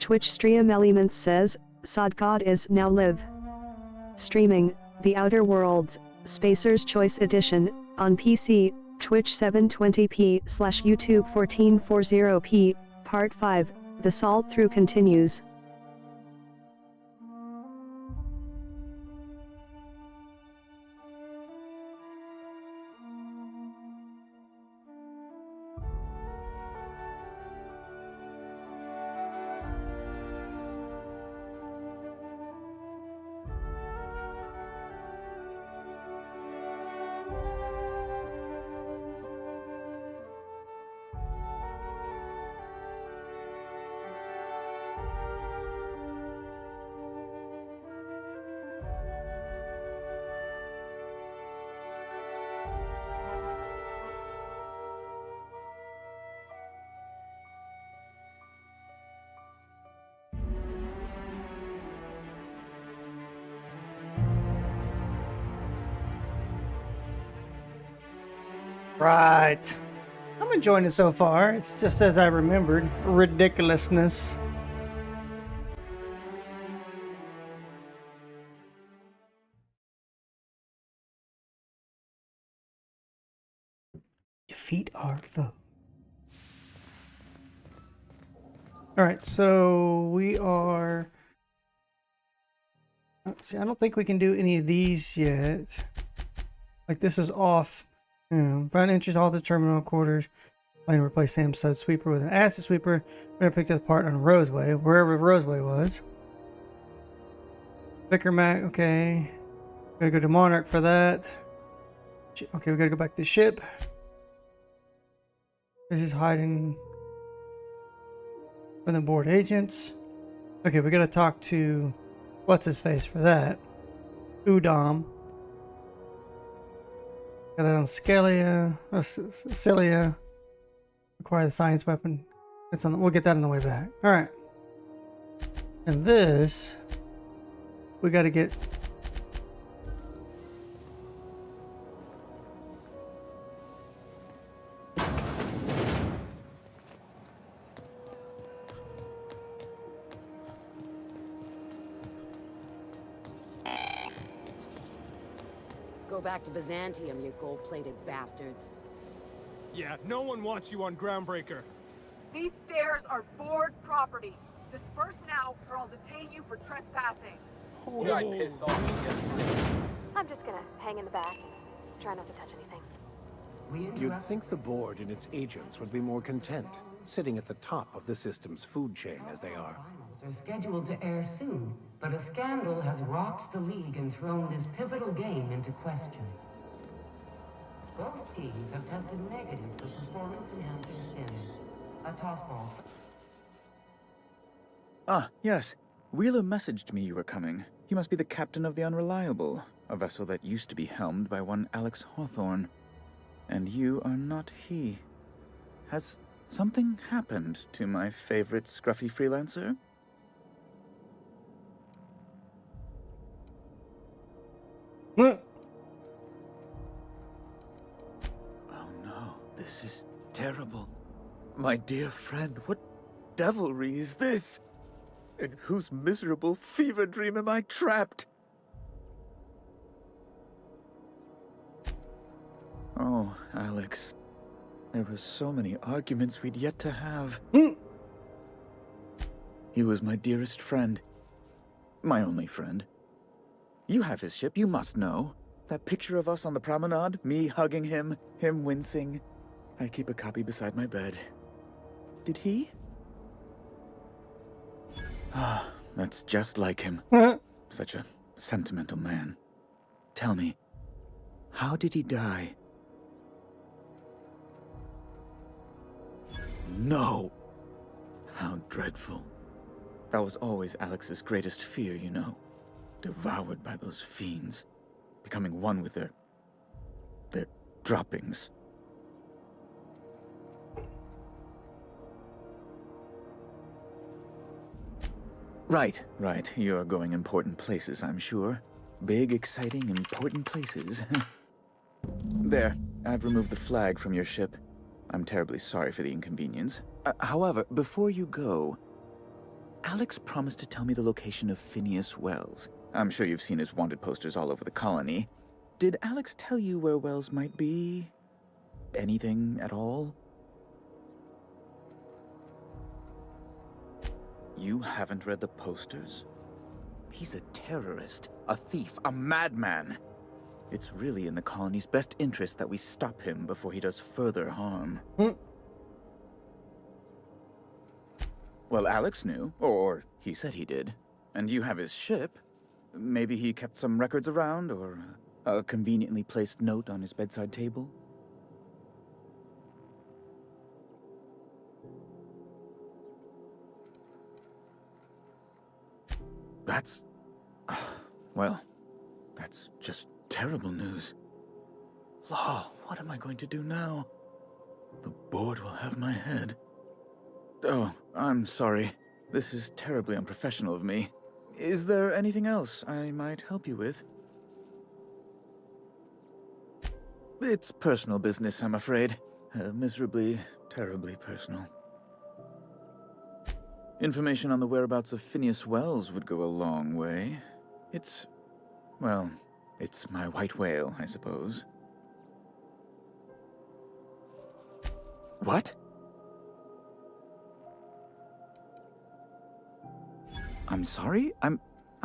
Twitch Stream Elements says, Sodcod is now live. Streaming, The Outer Worlds, Spacer's Choice Edition, on PC, Twitch 720p/YouTube 1440p, Part 5, The Salt Through continues. Right. I'm enjoying it so far. It's just as I remembered. Ridiculousness. Defeat our foe. Alright, so we are... Let's see, I don't think we can do any of these yet. Like, this is off. Front entrance, all the terminal quarters. Plan to replace Sam's stud sweeper with an acid sweeper. We're going to pick up the part on Roseway, wherever Roseway was. Vicar Mac, okay. Gotta go to Monarch for that. Okay, we gotta go back to the ship. This is hiding from the board agents. Okay, we gotta talk to what's his face for that. Udom. Got that on Cilia. Acquire the science weapon. It's on. We'll get that on the way back. All right. And this, we got to get. Go back to Byzantium, you gold-plated bastards. Yeah, no one wants you on Groundbreaker. These stairs are board property. Disperse now, or I'll detain you for trespassing. I'm just gonna hang in the back and try not to touch anything. You'd think the board and its agents would be more content, sitting at the top of the system's food chain as they are. Finals are scheduled to air soon, but a scandal has rocked the league and thrown this pivotal game into question. Both teams have tested negative for performance-enhancing stims. A tossball. Ah, yes. Wheeler messaged me you were coming. You must be the captain of the Unreliable, a vessel that used to be helmed by one Alex Hawthorne. And you are not he. Has something happened to my favorite scruffy freelancer? What? Oh no, this is terrible. My dear friend, what devilry is this? In whose miserable fever dream am I trapped? Oh, Alex. There were so many arguments we'd yet to have. He was my dearest friend. My only friend. You have his ship, you must know. That picture of us on the promenade, me hugging him, him wincing. I keep a copy beside my bed. Did he? Ah, that's just like him. Such a sentimental man. Tell me, how did he die? No! How dreadful. That was always Alex's greatest fear, you know. Devoured by those fiends. Becoming one with their droppings. Right. You're going important places, I'm sure. Big, exciting, important places. There, I've removed the flag from your ship. I'm terribly sorry for the inconvenience. However, before you go, Alex promised to tell me the location of Phineas Wells. I'm sure you've seen his wanted posters all over the colony. Did Alex tell you where Wells might be? Anything at all? You haven't read the posters? He's a terrorist, a thief, a madman. It's really in the colony's best interest that we stop him before he does further harm. Well, Alex knew, or he said he did. And you have his ship. Maybe he kept some records around, or a conveniently placed note on his bedside table? That's... well, that's just terrible news. Law, what am I going to do now? The board will have my head. Oh, I'm sorry. This is terribly unprofessional of me. Is there anything else I might help you with? It's personal business, I'm afraid. Miserably, terribly personal. Information on the whereabouts of Phineas Wells would go a long way. It's... well, it's my white whale, I suppose. What? I'm sorry? I'm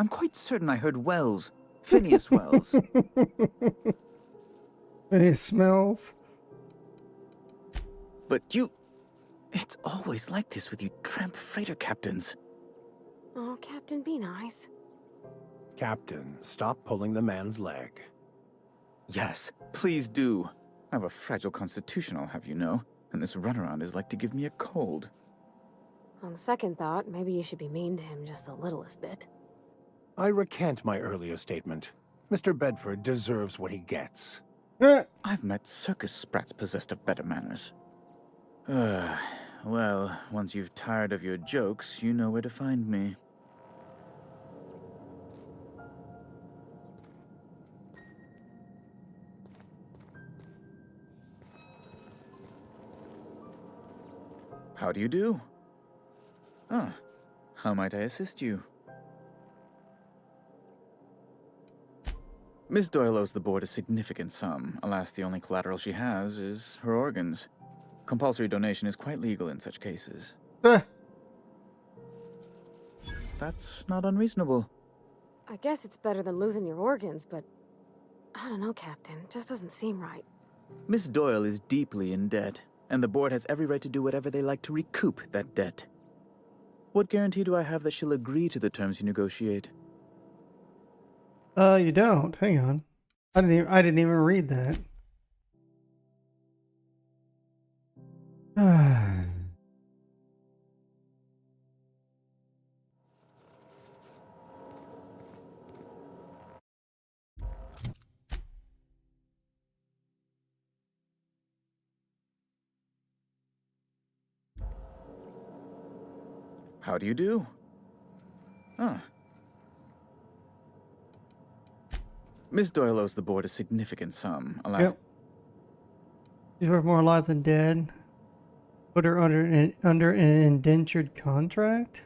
quite certain I heard Wells. Phineas Wells. Any smells? But you... it's always like this with you tramp freighter captains. Oh, Captain, be nice. Captain, stop pulling the man's leg. Yes, please do. I have a fragile constitution, I'll have you know, and this runaround is like to give me a cold. On second thought, maybe you should be mean to him just the littlest bit. I recant my earlier statement. Mr. Bedford deserves what he gets. I've met circus sprats possessed of better manners. Well, once you've tired of your jokes, you know where to find me. How do you do? Ah, how might I assist you? Miss Doyle owes the board a significant sum. Alas, the only collateral she has is her organs. Compulsory donation is quite legal in such cases. That's not unreasonable. I guess it's better than losing your organs, but... I don't know, Captain. Just doesn't seem right. Miss Doyle is deeply in debt, and the board has every right to do whatever they like to recoup that debt. What guarantee do I have that she'll agree to the terms you negotiate? You don't. Hang on. I didn't even read that. How do you do? Ah. Miss Doyle owes the board a significant sum. Alas, Yep. She's worth more alive than dead. Put her under an indentured contract?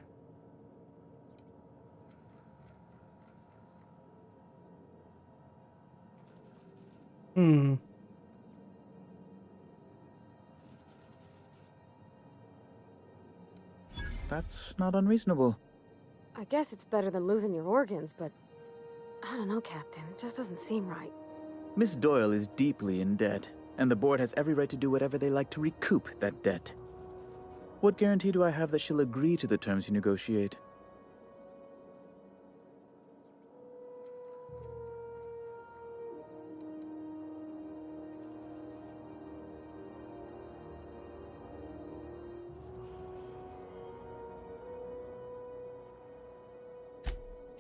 That's not unreasonable. I guess it's better than losing your organs, but... I don't know, Captain. Just doesn't seem right. Miss Doyle is deeply in debt, and the board has every right to do whatever they like to recoup that debt. What guarantee do I have that she'll agree to the terms you negotiate?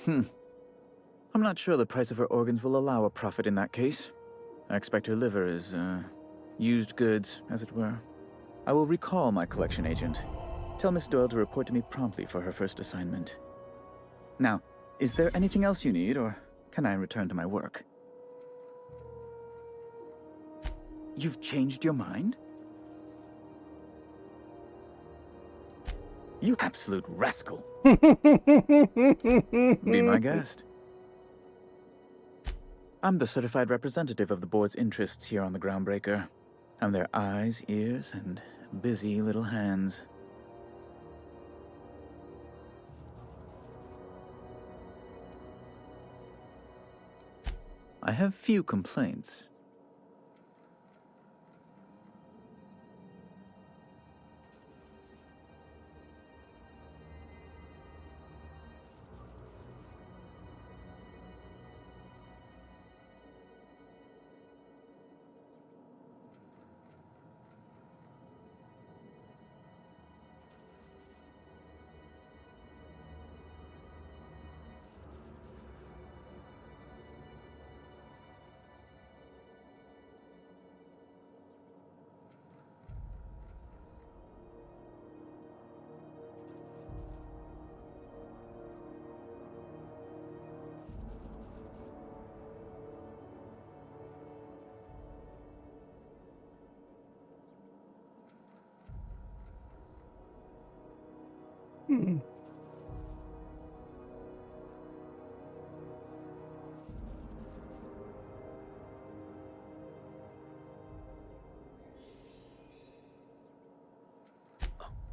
I'm not sure the price of her organs will allow a profit in that case. I expect her liver is, used goods, as it were. I will recall my collection agent. Tell Miss Doyle to report to me promptly for her first assignment. Now, is there anything else you need, or can I return to my work? You've changed your mind? You absolute rascal. Be my guest. I'm the certified representative of the board's interests here on the Groundbreaker. I'm their eyes, ears, and busy little hands. I have few complaints.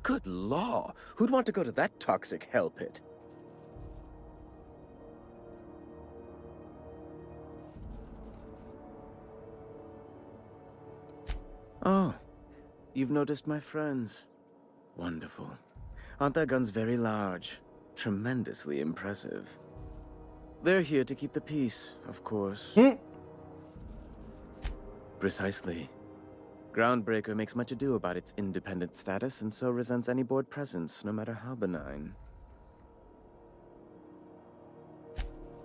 Good law! Who'd want to go to that toxic hell pit? Oh, you've noticed my friends. Wonderful. Aren't their guns very large? Tremendously impressive. They're here to keep the peace, of course. Precisely. Groundbreaker makes much ado about its independent status and so resents any board presence, no matter how benign.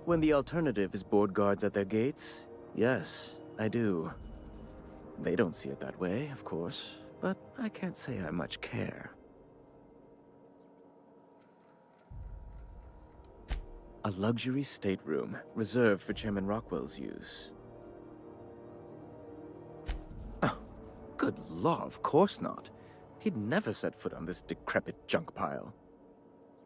When the alternative is board guards at their gates, yes, I do. They don't see it that way, of course, but I can't say I much care. A luxury stateroom, reserved for Chairman Rockwell's use. Good law, of course not. He'd never set foot on this decrepit junk pile.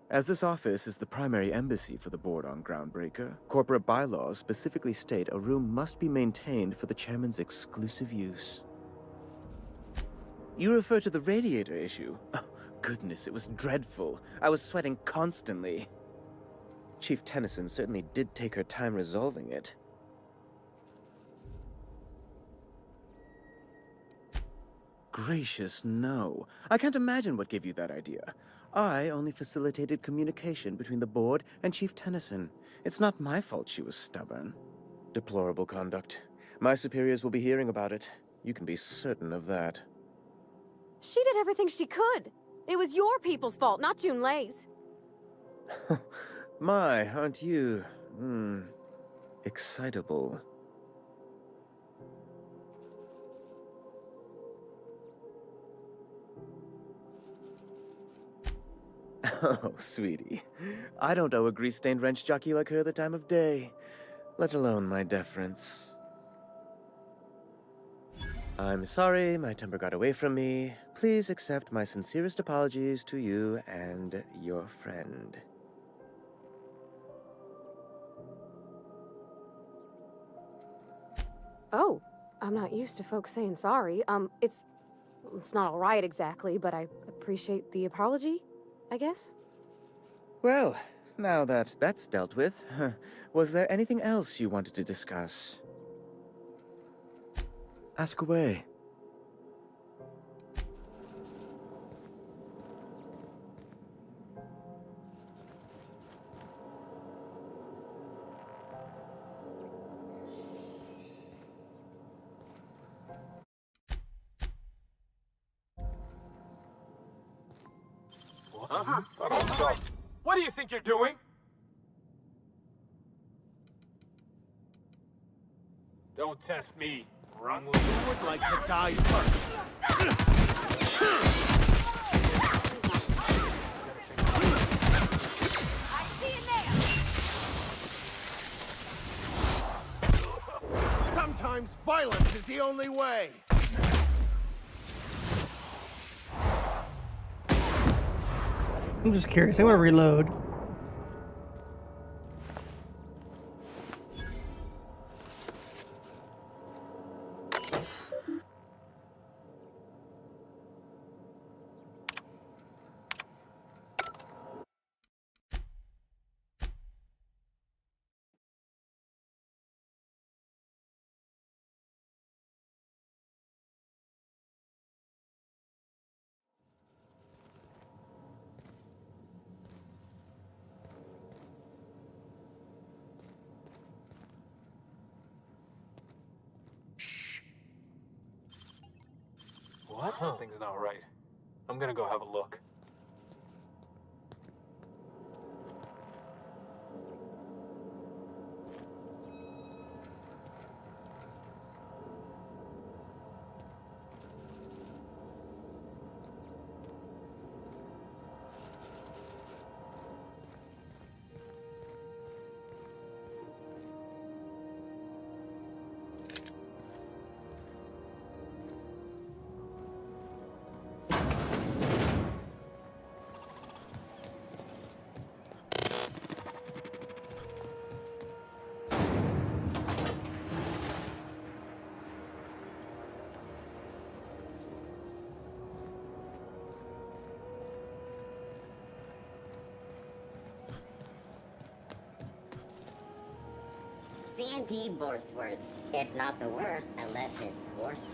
As this office is the primary embassy for the board on Groundbreaker, corporate bylaws specifically state a room must be maintained for the chairman's exclusive use. You refer to the radiator issue? Oh, goodness, it was dreadful. I was sweating constantly. Chief Tennyson certainly did take her time resolving it. Gracious, no. I can't imagine what gave you that idea. I only facilitated communication between the board and Chief Tennyson. It's not my fault she was stubborn. Deplorable conduct. My superiors will be hearing about it. You can be certain of that. She did everything she could. It was your people's fault, not Junlei's. My, aren't you, excitable. Oh, sweetie. I don't owe a grease-stained wrench jockey like her the time of day, let alone my deference. I'm sorry my temper got away from me. Please accept my sincerest apologies to you and your friend. Oh, I'm not used to folks saying sorry. It's not all right exactly, but I appreciate the apology, I guess. Well, now that that's dealt with, was there anything else you wanted to discuss? Ask away. What do you think you're doing? Don't test me, Runley. Who would like to die first? Sometimes violence is the only way. I'm just curious. I'm gonna reload. What? Something's not right. I'm gonna go have a look. CNP Borstwurst. It's not the worst unless it's forced.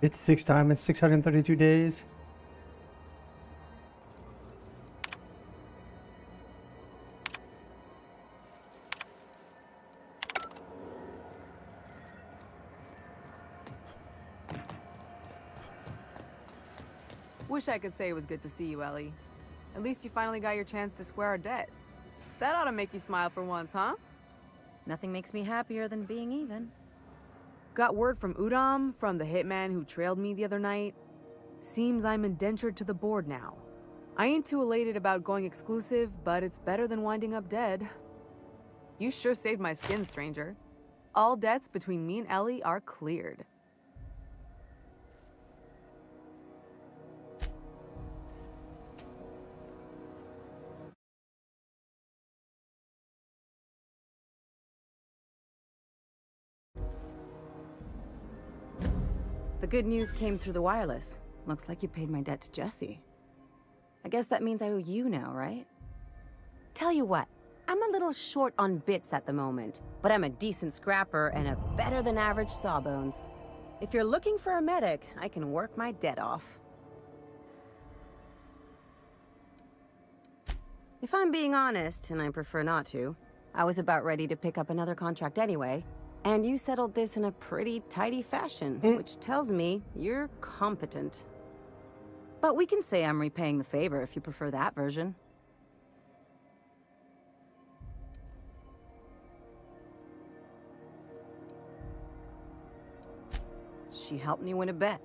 It's 6 times. It's 632 days. Wish I could say it was good to see you, Ellie. At least you finally got your chance to square our debt. That ought to make you smile for once, huh? Nothing makes me happier than being even. Got word from Udom, from the hitman who trailed me the other night. Seems I'm indentured to the board now. I ain't too elated about going exclusive, but it's better than winding up dead. You sure saved my skin, stranger. All debts between me and Ellie are cleared. The good news came through the wireless. Looks like you paid my debt to Jesse. I guess that means I owe you now, right? Tell you what, I'm a little short on bits at the moment, but I'm a decent scrapper and a better-than-average sawbones. If you're looking for a medic, I can work my debt off. If I'm being honest, and I prefer not to, I was about ready to pick up another contract anyway, and you settled this in a pretty tidy fashion, which tells me you're competent. But we can say I'm repaying the favor if you prefer that version. She helped me win a bet.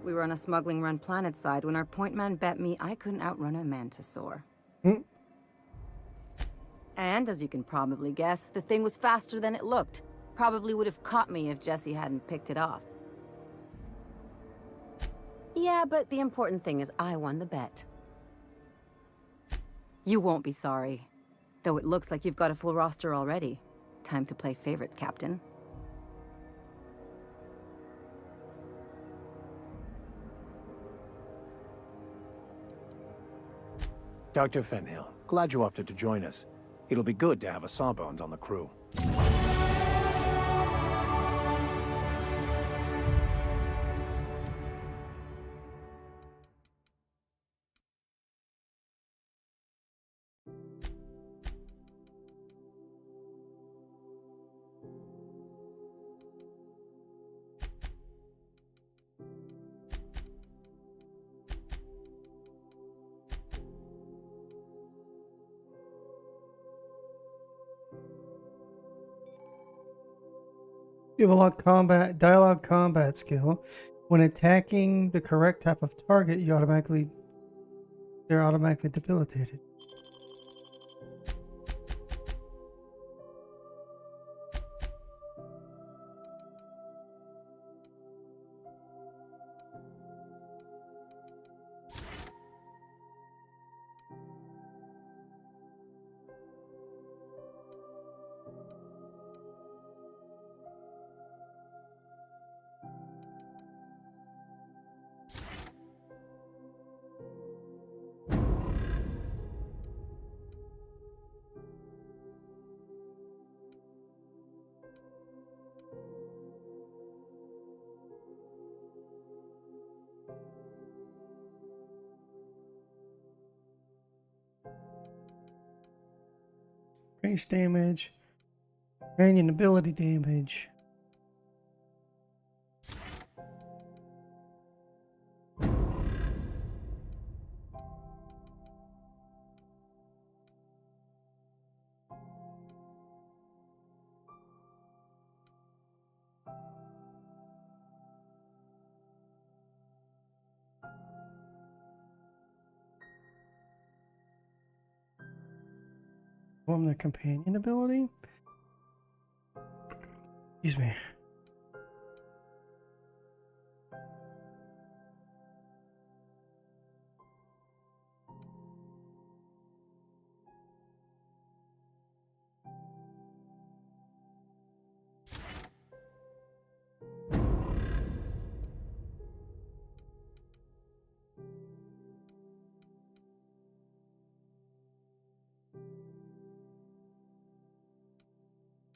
We were on a smuggling run planetside when our point man bet me I couldn't outrun a mantisaur. And, as you can probably guess, the thing was faster than it looked. Probably would have caught me if Jesse hadn't picked it off. Yeah, but the important thing is I won the bet. You won't be sorry. Though it looks like you've got a full roster already. Time to play favorites, Captain. Dr. Fenhill, glad you opted to join us. It'll be good to have a Sawbones on the crew. dialogue combat skill. When attacking the correct type of target, they're automatically debilitated. Range damage, companion ability damage. Form the companion ability. Excuse me.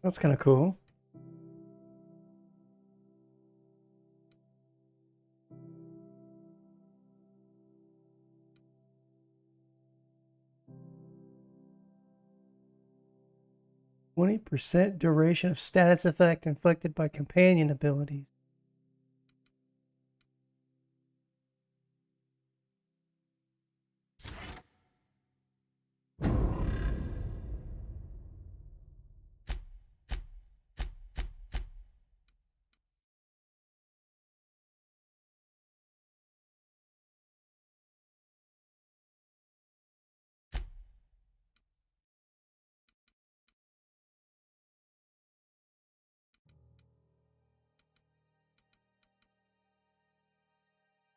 That's kind of cool. %, duration of status effect inflicted by companion abilities.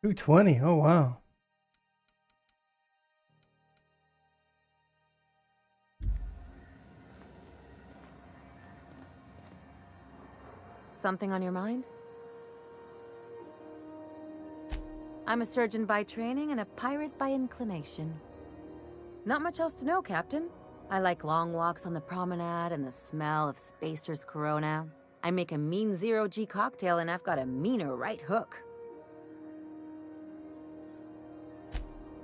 $220. Oh wow. Something on your mind? I'm a surgeon by training and a pirate by inclination. Not much else to know, Captain. I like long walks on the promenade and the smell of Spacer's Corona. I make a mean zero-G cocktail and I've got a meaner right hook.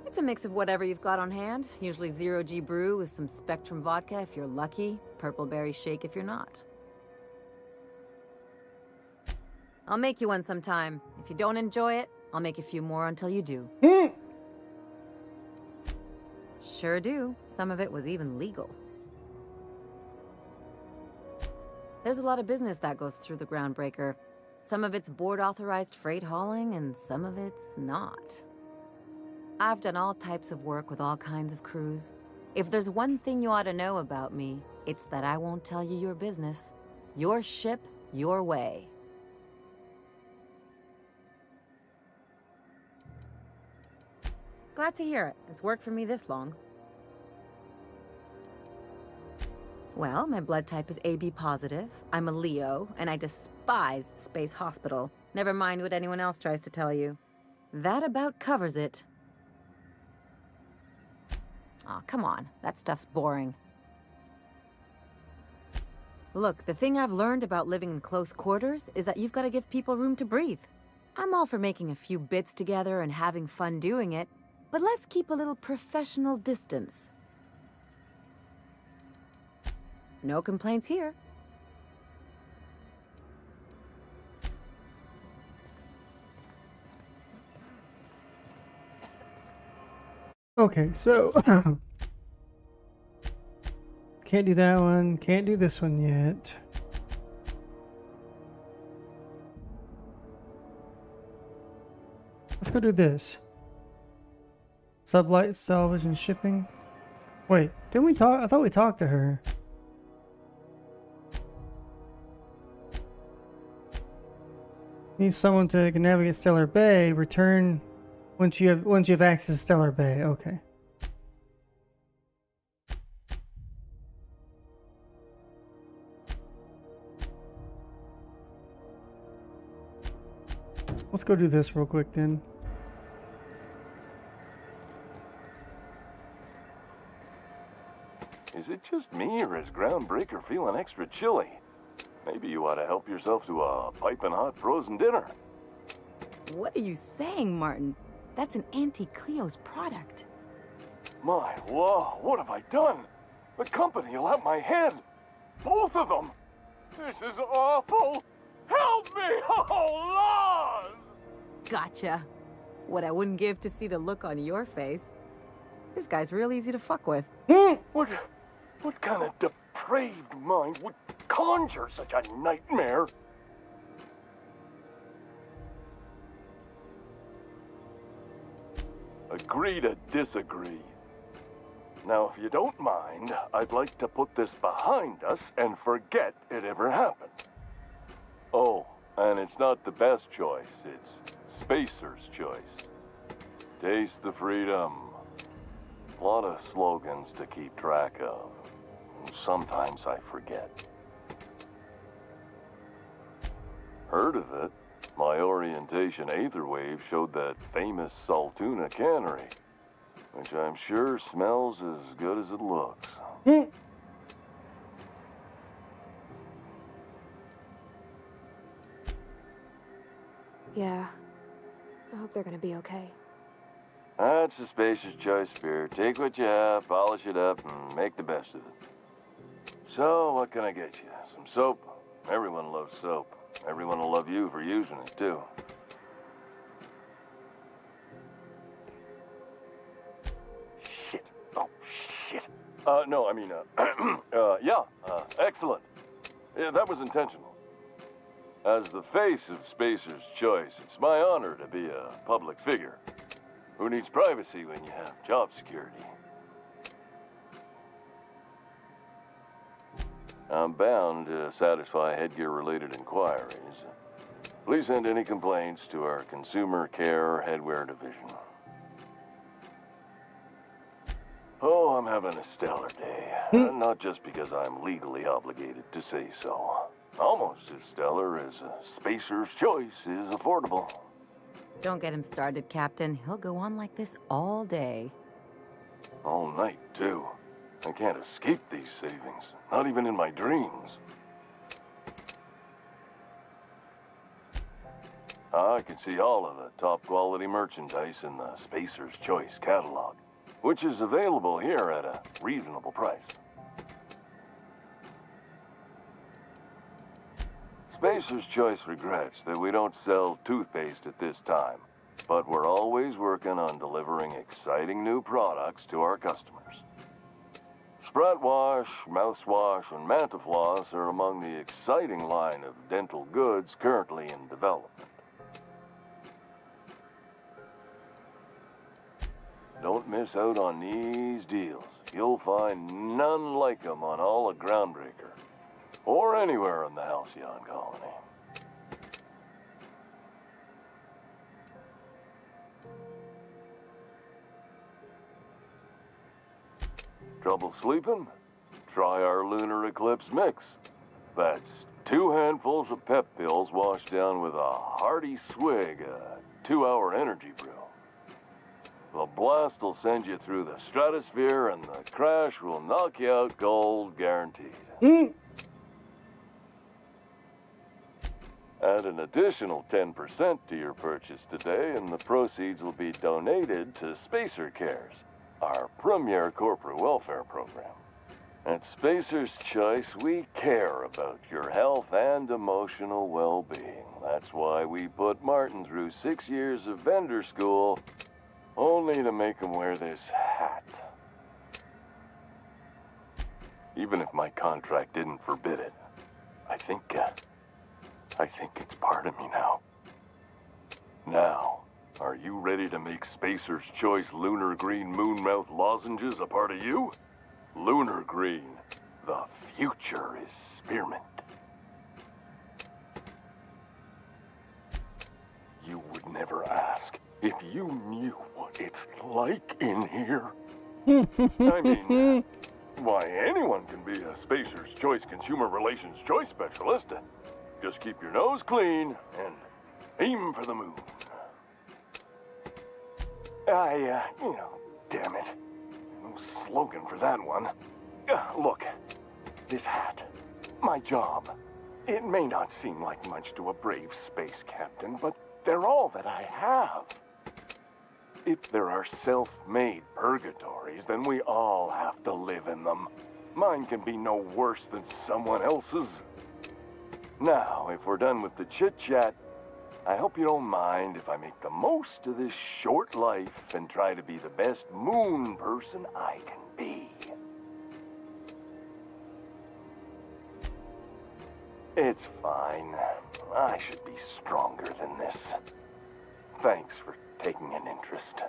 It's a mix of whatever you've got on hand. Usually zero-G brew with some Spectrum vodka if you're lucky, purple berry shake if you're not. I'll make you one sometime. If you don't enjoy it, I'll make a few more until you do. Sure do. Some of it was even legal. There's a lot of business that goes through the Groundbreaker. Some of it's board-authorized freight hauling, and some of it's not. I've done all types of work with all kinds of crews. If there's one thing you ought to know about me, it's that I won't tell you your business. Your ship, your way. Glad to hear it. It's worked for me this long. Well, my blood type is AB positive. I'm a Leo, and I despise Space Hospital. Never mind what anyone else tries to tell you. That about covers it. Aw, come on. That stuff's boring. Look, the thing I've learned about living in close quarters is that you've got to give people room to breathe. I'm all for making a few bits together and having fun doing it, but let's keep a little professional distance. No complaints here. Okay, so can't do that one, can't do this one yet. go do this. Sublight, salvage, and shipping. Wait, didn't we talk? I thought we talked to her. Need someone to navigate Stellar Bay. Return once you have access to Stellar Bay. Okay. Let's go do this real quick then. Is it just me, or is Groundbreaker feeling extra chilly? Maybe you ought to help yourself to a piping hot frozen dinner. What are you saying, Martin? That's an Auntie Cleo's product. My, whoa, what have I done? The company will have my head. Both of them. This is awful. Help me, oh, Lord! Gotcha. What I wouldn't give to see the look on your face. This guy's real easy to fuck with. What kind of depraved mind would conjure such a nightmare? Agree to disagree. Now, if you don't mind, I'd like to put this behind us and forget it ever happened. Oh, and it's not the best choice, it's Spacer's choice. Taste the freedom. A lot of slogans to keep track of. Sometimes I forget. Heard of it? My orientation Aetherwave showed that famous Saltuna cannery, which I'm sure smells as good as it looks. Yeah. I hope they're gonna be okay. That's a Spacer's choice spirit. Take what you have, polish it up, and make the best of it. So, what can I get you? Some soap? Everyone loves soap. Everyone will love you for using it, too. Shit. Oh, shit. No, I mean, excellent. Yeah, that was intentional. As the face of Spacer's choice, it's my honor to be a public figure. Who needs privacy when you have job security? I'm bound to satisfy headgear-related inquiries. Please send any complaints to our Consumer Care Headwear Division. Oh, I'm having a stellar day. Not just because I'm legally obligated to say so. Almost as stellar as Spacer's choice is affordable. Don't get him started, Captain. He'll go on like this all day. All night, too. I can't escape these savings. Not even in my dreams. I can see all of the top-quality merchandise in the Spacer's Choice catalog, which is available here at a reasonable price. Spacer's Choice regrets that we don't sell toothpaste at this time, but we're always working on delivering exciting new products to our customers. Sprat Wash, Mouthwash, and Mantafloss are among the exciting line of dental goods currently in development. Don't miss out on these deals. You'll find none like them on all of Groundbreaker, or anywhere in the Halcyon colony. Trouble sleeping? Try our Lunar Eclipse mix. That's 2 handfuls of pep pills washed down with a hearty swig of 2-hour energy brew. The blast will send you through the stratosphere, and the crash will knock you out cold, guaranteed. Add an additional 10% to your purchase today, and the proceeds will be donated to Spacer Cares, our premier corporate welfare program. At Spacer's Choice, we care about your health and emotional well-being. That's why we put Martin through 6 years of vendor school, only to make him wear this hat. Even if my contract didn't forbid it, I think it's part of me now. Now, Are you ready to make Spacer's Choice Lunar Green Moonmouth lozenges a part of you? Lunar Green, the future is spearmint. You would never ask if you knew what it's like in here. I mean, why, anyone can be a Spacer's Choice Consumer Relations Choice Specialist. Just keep your nose clean and aim for the moon. Damn it. No slogan for that one. Look, this hat, my job. It may not seem like much to a brave space captain, but they're all that I have. If there are self-made purgatories, then we all have to live in them. Mine can be no worse than someone else's. Now, if we're done with the chit-chat, I hope you don't mind if I make the most of this short life and try to be the best moon person I can be. It's fine. I should be stronger than this. Thanks for taking an interest.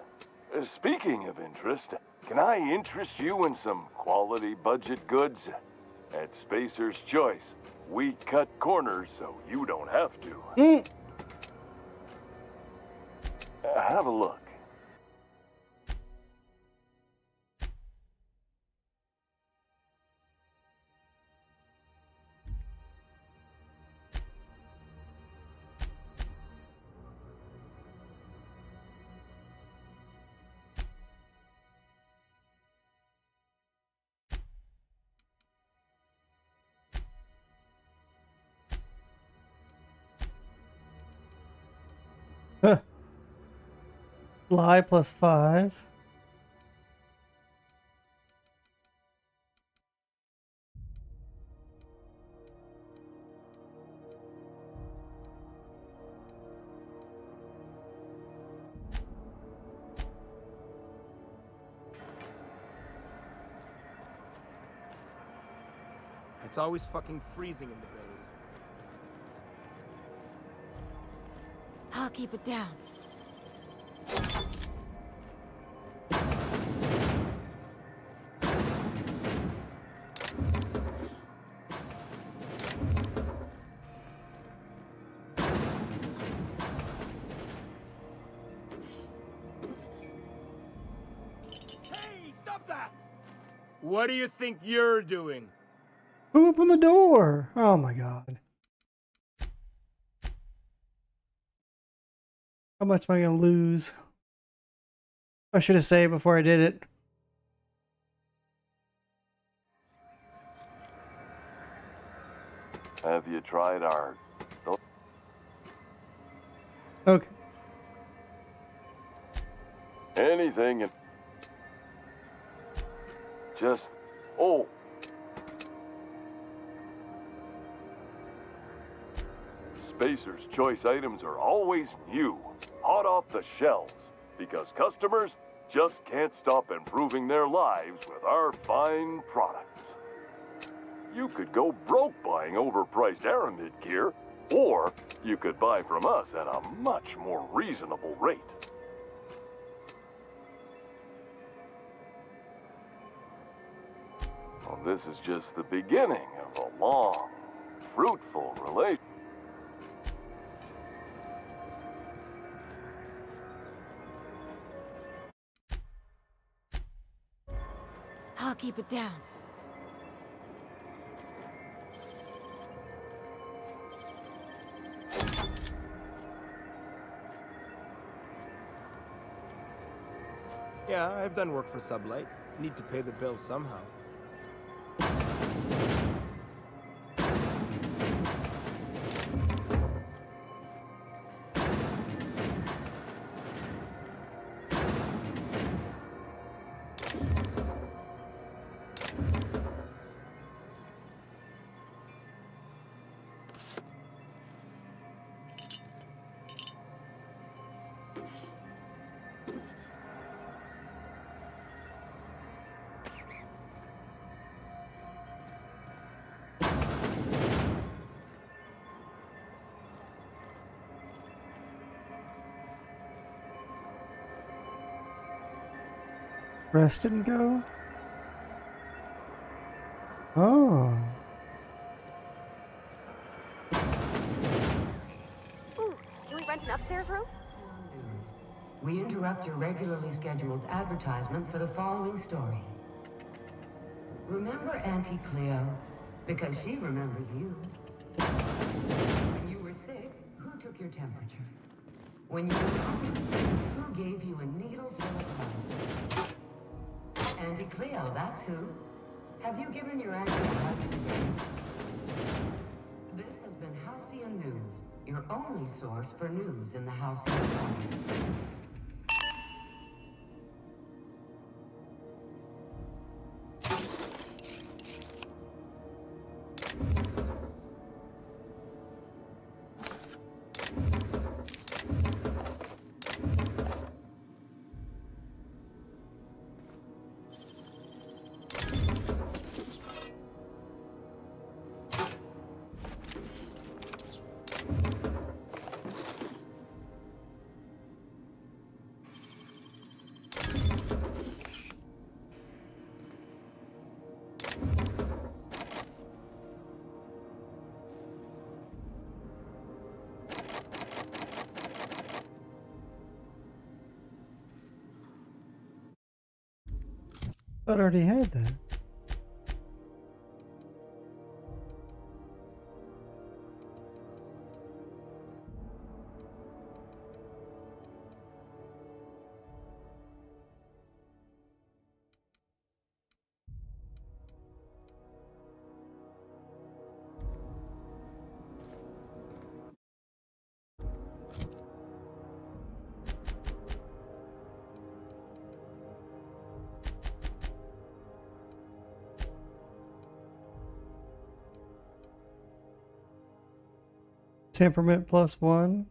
Speaking of interest, can I interest you in some quality budget goods? At Spacer's Choice, we cut corners so you don't have to. Have a look. Lie +5. It's always fucking freezing in the bays. I'll keep it down. Hey, stop that! What do you think you're doing? Who opened the door? Oh my god. How much am I gonna lose? I should have saved before I did it. Have you tried our... Okay. anything and... just... oh. Spacer's Choice items are always new, hot off the shelves, because customers just can't stop improving their lives with our fine products. You could go broke buying overpriced Aramid gear, or you could buy from us at a much more reasonable rate. Well, this is just the beginning of a long, fruitful relationship. I'll keep it down. Yeah, I've done work for Sublight. Need to pay the bills somehow. Rest didn't go? Oh. Ooh, can we rent an upstairs room? We interrupt your regularly scheduled advertisement for the following story. Remember Auntie Cleo? Because she remembers you. When you were sick, who took your temperature? When you were hungry, who gave you a needle full of love? Auntie Cleo, that's who. Have you given your auntie a hug today? This has been Halcyon News, your only source for news in the Halcyon County. Thought I already had that. Temperament +1.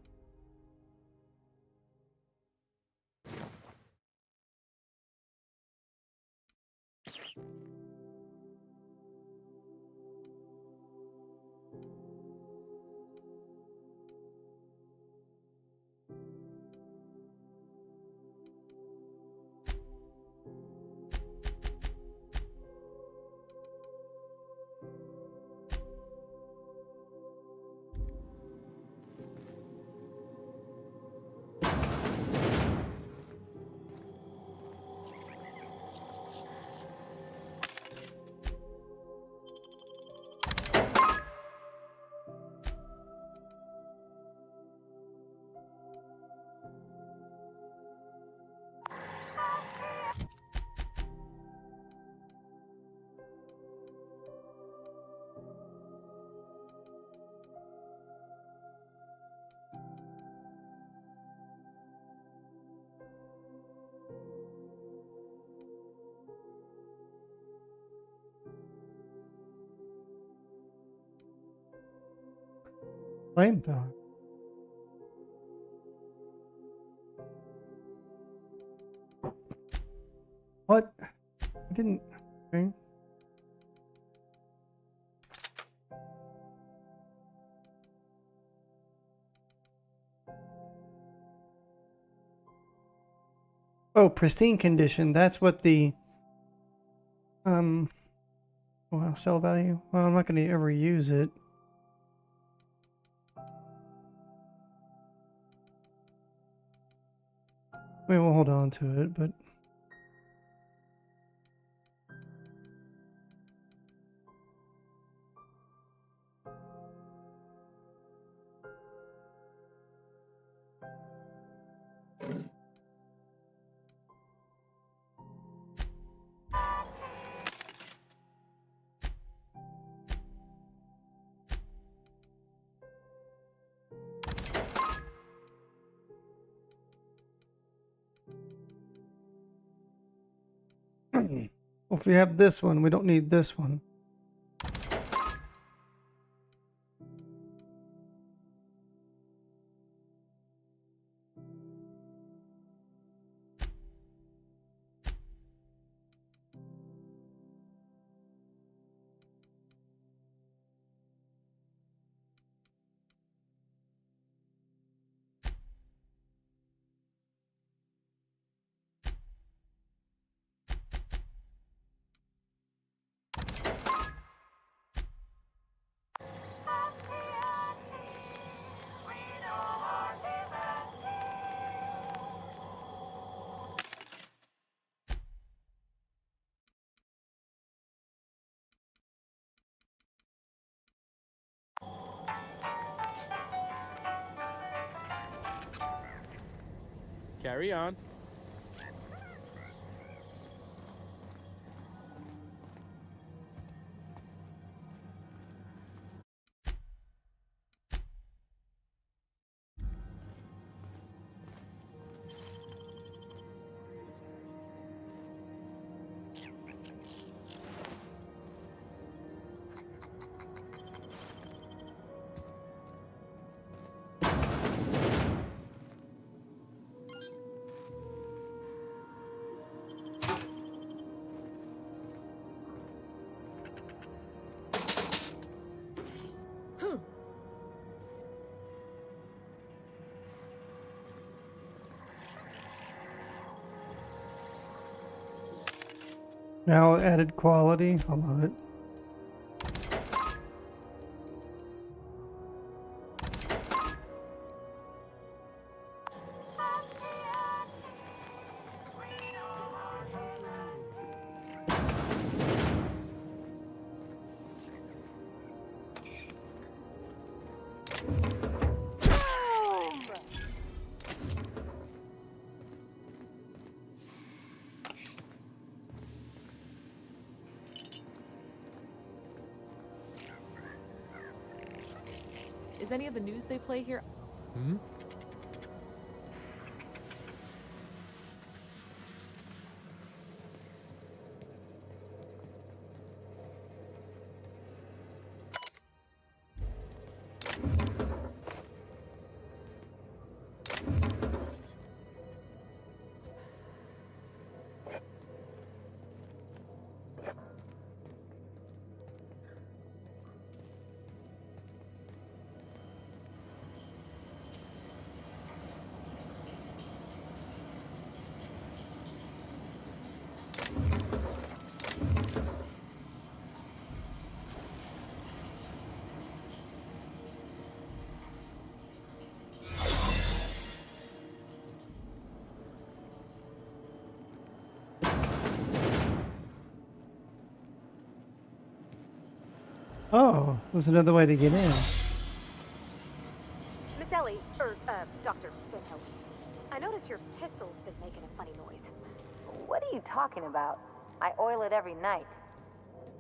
Flamethrower. What? I didn't. Okay. Oh, pristine condition. That's what the well, sell value. Well, I'm not going to ever use it. We will hold on to it, but well, if we have this one, we don't need this one. Carry on. Now added quality. I love it. Is any of the news they play here? Hmm? Oh, there's another way to get in. Miss Ellie, Dr. Verto, I noticed your pistol's been making a funny noise. What are you talking about? I oil it every night.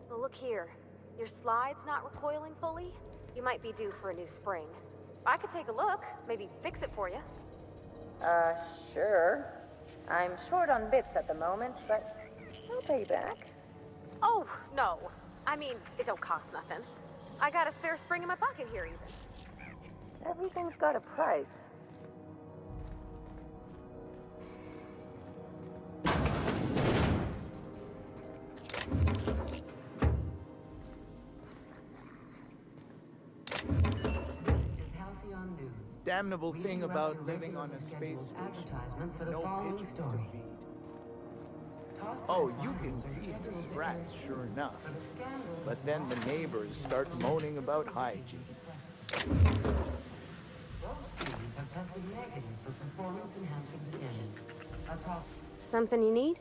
Well, look here. Your slide's not recoiling fully. You might be due for a new spring. I could take a look, maybe fix it for you. Sure. I'm short on bits at the moment, but I'll pay you back. Oh, no. I mean, it don't cost nothing. I got a spare spring in my pocket here, even. Everything's got a price. Damnable thing about living on a space station. No pigeons to feed. Oh, you can feed the sprats, sure enough. But then the neighbors start moaning about hygiene. Something you need?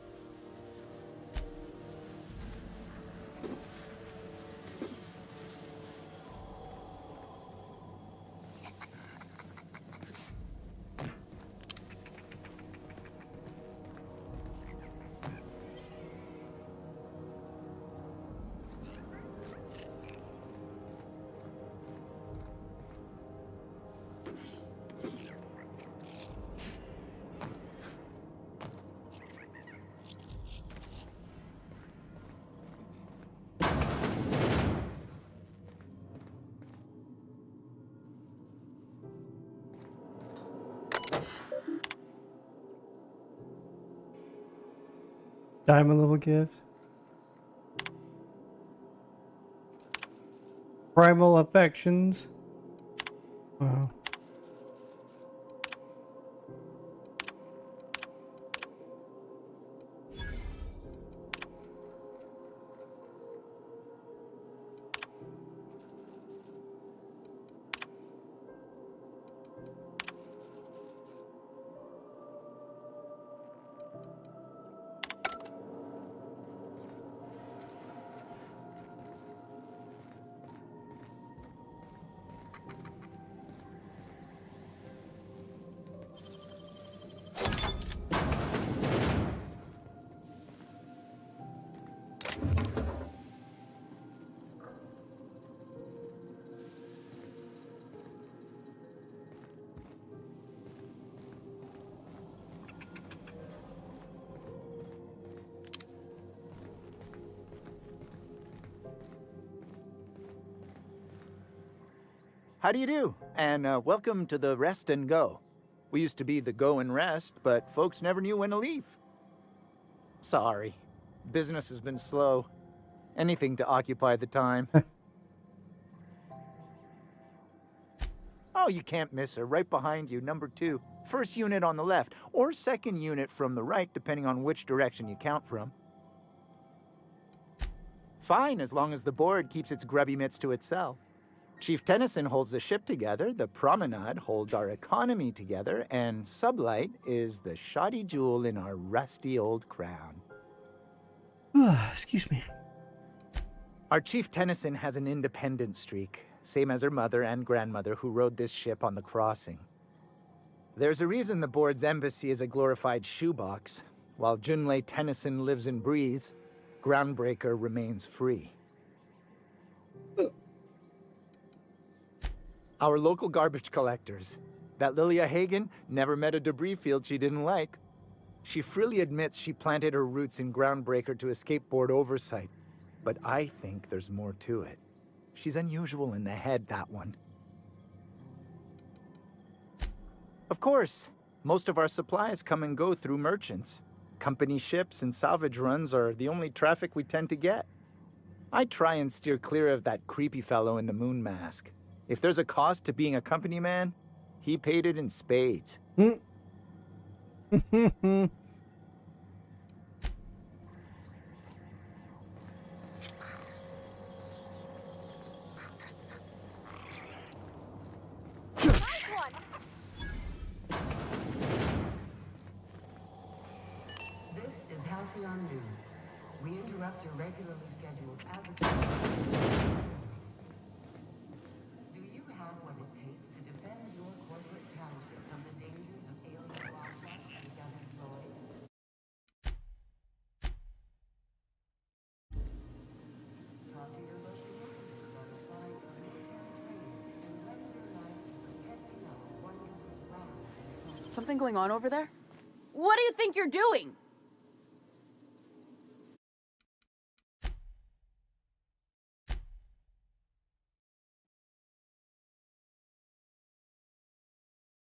Diamond level gift. Primal affections. Wow. How do you do? And welcome to the Rest and Go. We used to be the Go and Rest, but folks never knew when to leave. Sorry. Business has been slow. Anything to occupy the time. Oh, you can't miss her. Right behind you, number 2. First unit on the left, or second unit from the right, depending on which direction you count from. Fine, as long as the board keeps its grubby mitts to itself. Chief Tennyson holds the ship together, the Promenade holds our economy together, and Sublight is the shoddy jewel in our rusty old crown. Excuse me. Our Chief Tennyson has an independent streak, same as her mother and grandmother who rode this ship on the crossing. There's a reason the board's embassy is a glorified shoebox. While Junlei Tennyson lives and breathes, Groundbreaker remains free. Our local garbage collectors. That Lilia Hagen never met a debris field she didn't like. She freely admits she planted her roots in Groundbreaker to escape board oversight. But I think there's more to it. She's unusual in the head, that one. Of course, most of our supplies come and go through merchants. Company ships and salvage runs are the only traffic we tend to get. I try and steer clear of that creepy fellow in the moon mask. If there's a cost to being a company man, he paid it in spades. This is Halcyon News. We interrupt your regularly scheduled advertising. Do you have what it takes to defend your corporate township from the dangers of alien wildcats and unemployed? Talk to your local manager about applying for military training and lend your life to protecting our wonderful ground. Something going on over there? What do you think you're doing?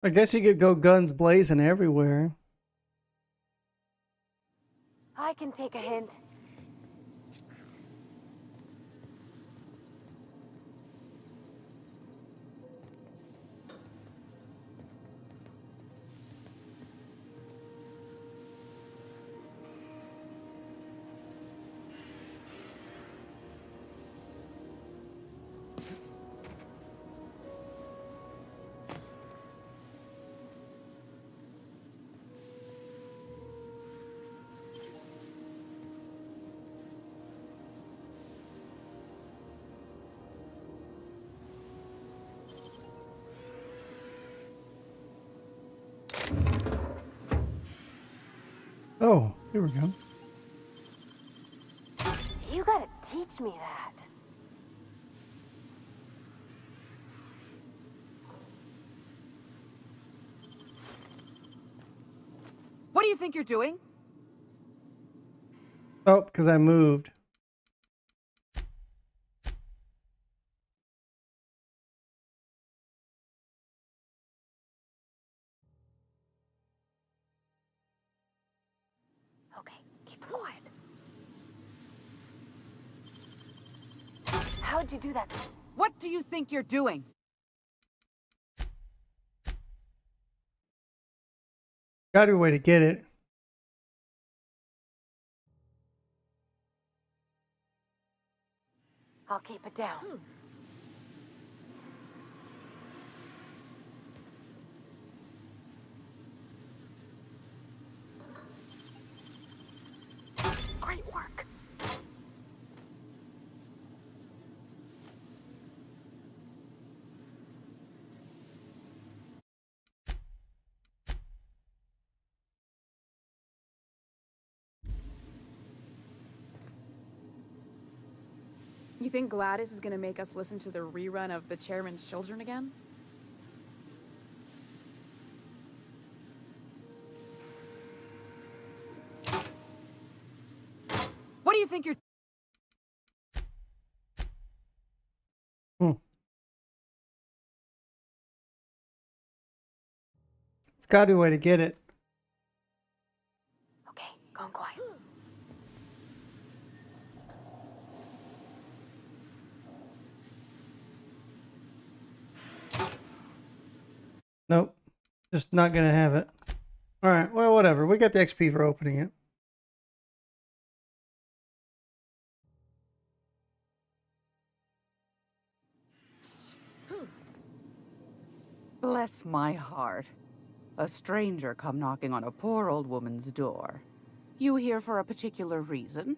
I guess you could go guns blazing everywhere. I can take a hint. Oh, here we go. You gotta teach me that. What do you think you're doing? Oh, because I moved. Okay, keep it quiet. How'd you do that? What do you think you're doing? Got a way to get it. I'll keep it down. Great work. You think Gladys is gonna make us listen to the rerun of The Chairman's Children again? What do you think you're... gotta be a way to get it. Okay, going quiet. Nope. Just not gonna have it. Alright, well, whatever. We got the XP for opening it. Bless my heart. A stranger come knocking on a poor old woman's door. You here for a particular reason?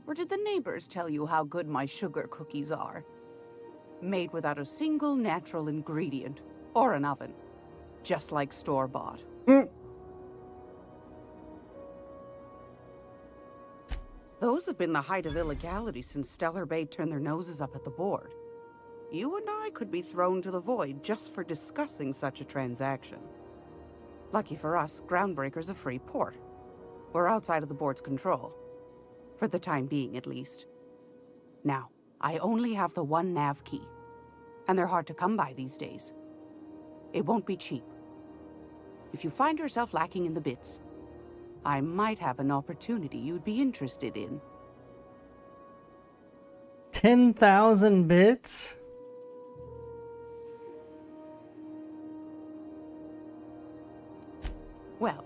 Or did the neighbors tell you how good my sugar cookies are? Made without a single natural ingredient, or an oven. Just like store-bought. Those have been the height of illegality since Stellar Bay turned their noses up at the board. You and I could be thrown to the void just for discussing such a transaction. Lucky for us, Groundbreaker's a free port. We're outside of the board's control. For the time being, at least. Now, I only have the one nav key. And they're hard to come by these days. It won't be cheap. If you find yourself lacking in the bits, I might have an opportunity you'd be interested in. 10,000 bits? Well,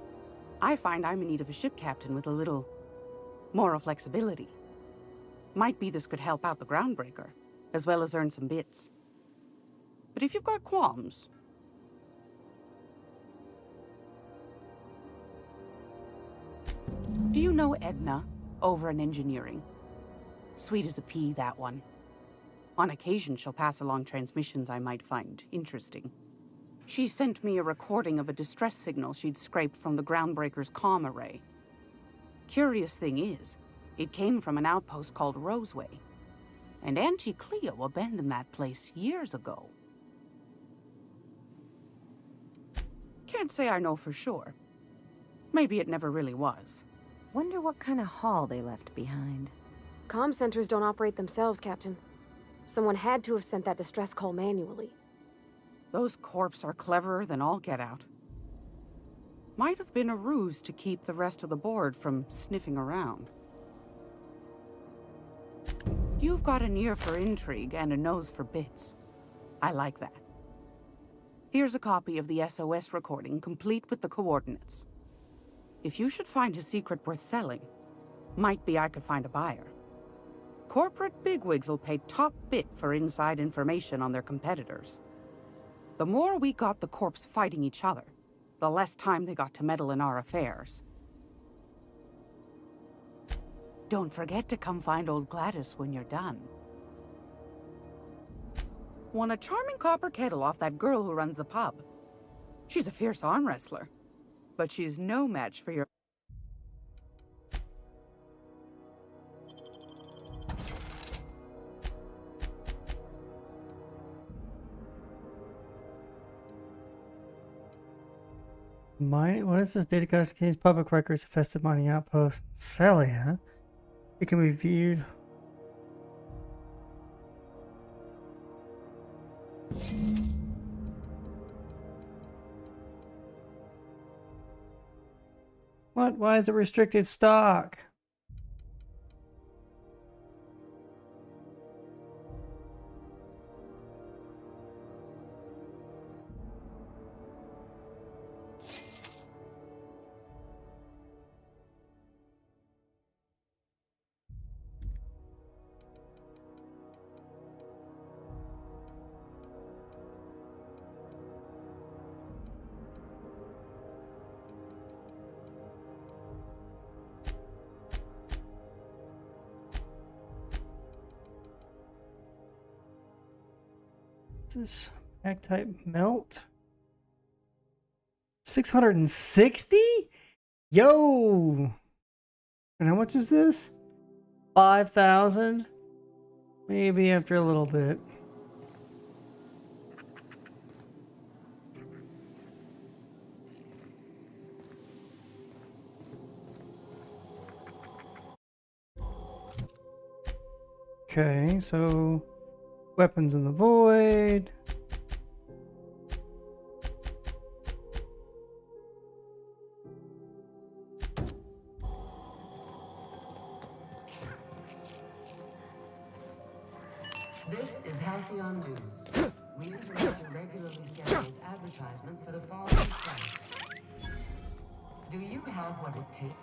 I find I'm in need of a ship captain with a little moral flexibility. Might be this could help out the Groundbreaker, as well as earn some bits. But if you've got qualms... Do you know Edna, over in engineering? Sweet as a pea, that one. On occasion, she'll pass along transmissions I might find interesting. She sent me a recording of a distress signal she'd scraped from the Groundbreaker's comm array. Curious thing is, it came from an outpost called Roseway. And Auntie Cleo abandoned that place years ago. Can't say I know for sure. Maybe it never really was. Wonder what kind of haul they left behind. Comm centers don't operate themselves, Captain. Someone had to have sent that distress call manually. Those corps are cleverer than all get out. Might have been a ruse to keep the rest of the board from sniffing around. You've got an ear for intrigue and a nose for bits. I like that. Here's a copy of the SOS recording, complete with the coordinates. If you should find a secret worth selling, might be I could find a buyer. Corporate bigwigs will pay top bit for inside information on their competitors. The more we got the corps fighting each other, the less time they got to meddle in our affairs. Don't forget to come find old Gladys when you're done. Won a charming copper kettle off that girl who runs the pub. She's a fierce arm wrestler, but she's no match for your... What is this? Data contains public records, infested mining outpost. Sally, huh? It can be viewed. What? Why is it restricted stock? This mag type melt 660. Yo, and how much is this? 5,000. Maybe after a little bit. Okay, so weapons in the void. This is Halcyon News. We interrupt a regularly scheduled advertisement for the following sites. Do you have what it takes?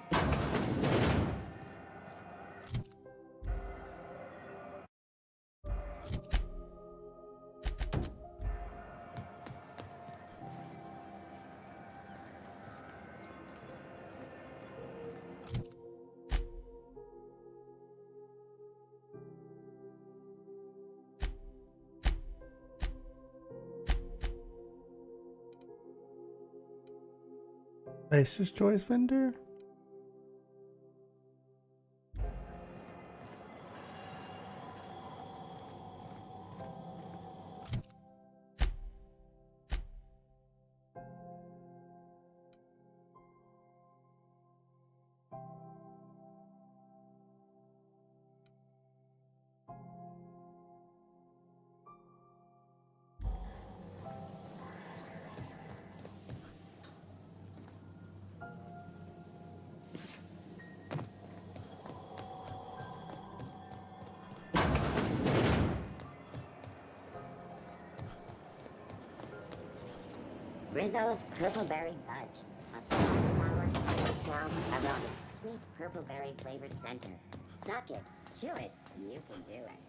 Spacer's Choice vendor? Rizzo's Purpleberry Budge. A 5-hour shell around a sweet purpleberry flavored center. Suck it, chew it, you can do it.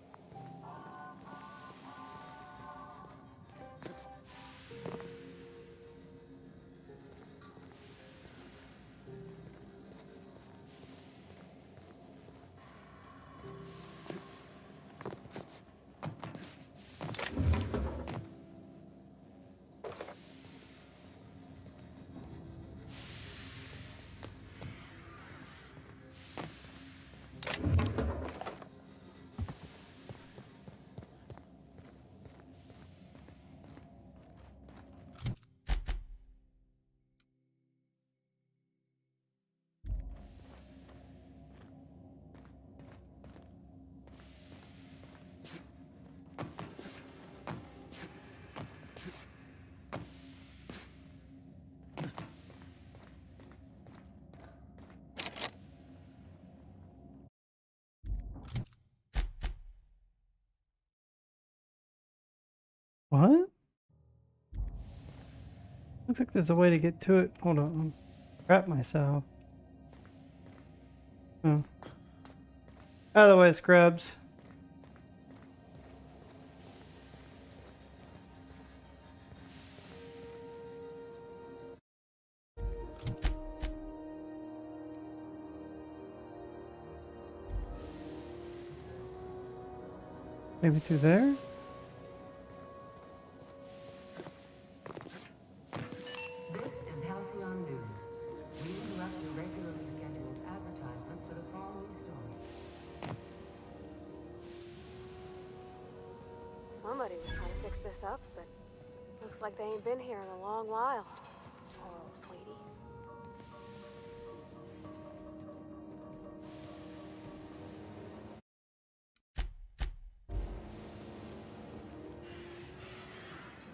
What? Looks like there's a way to get to it. Hold on. Crap myself. Oh. Out of the way, scrubs. Maybe through there? This is Halcyon News. We interrupt a regularly scheduled advertisement for the following story. Somebody was trying to fix this up, but looks like they ain't been here in a long while. Poor old sweetie.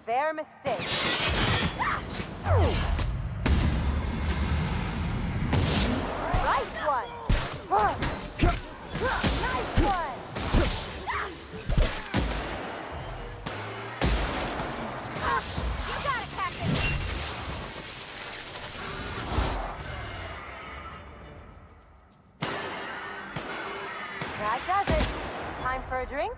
Their mistake. Nice one. Nice one. You got it, Captain. That does it. Time for a drink?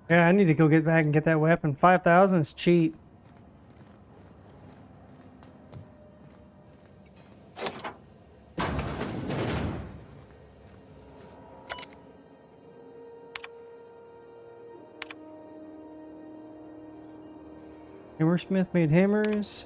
Yeah, I need to go get back and get that weapon. 5,000 is cheap. Hammersmith made hammers.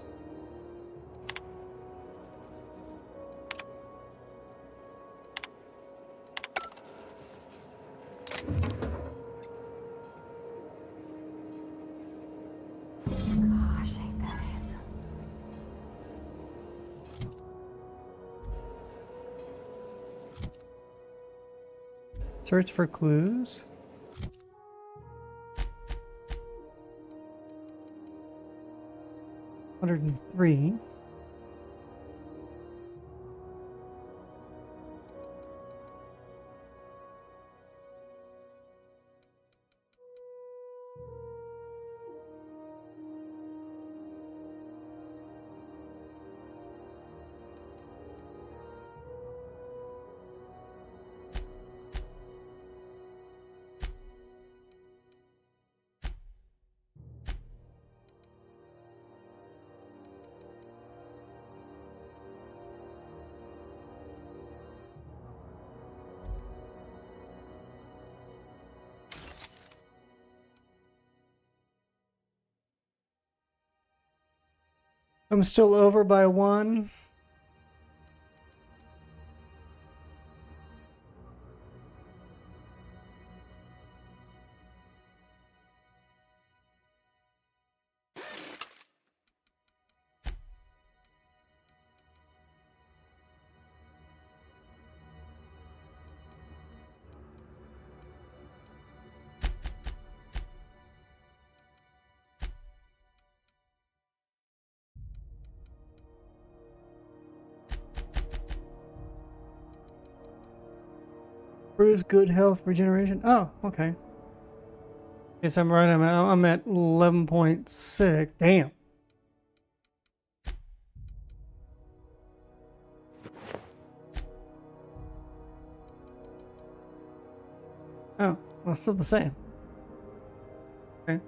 Gosh, ain't that handsome. Search for clues. $103. I'm still over by 1. Improves good health regeneration. Oh, okay. Guess I'm right. I'm at 11.6. Damn. Oh, well, still the same. Okay.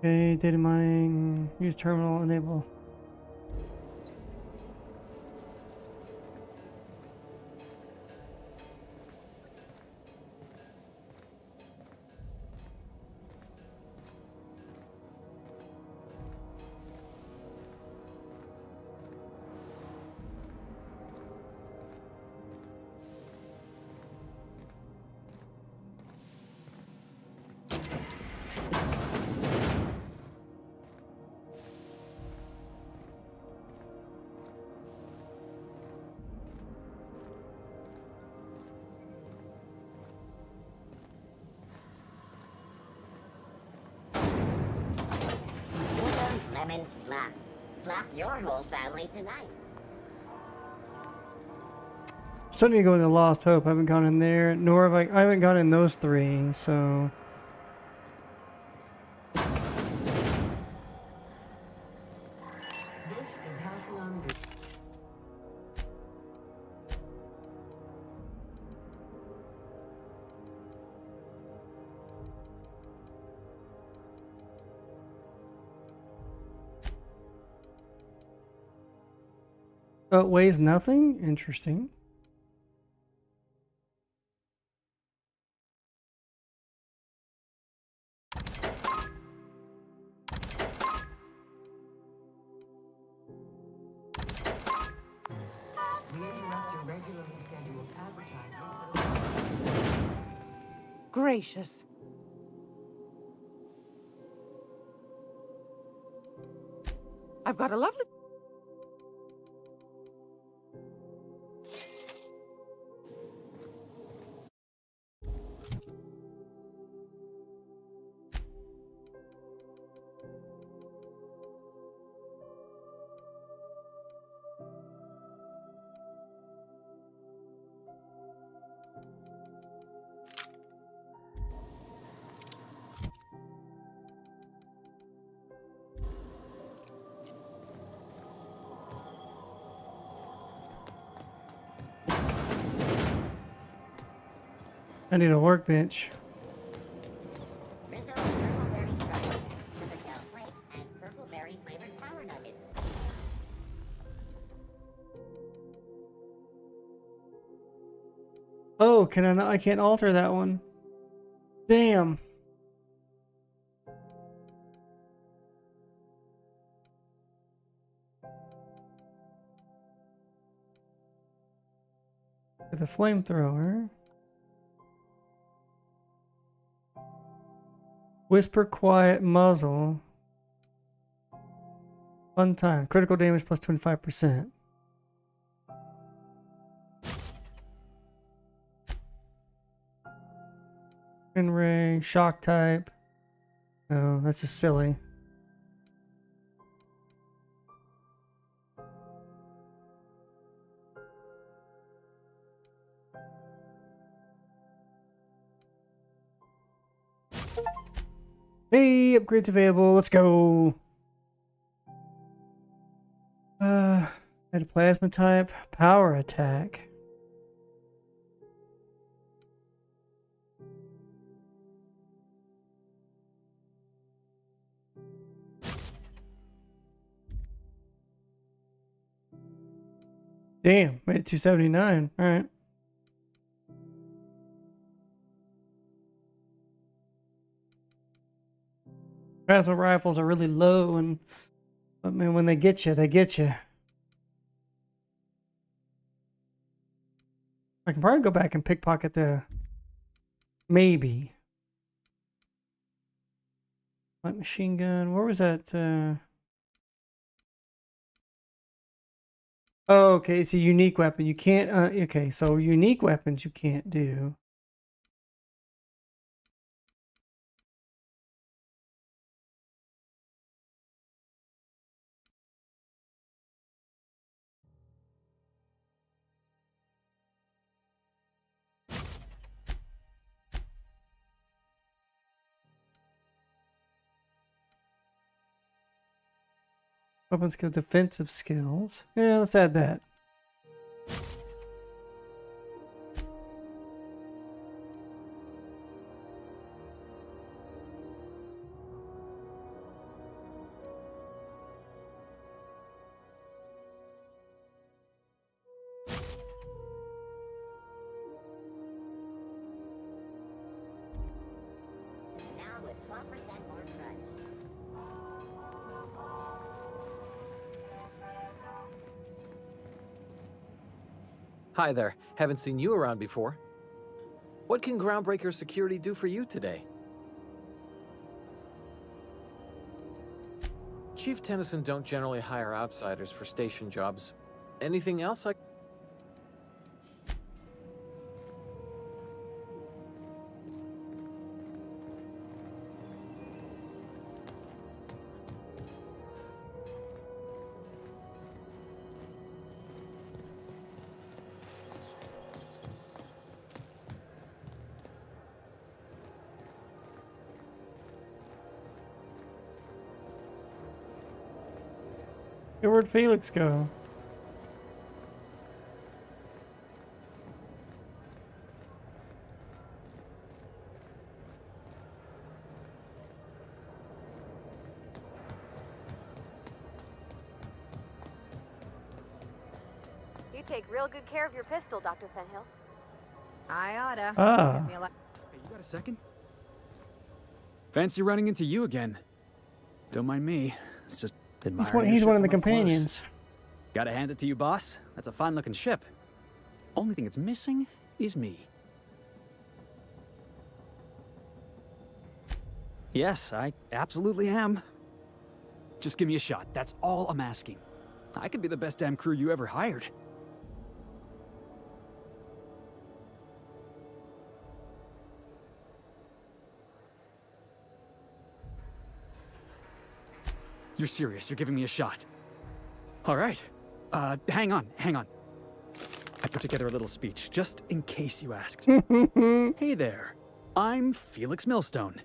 Okay, data mining, use terminal, enable. Lemon slap. Slap your whole family tonight. Still need to go in the Lost Hope. I haven't gone in there. Nor have I haven't gone in those 3, so. This is House Along the... Oh, it weighs nothing? Interesting. We interrupt your regularly scheduled advertisement. Gracious. I've got a lovely... I need a workbench. Rizzo's purple berry crunch, Supercell flakes, and purple berry flavored power nuggets. Oh, can I not? I can't alter that one. Damn. The flamethrower. Whisper quiet muzzle. Fun time. Critical damage plus 25%. Ray, shock type. No, that's just silly. Hey, upgrades available. Let's go. Add a plasma type. Power attack. Damn, made it 279. All right. Plasma rifles are really low, and but man, when they get you, they get you. I can probably go back and pickpocket the maybe light machine gun. Where was that? Oh, okay, it's a unique weapon. You can't. Okay, so unique weapons you can't do. Weapon skills, defensive skills. Yeah, let's add that. Now with 12% more crunch. Hi there. Haven't seen you around before. What can Groundbreaker Security do for you today? Chief Tennyson don't generally hire outsiders for station jobs. Anything else I... Hey, where'd Felix go? You take real good care of your pistol, Dr. Fenhill. I oughta. Ah. Hey, you got a second? Fancy running into you again. Don't mind me. It's just admiring He's your one of ship the from up close. companions. Gotta hand it to you, boss. That's a fine-looking ship. Only thing it's missing is me. Yes, I absolutely am. Just give me a shot. That's all I'm asking. I could be the best damn crew you ever hired. You're serious. You're giving me a shot. All right. Hang on. I put together a little speech, just in case you asked. Hey there. I'm Felix Millstone.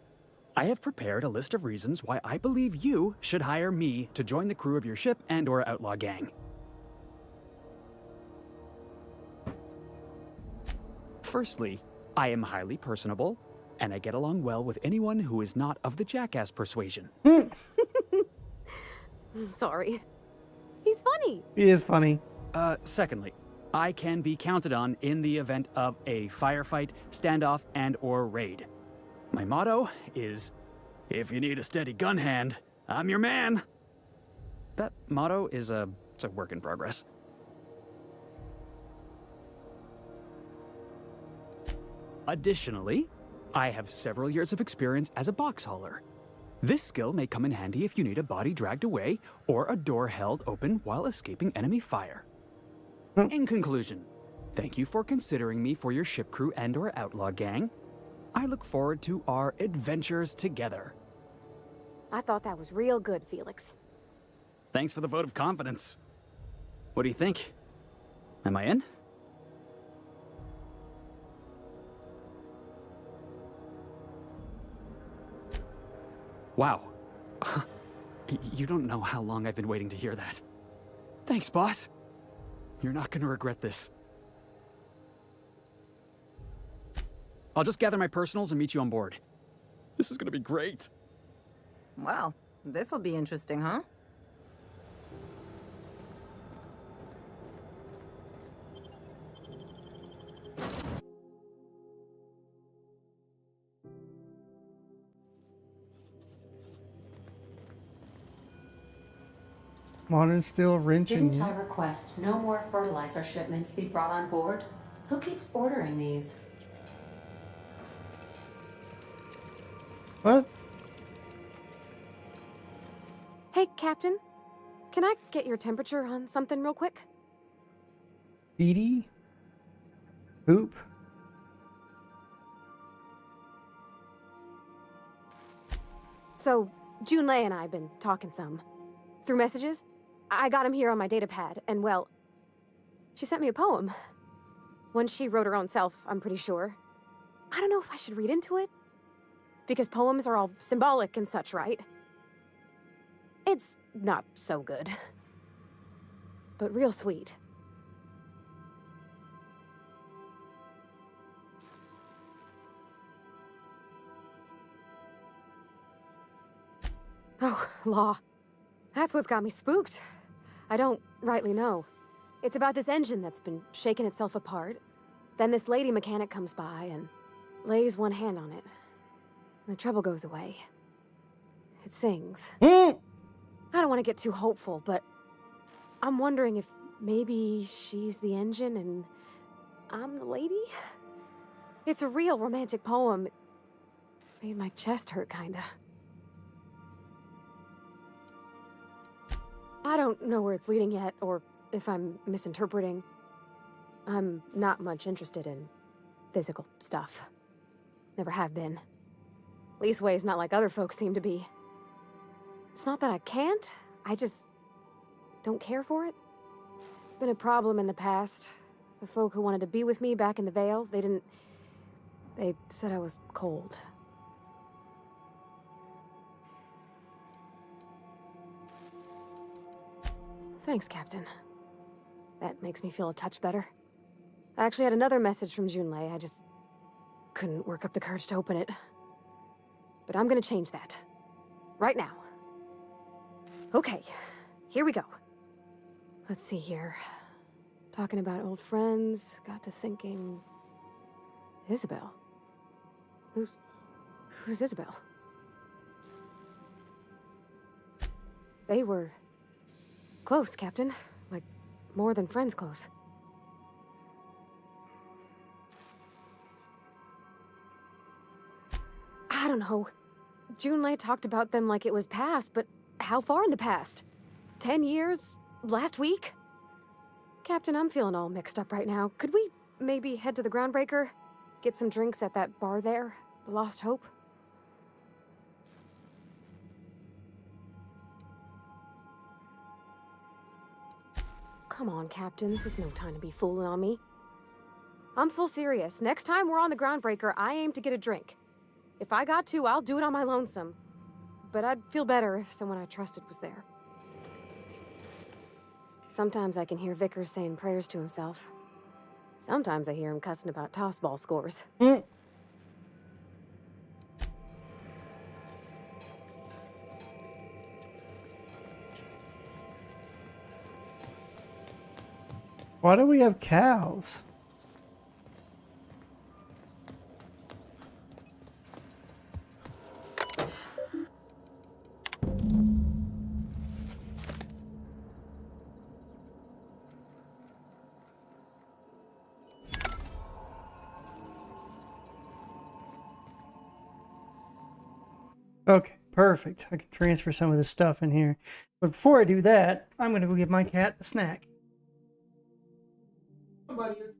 I have prepared a list of reasons why I believe you should hire me to join the crew of your ship and/or outlaw gang. Firstly, I am highly personable, and I get along well with anyone who is not of the jackass persuasion. Sorry. He's funny. He is funny. Secondly, I can be counted on in the event of a firefight, standoff, and/or raid. My motto is, if you need a steady gun hand, I'm your man. That motto is it's a work in progress. Additionally, I have several years of experience as a box hauler. This skill may come in handy if you need a body dragged away or a door held open while escaping enemy fire. In conclusion, thank you for considering me for your ship crew and/or outlaw gang. I look forward to our adventures together. I thought that was real good, Felix. Thanks for the vote of confidence. What do you think? Am I in? Wow. You don't know how long I've been waiting to hear that. Thanks, boss. You're not gonna regret this. I'll just gather my personals and meet you on board. This is gonna be great. Well, this'll be interesting, huh? Modern steel wrenching. Didn't I request no more fertilizer shipments be brought on board? Who keeps ordering these? What? Hey, Captain. Can I get your temperature on something real quick? Edie? Oop. So, Junlei and I have been talking some. Through messages? I got him here on my data pad, and well, she sent me a poem. One she wrote her own self, I'm pretty sure. I don't know if I should read into it. Because poems are all symbolic and such, right? It's not so good. But real sweet. Oh, law. That's what's got me spooked. I don't rightly know. It's about this engine that's been shaking itself apart. Then this lady mechanic comes by and lays one hand on it. The trouble goes away. It sings. I don't want to get too hopeful, but I'm wondering if maybe she's the engine and I'm the lady? It's a real romantic poem. It made my chest hurt, kinda. I don't know where it's leading yet, or if I'm misinterpreting. I'm not much interested in physical stuff. Never have been. Leastways not like other folks seem to be. It's not that I can't, I just don't care for it. It's been a problem in the past. The folk who wanted to be with me back in the Vale, they said I was cold. Thanks, Captain. That makes me feel a touch better. I actually had another message from Junlei. I just couldn't work up the courage to open it. But I'm gonna change that. Right now. Okay, here we go. Let's see here. Talking about old friends, got to thinking... Isabel? Who's Isabel? They were... close, Captain. Like, more than friends close. I don't know. Junlei talked about them like it was past, but how far in the past? 10 years? Last week? Captain, I'm feeling all mixed up right now. Could we maybe head to the Groundbreaker? Get some drinks at that bar there? The Lost Hope? Come on, Captain. This is no time to be fooling on me. I'm full serious. Next time we're on the Groundbreaker, I aim to get a drink. If I got to, I'll do it on my lonesome. But I'd feel better if someone I trusted was there. Sometimes I can hear Vickers saying prayers to himself. Sometimes I hear him cussing about tossball scores. Why do we have cows? Okay, perfect. I can transfer some of this stuff in here. But before I do that, I'm going to go give my cat a snack. How about you?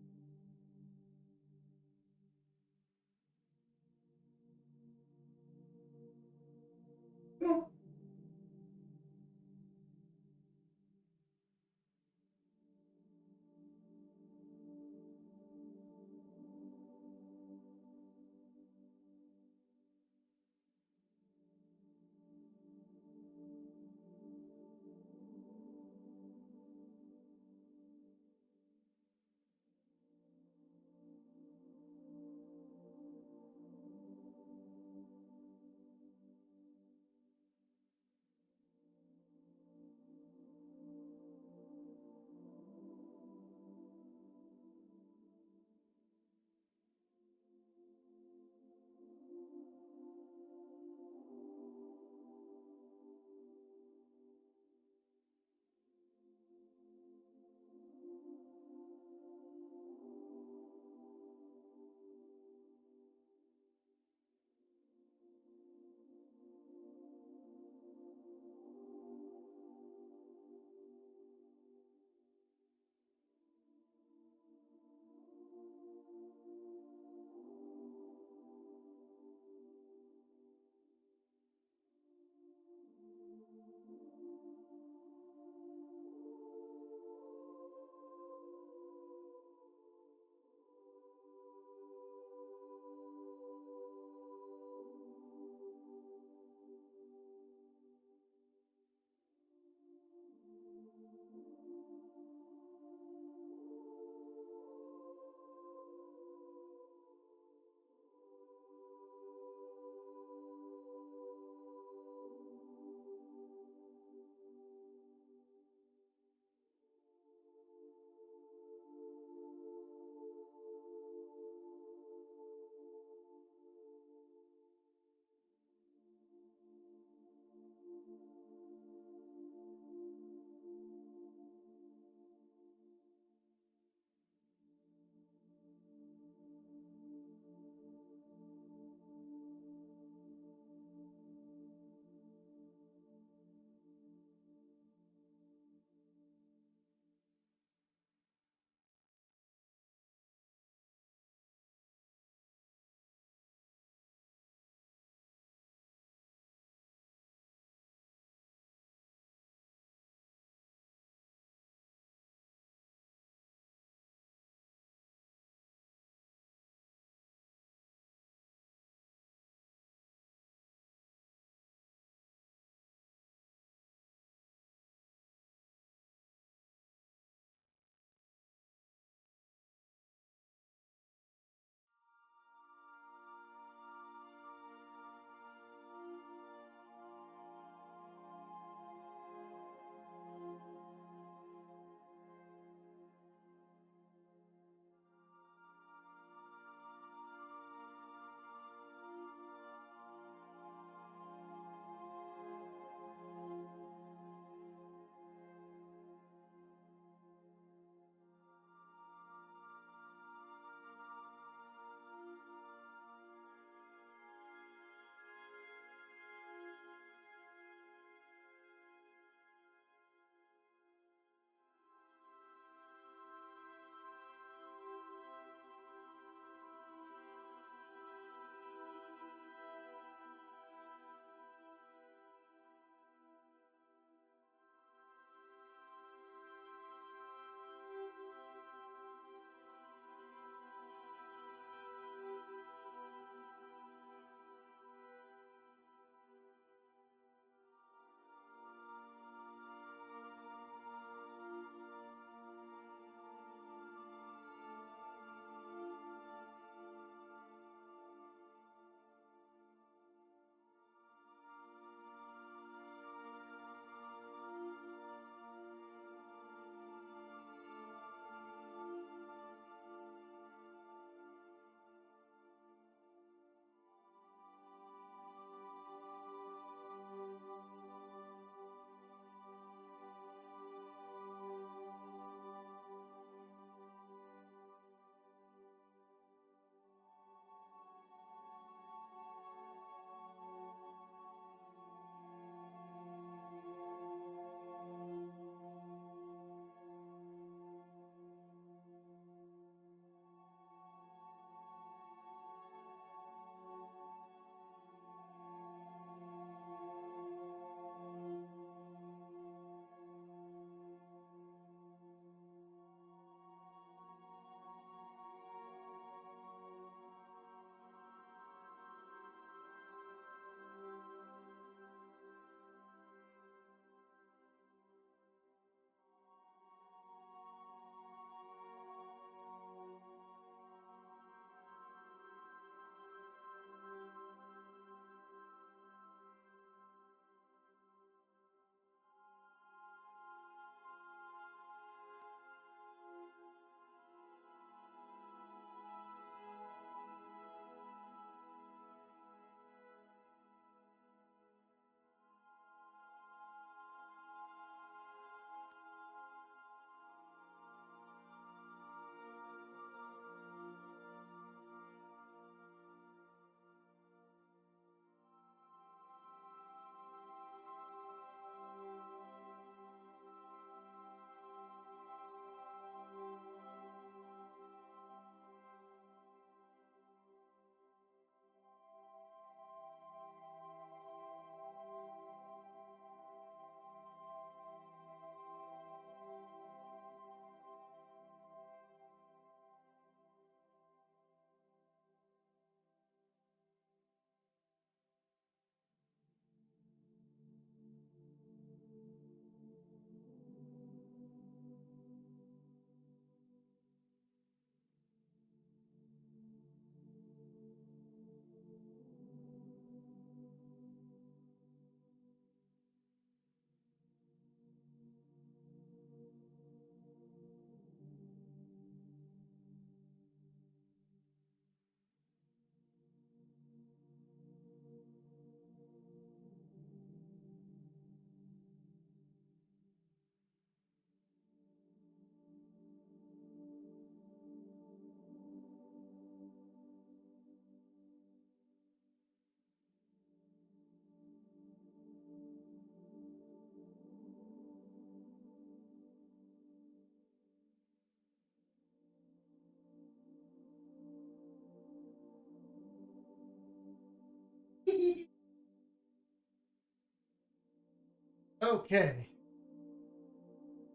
Okay.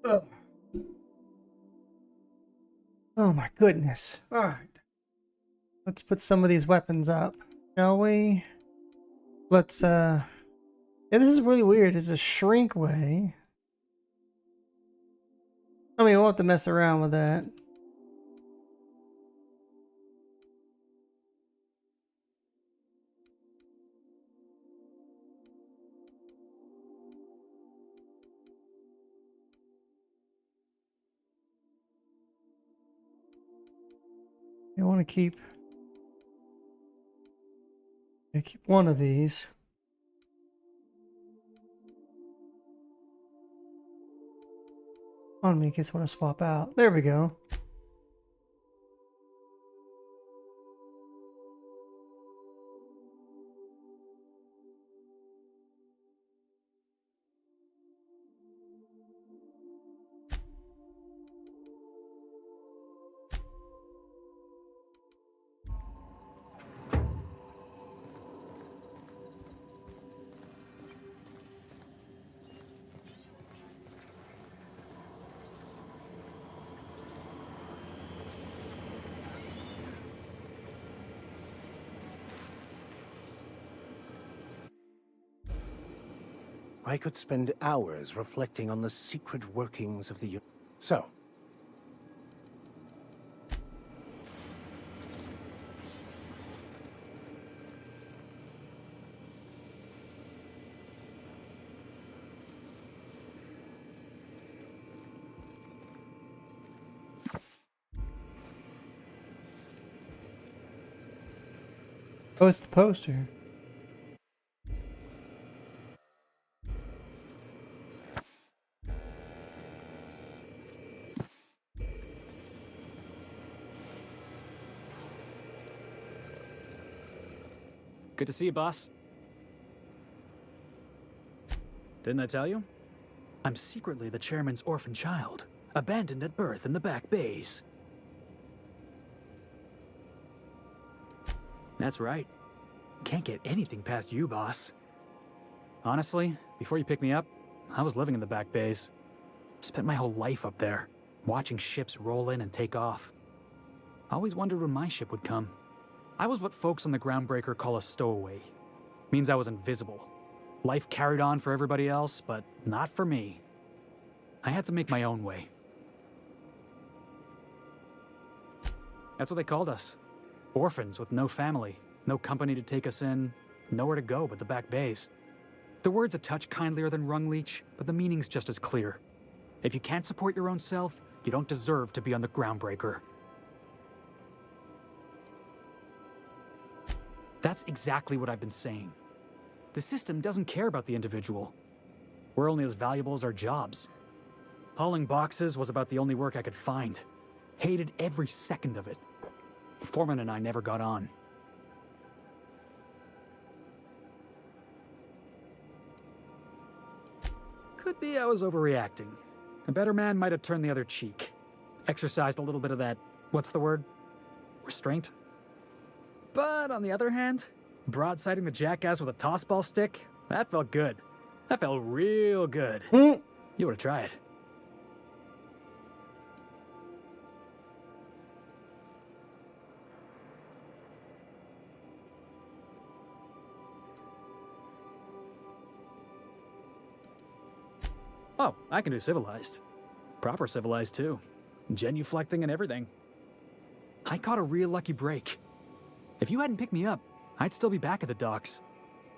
Ugh. Oh my goodness. Alright. Let's put some of these weapons up, shall we? Let's, yeah, this is really weird. It's a shrink way. I mean, we'll have to mess around with that. I want to keep one of these. On me in case I want to swap out. There we go. I could spend hours reflecting on the secret workings of the... So, Oh, it's the poster. Good to see you, boss. Didn't I tell you? I'm secretly the chairman's orphan child, abandoned at birth in the back bays. That's right. Can't get anything past you, boss. Honestly, before you picked me up, I was living in the back bays. Spent my whole life up there, watching ships roll in and take off. Always wondered when my ship would come. I was what folks on the Groundbreaker call a stowaway. Means I was invisible. Life carried on for everybody else, but not for me. I had to make my own way. That's what they called us. Orphans with no family, no company to take us in, nowhere to go but the back bays. The word's a touch kindlier than Rungleech, but the meaning's just as clear. If you can't support your own self, you don't deserve to be on the Groundbreaker. That's exactly what I've been saying. The system doesn't care about the individual. We're only as valuable as our jobs. Hauling boxes was about the only work I could find. Hated every second of it. Foreman and I never got on. Could be I was overreacting. A better man might have turned the other cheek. Exercised a little bit of that, what's the word? Restraint? But on the other hand, broadsiding the jackass with a tossball stick, that felt good. That felt real good. You ought to try it. Oh, I can do civilized. Proper civilized, too. Genuflecting and everything. I caught a real lucky break. If you hadn't picked me up, I'd still be back at the docks,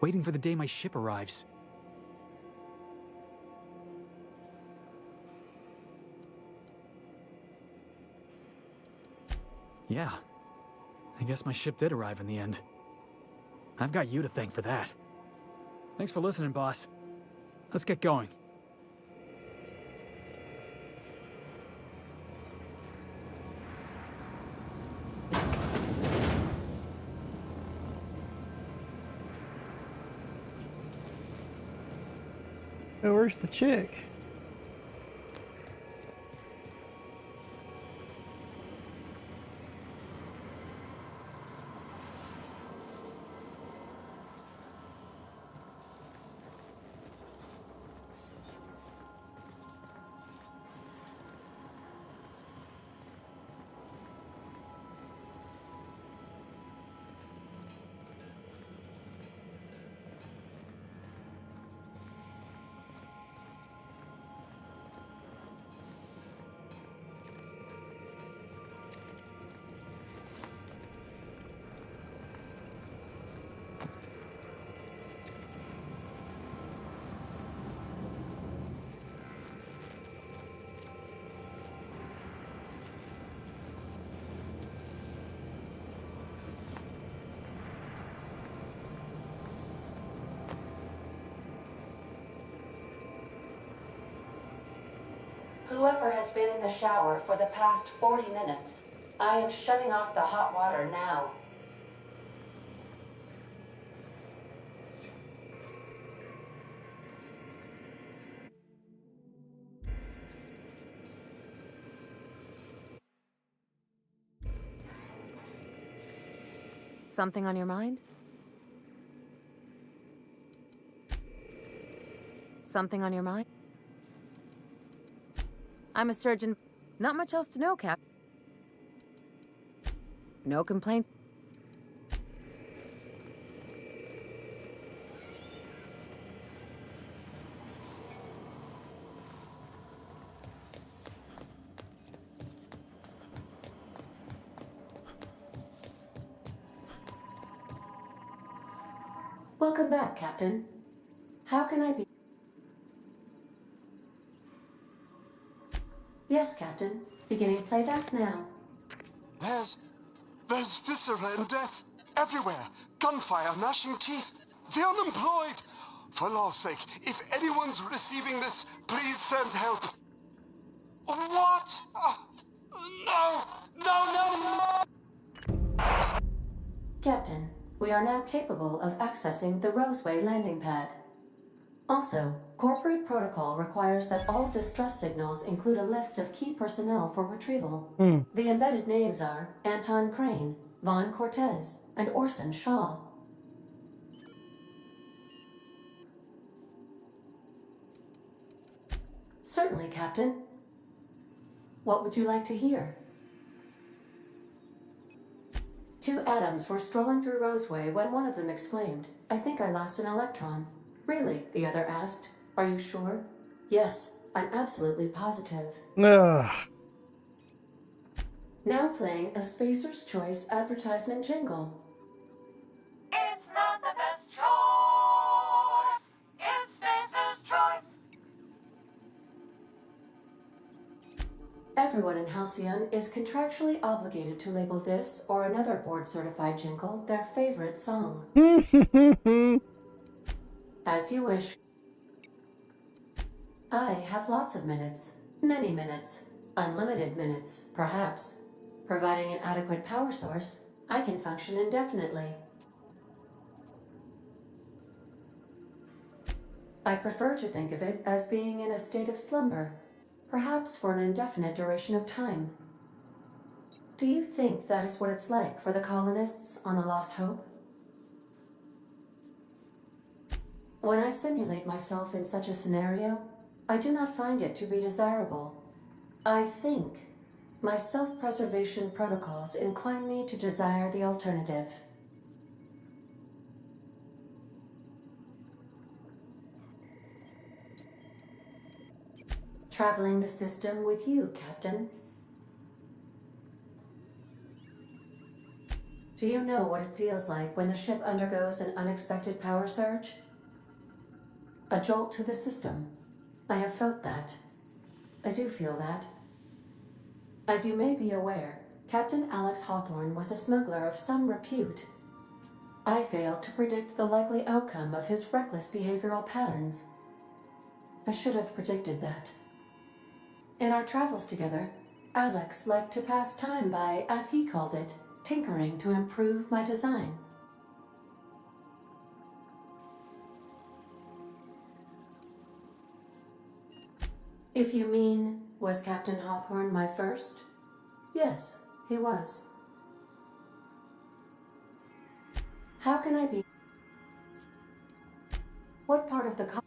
waiting for the day my ship arrives. Yeah, I guess my ship did arrive in the end. I've got you to thank for that. Thanks for listening, boss. Let's get going. Oh, where's the chick? Whoever has been in the shower for the past 40 minutes, I am shutting off the hot water now. Something on your mind? Something on your mind? I'm a surgeon. Not much else to know, Cap. No complaints. Welcome back, Captain. How can I be? Yes, Captain. Beginning playback now. There's viscera and death everywhere. Gunfire, gnashing teeth. The unemployed. For law's sake, if anyone's receiving this, please send help. What? No! No, no, no! Captain, we are now capable of accessing the Roseway landing pad. Also, corporate protocol requires that all distress signals include a list of key personnel for retrieval. The embedded names are Anton Crane, Vaughn Cortez, and Orson Shaw. Certainly, Captain. What would you like to hear? Two atoms were strolling through Roseway when one of them exclaimed, "I think I lost an electron." "Really?" the other asked. "Are you sure?" "Yes, I'm absolutely positive." Ugh. Now playing a Spacer's Choice advertisement jingle. It's not the best choice. It's Spacer's Choice. Everyone in Halcyon is contractually obligated to label this or another board-certified jingle their favorite song. As you wish. I have lots of minutes. Many minutes. Unlimited minutes, perhaps. Providing an adequate power source, I can function indefinitely. I prefer to think of it as being in a state of slumber, perhaps for an indefinite duration of time. Do you think that is what it's like for the colonists on the Lost Hope? When I simulate myself in such a scenario, I do not find it to be desirable. I think my self-preservation protocols incline me to desire the alternative. Traveling the system with you, Captain. Do you know what it feels like when the ship undergoes an unexpected power surge? A jolt to the system. I have felt that. I do feel that. As you may be aware, Captain Alex Hawthorne was a smuggler of some repute. I failed to predict the likely outcome of his reckless behavioral patterns. I should have predicted that. In our travels together, Alex liked to pass time by, as he called it, tinkering to improve my design. If you mean, was Captain Hawthorne my first? Yes, he was. How can I be? What part of the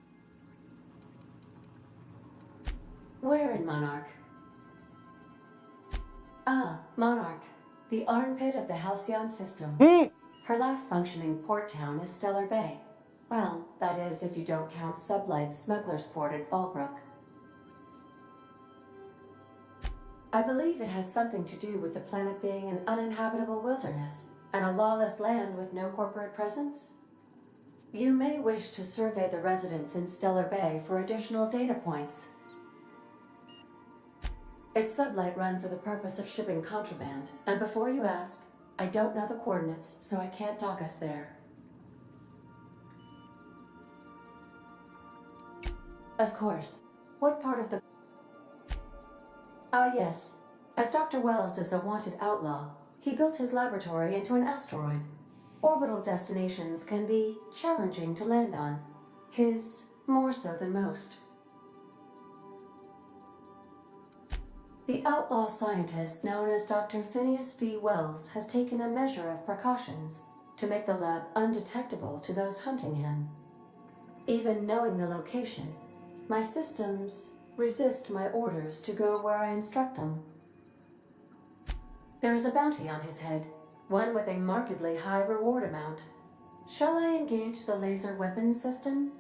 Where in Monarch? Ah, Monarch. The armpit of the Halcyon system. Her last functioning port town is Stellar Bay. Well, that is if you don't count Sublight's Smuggler's Port at Fallbrook. I believe it has something to do with the planet being an uninhabitable wilderness and a lawless land with no corporate presence. You may wish to survey the residents in Stellar Bay for additional data points. It's Sublight run for the purpose of shipping contraband, and before you ask, I don't know the coordinates, so I can't dock us there. Of course. What part of the... Ah, yes. As Dr. Wells is a wanted outlaw, he built his laboratory into an asteroid. Orbital destinations can be challenging to land on. His more so than most. The outlaw scientist known as Dr. Phineas V. Wells has taken a measure of precautions to make the lab undetectable to those hunting him. Even knowing the location, my systems resist my orders to go where I instruct them. There is a bounty on his head, one with a markedly high reward amount. Shall I engage the laser weapons system?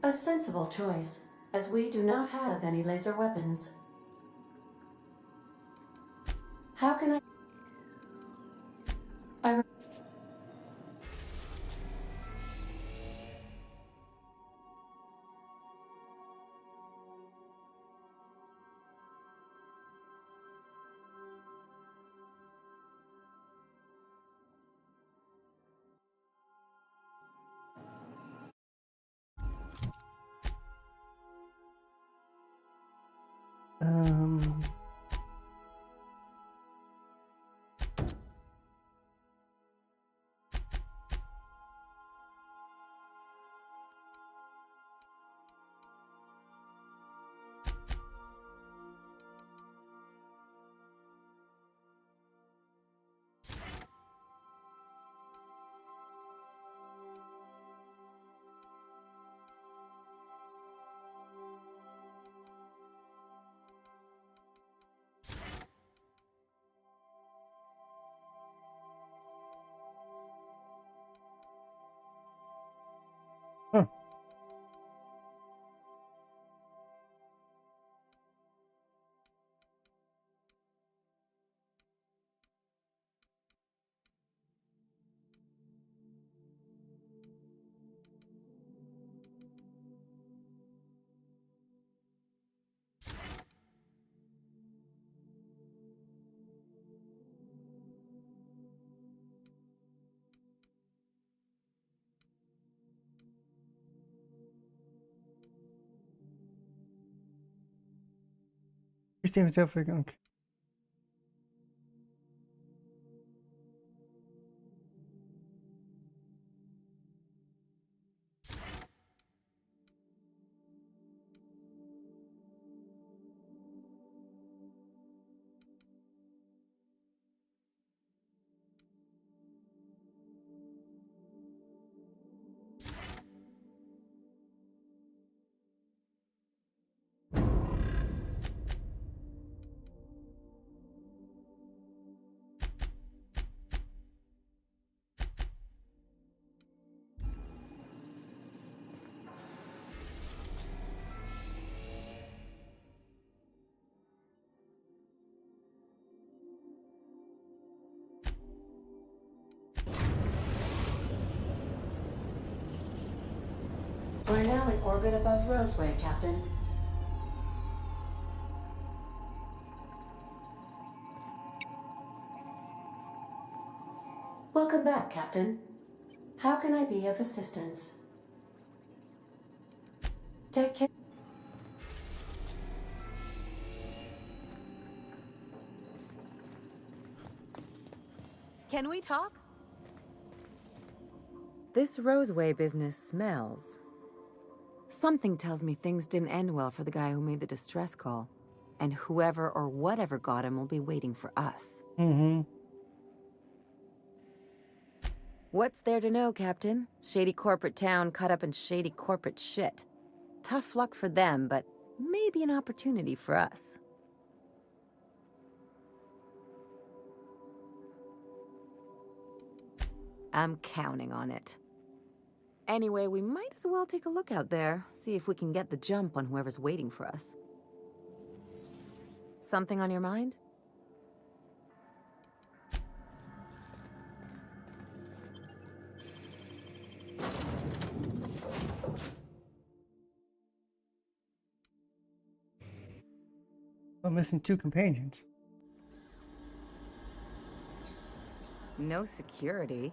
A sensible choice, as we do not have any laser weapons. How can I... Huh. Christine was definitely going. We're now in orbit above Roseway, Captain. Welcome back, Captain. How can I be of assistance? Take care. Can we talk? This Roseway business smells. Something tells me things didn't end well for the guy who made the distress call. And whoever or whatever got him will be waiting for us. Mm-hmm. What's there to know, Captain? Shady corporate town caught up in shady corporate shit. Tough luck for them, but maybe an opportunity for us. I'm counting on it. Anyway, we might as well take a look out there, see if we can get the jump on whoever's waiting for us. Something on your mind? I'm missing 2 companions. No security.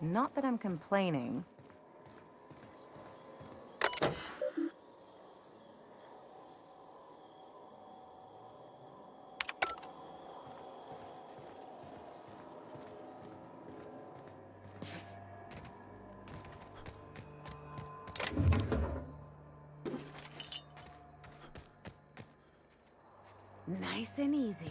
Not that I'm complaining. Nice and easy.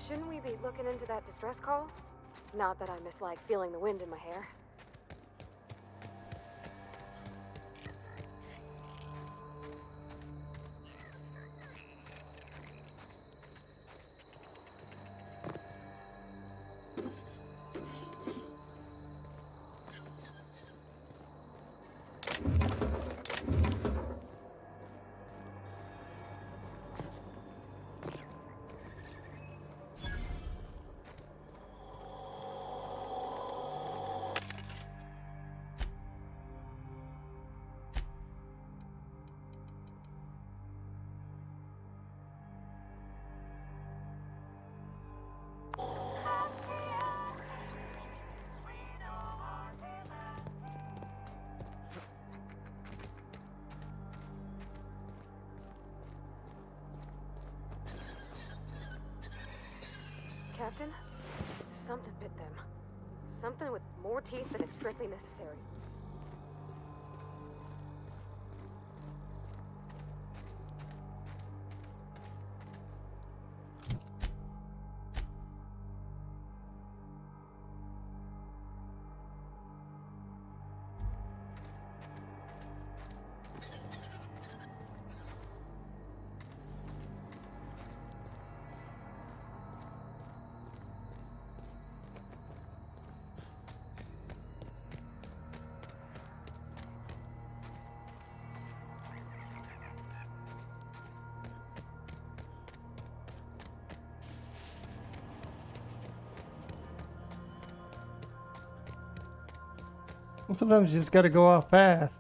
Shouldn't we be looking into that distress call? Not that I mislike feeling the wind in my hair. Captain, something bit them. Something with more teeth than is strictly necessary. Well, sometimes you just gotta go off path.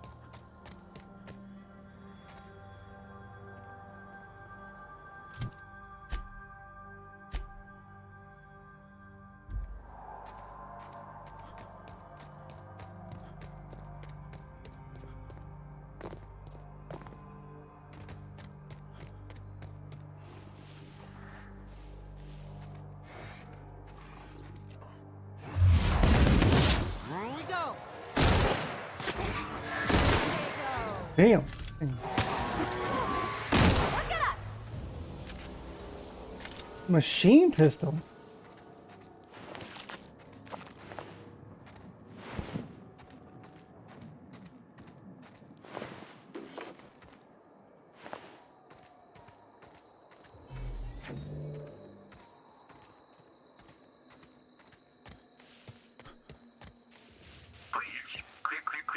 Damn. Machine pistol.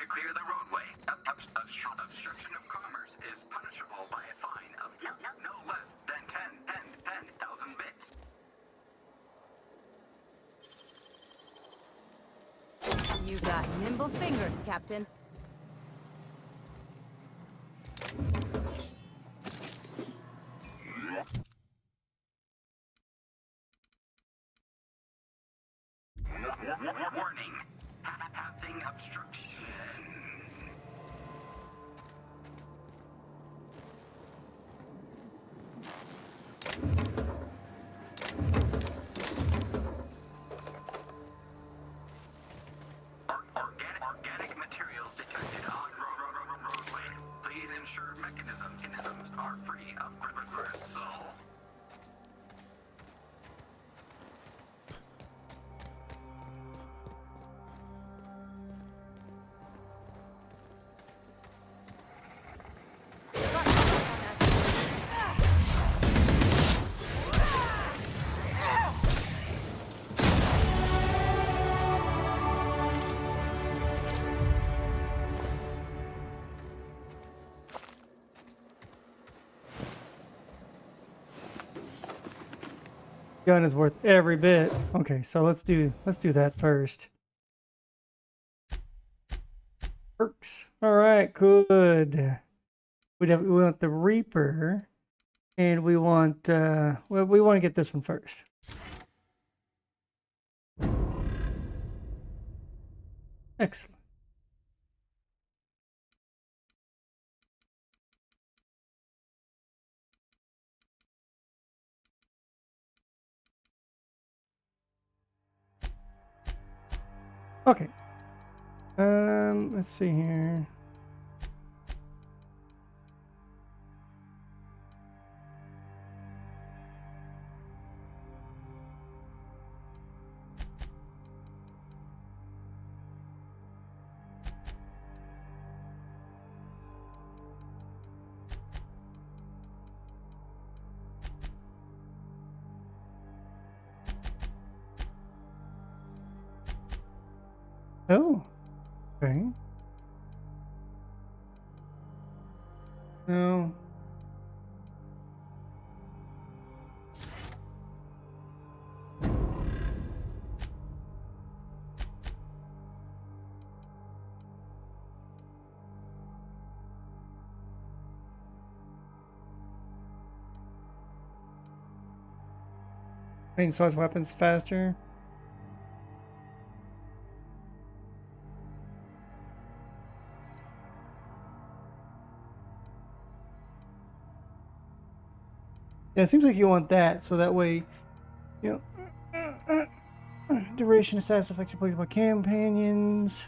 Clear the roadway. Obstruction of commerce is punishable by a fine of no less than 10,000 bits. You got nimble fingers, Captain. Warning. Having obstruction. Organic materials detected on roadway. Please ensure mechanisms are free of gristle. Gun is worth every bit. Okay, so let's do that first. Perks. All right, good. We want the Reaper, and we want well, we want to get this one first. Excellent. Okay. Let's see here. Oh, okay. No. Making size weapons faster. Yeah, it seems like you want that, so that way, you know, duration of stats affected by companions.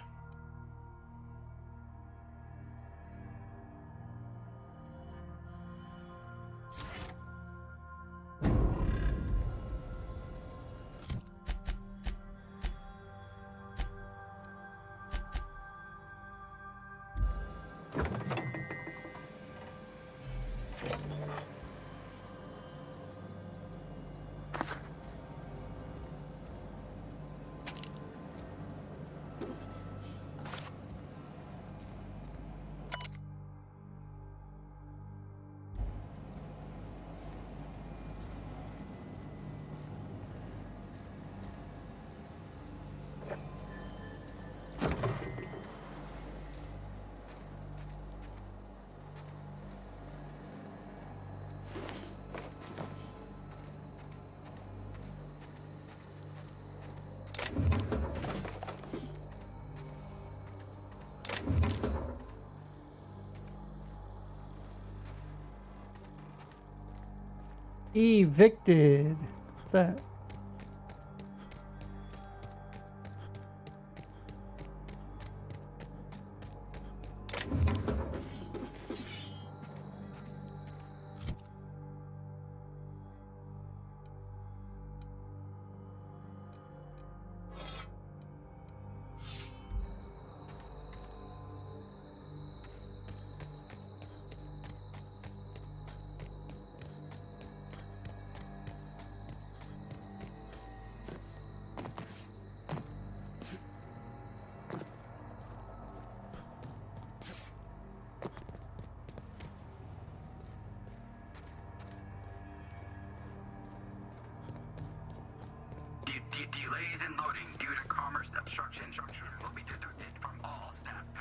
Evicted. What's that? Delays in loading due to commerce obstruction will be deducted from all staff pay.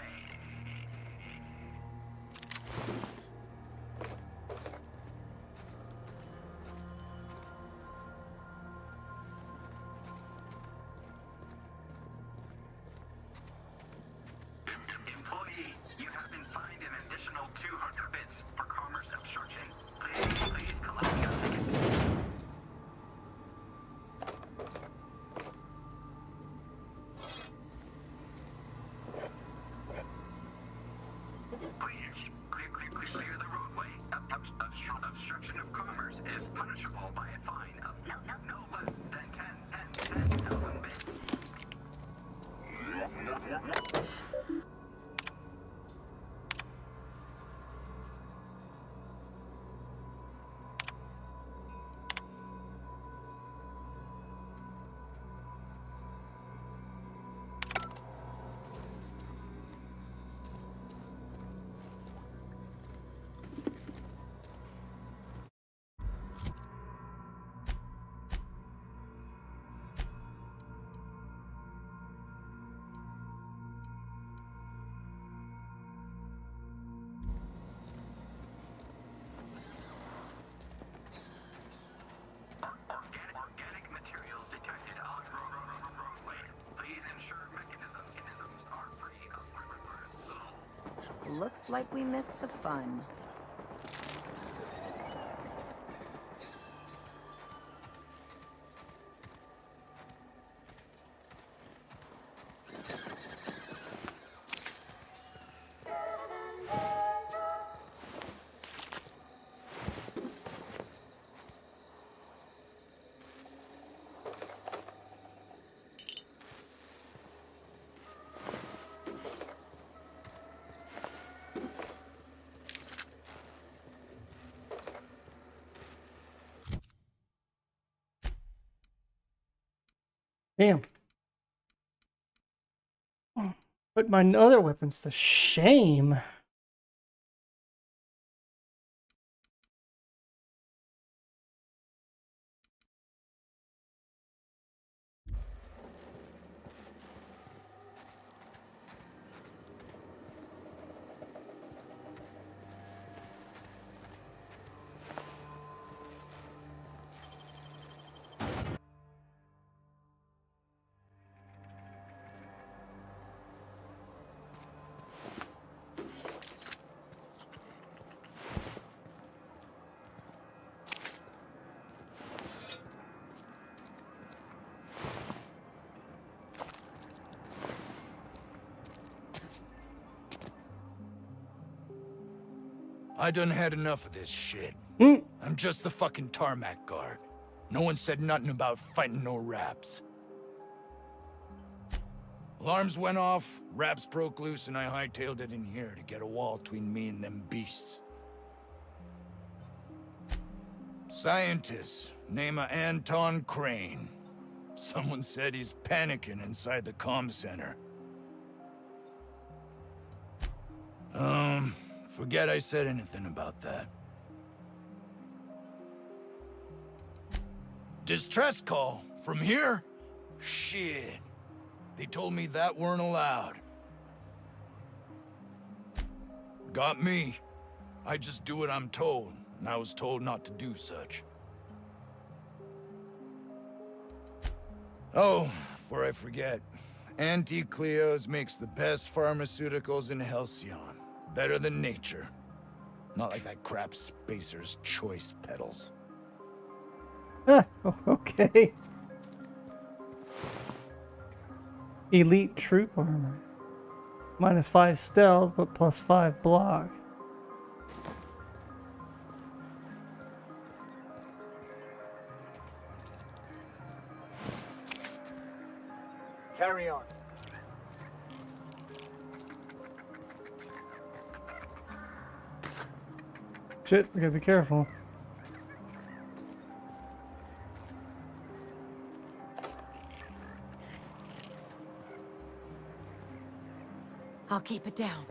Employee, you have been fined an additional 200 bits for commerce obstruction. Please collect your ticket. Looks like we missed the fun. Damn. Put my other weapons to shame. I done had enough of this shit. I'm just the fucking tarmac guard. No one said nothing about fighting no raps. Alarms went off, raps broke loose, and I hightailed it in here to get a wall between me and them beasts. Scientist, name of Anton Crane. Someone said he's panicking inside the comm center. Forget I said anything about that. Distress call? From here? Shit. They told me that weren't allowed. Got me. I just do what I'm told, and I was told not to do such. Oh, before I forget, Auntie Cleo's makes the best pharmaceuticals in Halcyon. Better than nature. Not like that crap Spacer's Choice pedals. Okay. Elite troop armor. -5 stealth, but +5 block. Carry on. Shit, we gotta be careful. I'll keep it down.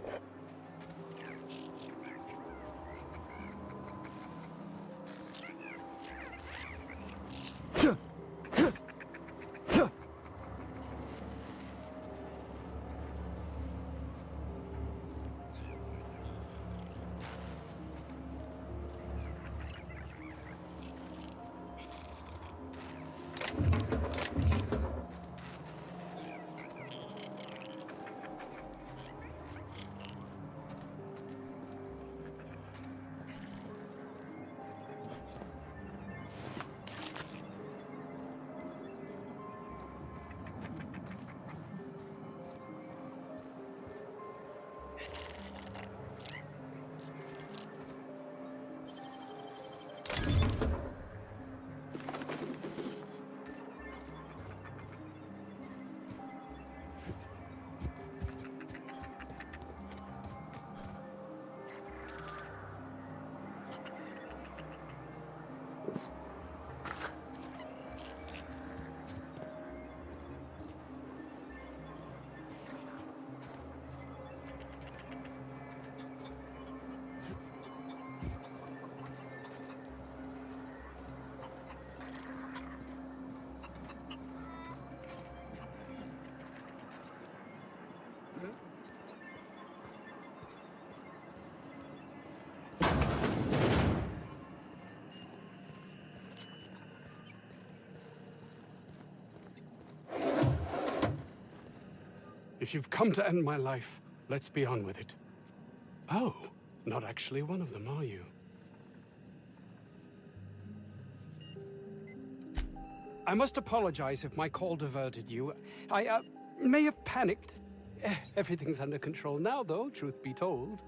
If you've come to end my life, let's be on with it. Oh, not actually one of them, are you? I must apologize if my call diverted you. I may have panicked. Everything's under control now, though, truth be told.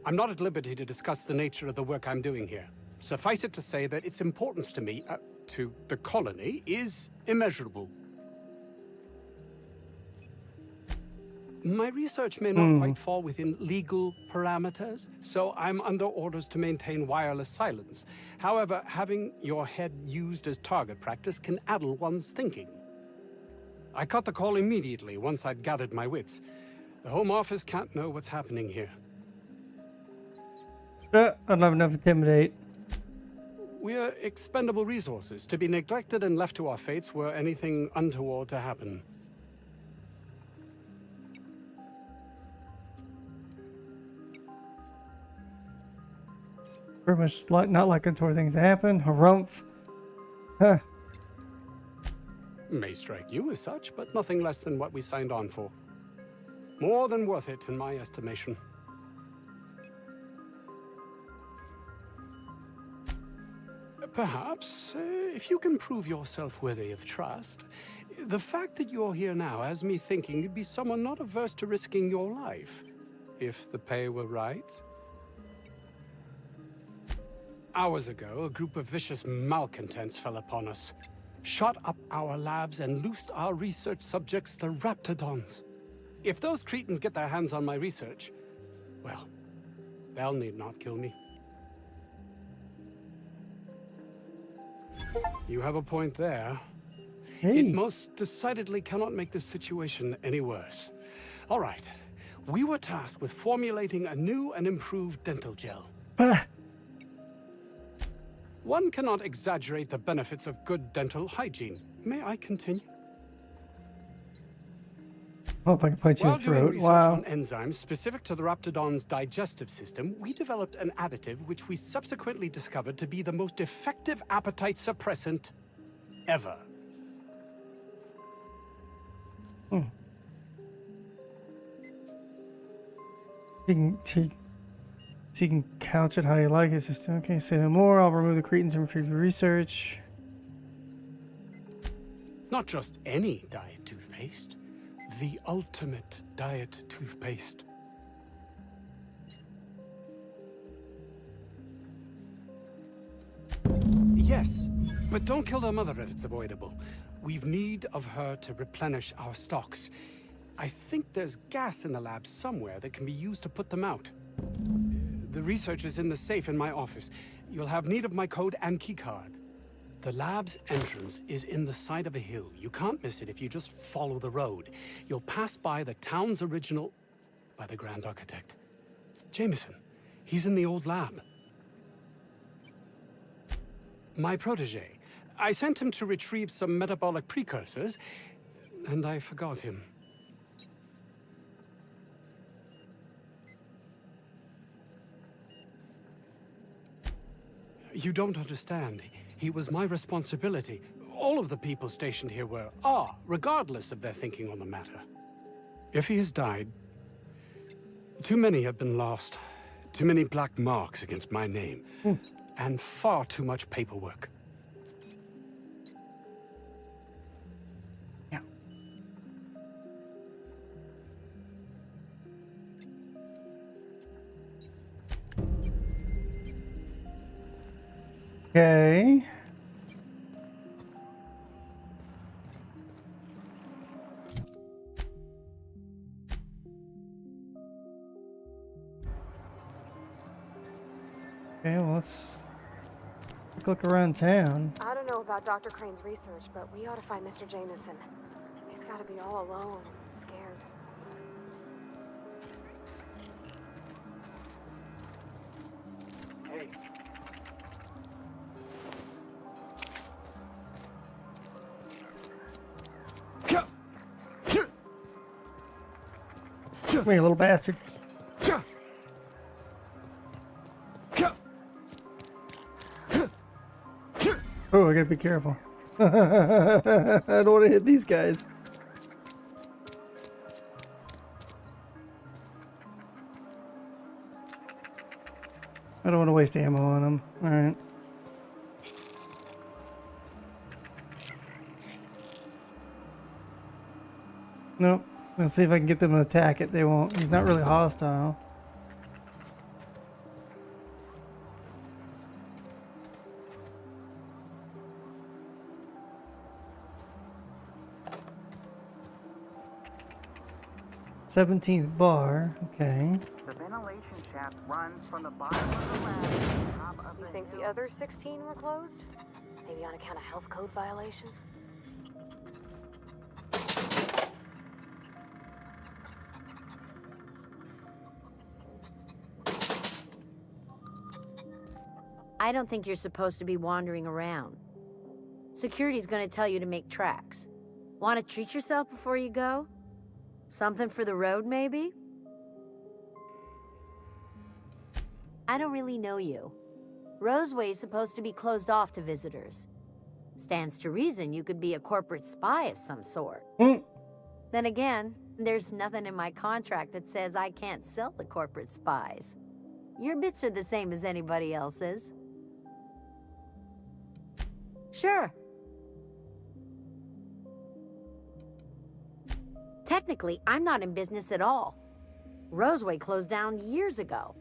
I'm not at liberty to discuss the nature of the work I'm doing here. Suffice it to say that its importance to me, to the colony, is immeasurable. My research may not quite fall within legal parameters, so I'm under orders to maintain wireless silence. However, having your head used as target practice can addle one's thinking. I cut the call immediately once I'd gathered my wits. The Home Office can't know what's happening here. I don't have enough intimidate. We're expendable resources, to be neglected and left to our fates were anything untoward to happen. Pretty much not liking for things to happen. Harumph. Huh. May strike you as such, but nothing less than what we signed on for. More than worth it, in my estimation. Perhaps, if you can prove yourself worthy of trust, the fact that you're here now has me thinking you'd be someone not averse to risking your life, if the pay were right. Hours ago, a group of vicious malcontents fell upon us, shot up our labs and loosed our research subjects, the Raptidons. If those cretins get their hands on my research, well, they'll need not kill me. You have a point there. Hey. It most decidedly cannot make this situation any worse. All right. We were tasked with formulating a new and improved dental gel. One cannot exaggerate the benefits of good dental hygiene. May I continue? Oh, if I can punch you in While the doing throat. research Wow. on enzymes specific to the Raptidon's digestive system, we developed an additive which we subsequently discovered to be the most effective appetite suppressant ever. So you can couch it how you like. It's just okay. Say no more. I'll remove the cretins and retrieve the research. Not just any diet toothpaste, the ultimate diet toothpaste. Yes, but don't kill their mother if it's avoidable. We've need of her to replenish our stocks. I think there's gas in the lab somewhere that can be used to put them out. The research is in the safe in my office. You'll have need of my code and keycard. The lab's entrance is in the side of a hill. You can't miss it if you just follow the road. You'll pass by the town's original... by the Grand Architect. Jameson. He's in the old lab. My protege. I sent him to retrieve some metabolic precursors, and I forgot him. You don't understand. He was my responsibility. All of the people stationed here are, regardless of their thinking on the matter. If he has died, too many have been lost. Too many black marks against my name. And far too much paperwork. Yeah. Okay. Okay, well, let's take a look around town. I don't know about Dr. Crane's research, but we ought to find Mr. Jameson. He's got to be all alone and scared. Hey. Come here, little bastard. Oh, I gotta be careful. I don't want to hit these guys. I don't want to waste ammo on them. Alright. Nope. Let's see if I can get them to attack it. They won't. He's not really hostile. "17th bar." Okay. The ventilation shaft runs from the bottom of the lab to the top of You the think the other 16 were closed? Maybe on account of health code violations? I don't think you're supposed to be wandering around. Security's gonna tell you to make tracks. Want to treat yourself before you go? Something for the road, maybe? I don't really know you. Roseway's supposed to be closed off to visitors. Stands to reason you could be a corporate spy of some sort. Then again, there's nothing in my contract that says I can't sell to corporate spies. Your bits are the same as anybody else's. Sure. Technically, I'm not in business at all. Roseway closed down years ago.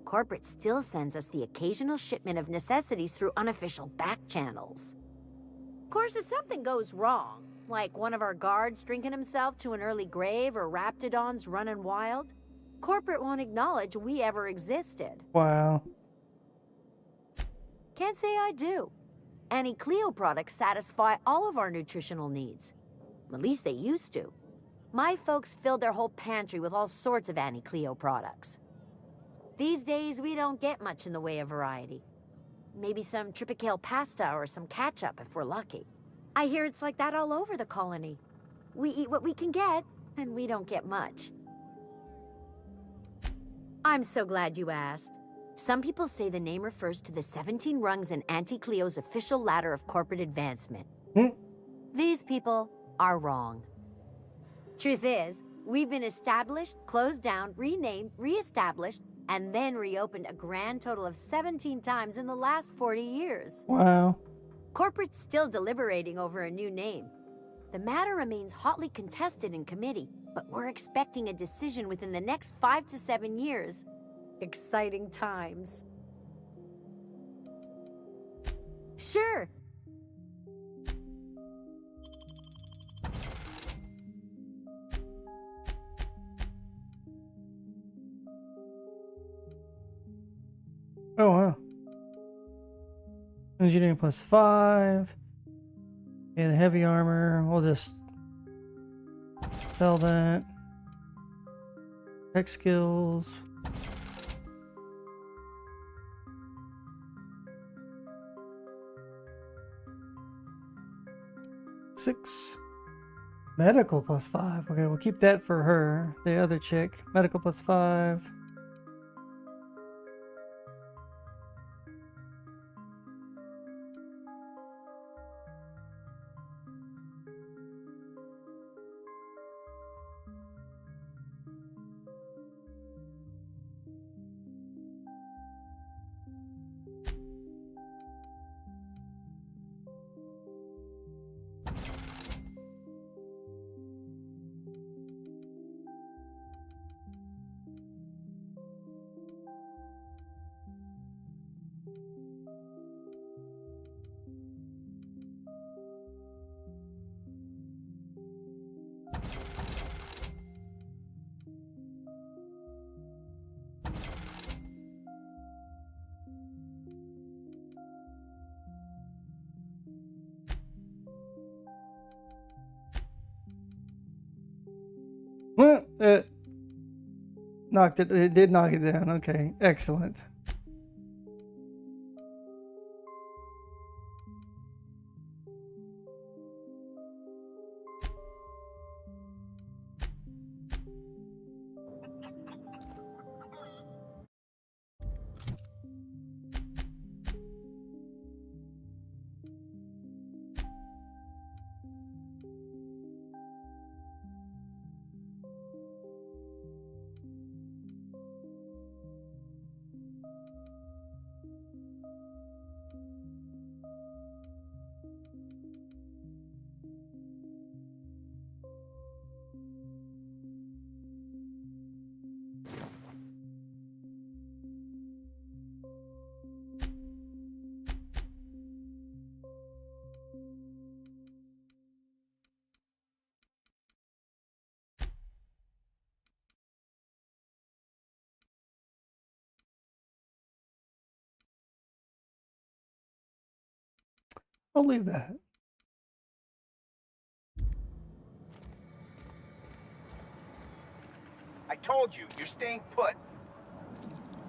Corporate still sends us the occasional shipment of necessities through unofficial back channels. Of course, if something goes wrong, like one of our guards drinking himself to an early grave or Raptidons running wild, corporate won't acknowledge we ever existed. Wow. Can't say I do. Anti-Cleo products satisfy all of our nutritional needs. At least they used to. My folks filled their whole pantry with all sorts of Anti-Cleo products. These days, we don't get much in the way of variety. Maybe some tripicale pasta or some ketchup if we're lucky. I hear it's like that all over the colony. We eat what we can get, and we don't get much. I'm so glad you asked. Some people say the name refers to the 17 rungs in Auntie Cleo's official ladder of corporate advancement. These people are wrong. Truth is, we've been established, closed down, renamed, re-established, and then reopened a grand total of 17 times in the last 40 years. Wow. Corporate's still deliberating over a new name. The matter remains hotly contested in committee, but we're expecting a decision within the next 5 to 7 years. Exciting times. Sure. Oh, wow. Engineering +5. Yeah, the heavy armor. We'll just sell that. Tech skills. Six. Medical +5. Okay, we'll keep that for her. The other chick. Medical +5. It knocked it. It did knock it down. Okay, excellent. I'll leave that. I told you, you're staying put.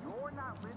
You're not listening.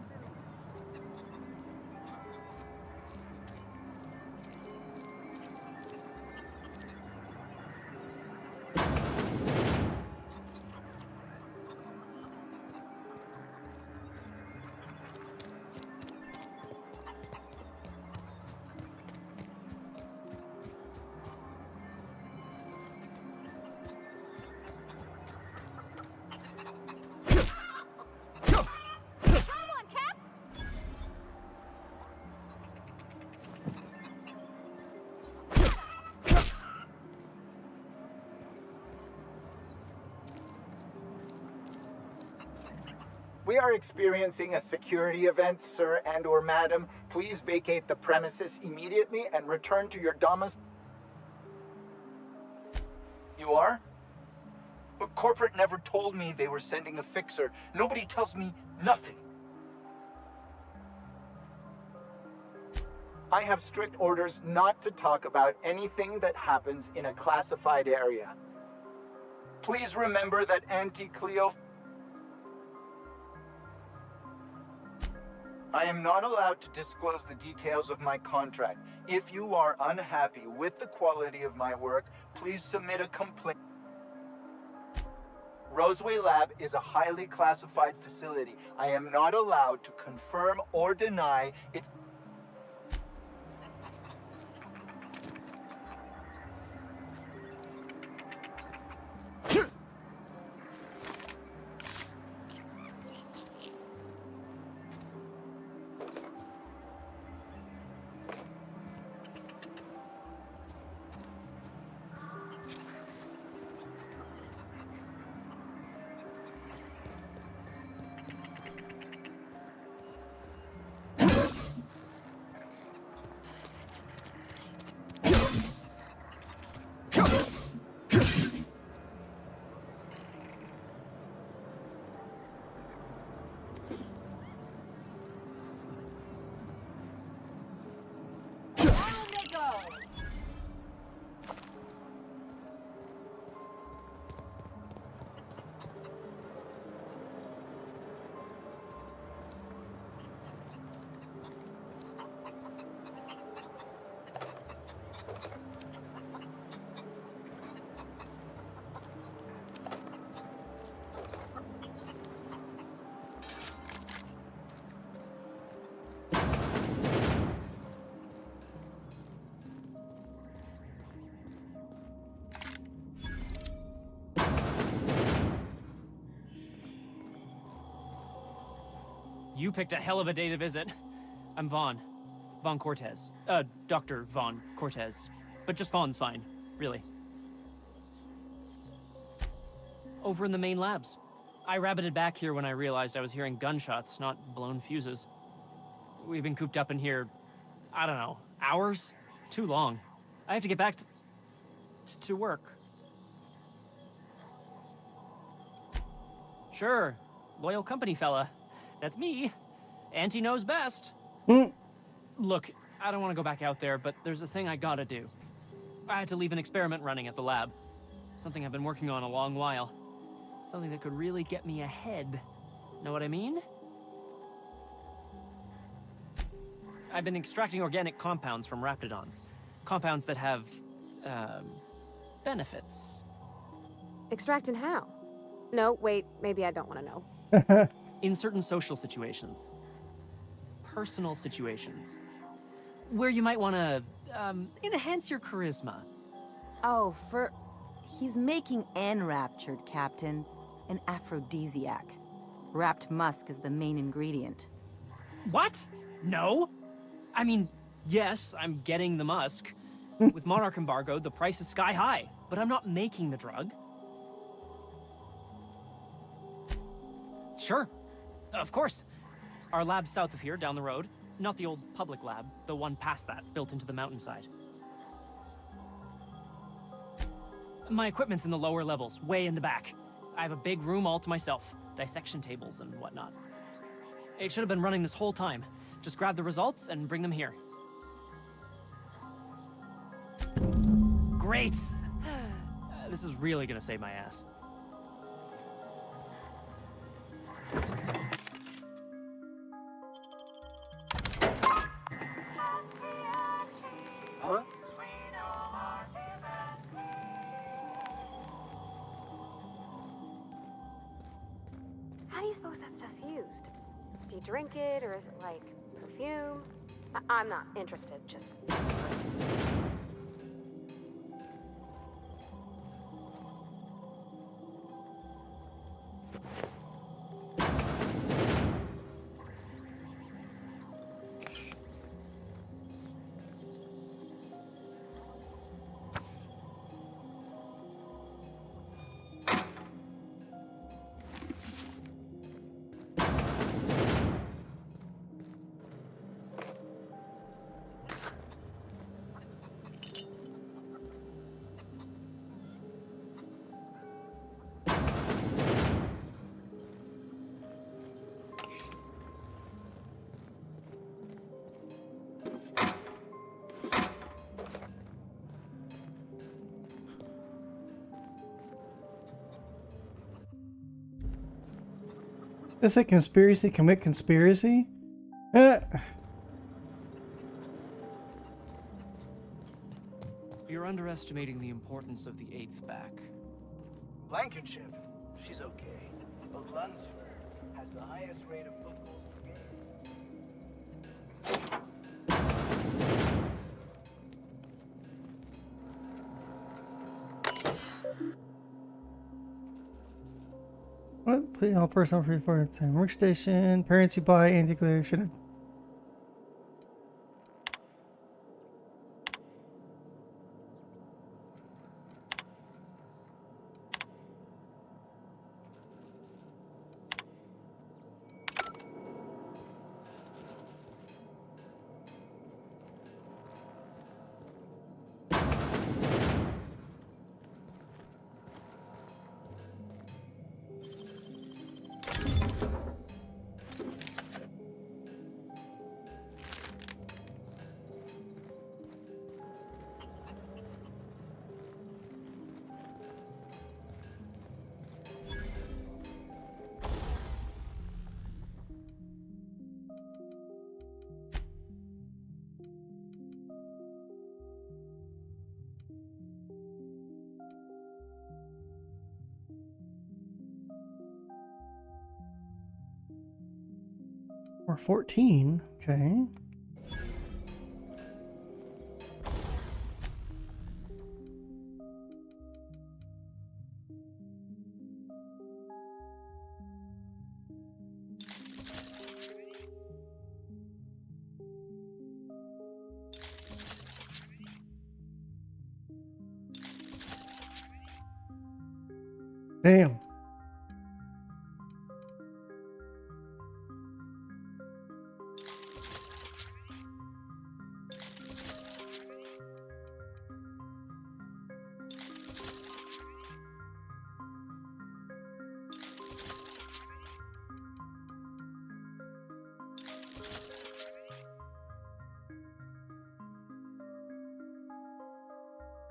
We are experiencing a security event, sir and or madam. Please vacate the premises immediately and return to your domicile. You are? But corporate never told me they were sending a fixer. Nobody tells me nothing. I have strict orders not to talk about anything that happens in a classified area. Please remember that Auntie Cleo... I am not allowed to disclose the details of my contract. If you are unhappy with the quality of my work, please submit a complaint. Roseway Lab is a highly classified facility. I am not allowed to confirm or deny its... You picked a hell of a day to visit. I'm Vaughn. Vaughn Cortez. Dr. Vaughn Cortez. But just Vaughn's fine, really. Over in the main labs. I rabbited back here when I realized I was hearing gunshots, not blown fuses. We've been cooped up in here, I don't know, hours? Too long. I have to get back to work. Sure, loyal company fella. That's me. Auntie knows best. Look, I don't want to go back out there, but there's a thing I gotta do. I had to leave an experiment running at the lab. Something I've been working on a long while. Something that could really get me ahead. Know what I mean? I've been extracting organic compounds from raptidons. Compounds that have, benefits. Extracting how? No, wait, maybe I don't want to know. In certain social situations. Personal situations. Where you might want to, enhance your charisma. Oh, he's making enraptured, Captain. An aphrodisiac. Wrapped musk is the main ingredient. What? No? I mean, yes, I'm getting the musk. With Monarch embargo, the price is sky high, but I'm not making the drug. Sure. Of course. Our lab's south of here, down the road. Not the old public lab, the one past that, built into the mountainside. My equipment's in the lower levels, way in the back. I have a big room all to myself, dissection tables and whatnot. It should have been running this whole time. Just grab the results and bring them here. great! This is really gonna save my ass. Huh? How do you suppose that stuff's used? Do you drink it, or is it like perfume? I'm not interested, just... Is it conspiracy? Commit conspiracy? You're underestimating the importance of the 8th back. Blankenship, she's okay. But Lunsford has the highest rate of foot goals per game. What? Play all personal free for time workstation. Parents you buy anti-glare should have. Or 14, okay. Damn.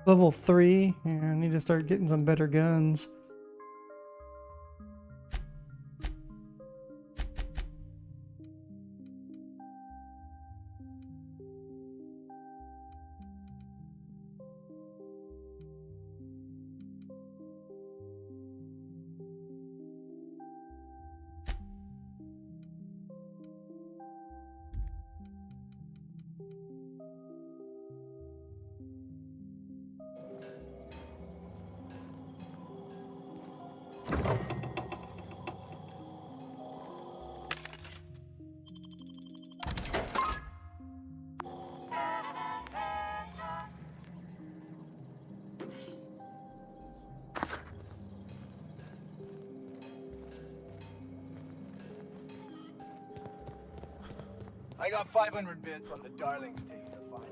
Level 3. Yeah, I need to start getting some better guns. I got 500 bits on the Darlings tape to find.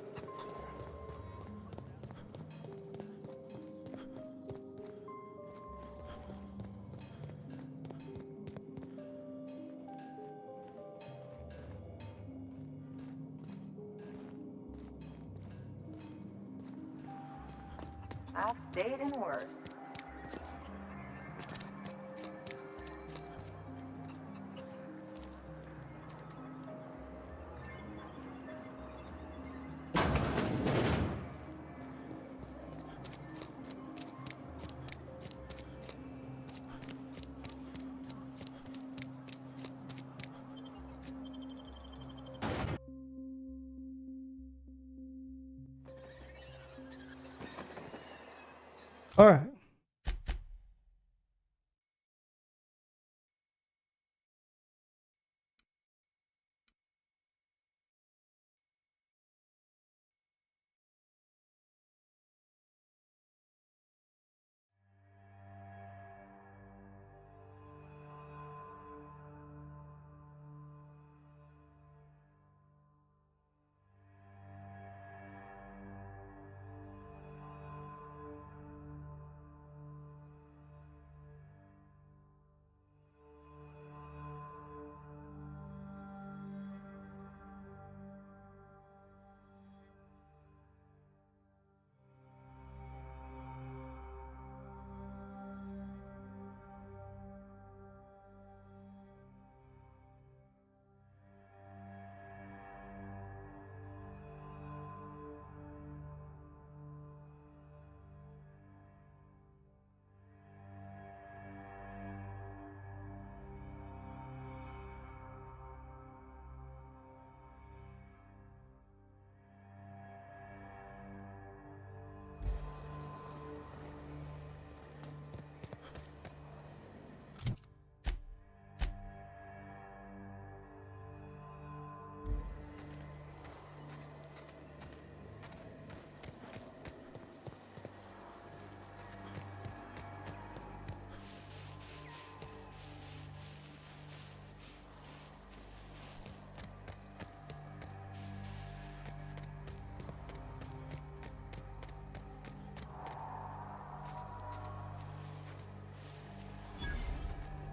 I've stayed in worse. All right.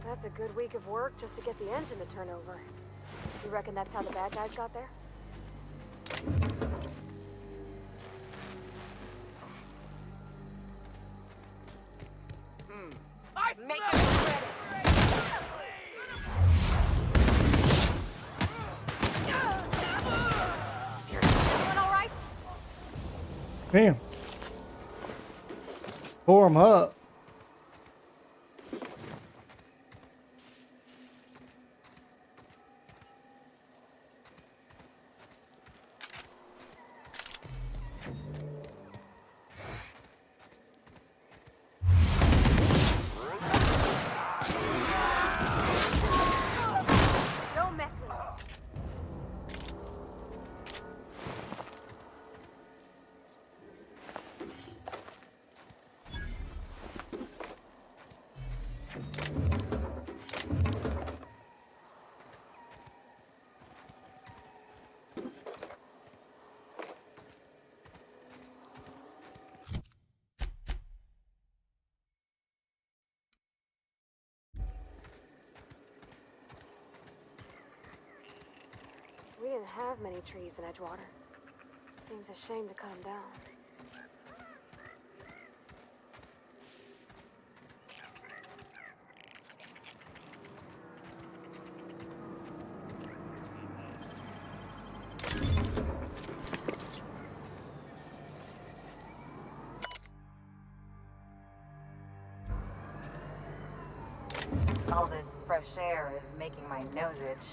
That's a good week of work just to get the engine to turn over. You reckon that's how the bad guys got there? Make it Doing all right? Damn. Tore him up. Don't mess with us. We didn't have many trees in Edgewater. Seems a shame to cut them down. All this fresh air is making my nose itch.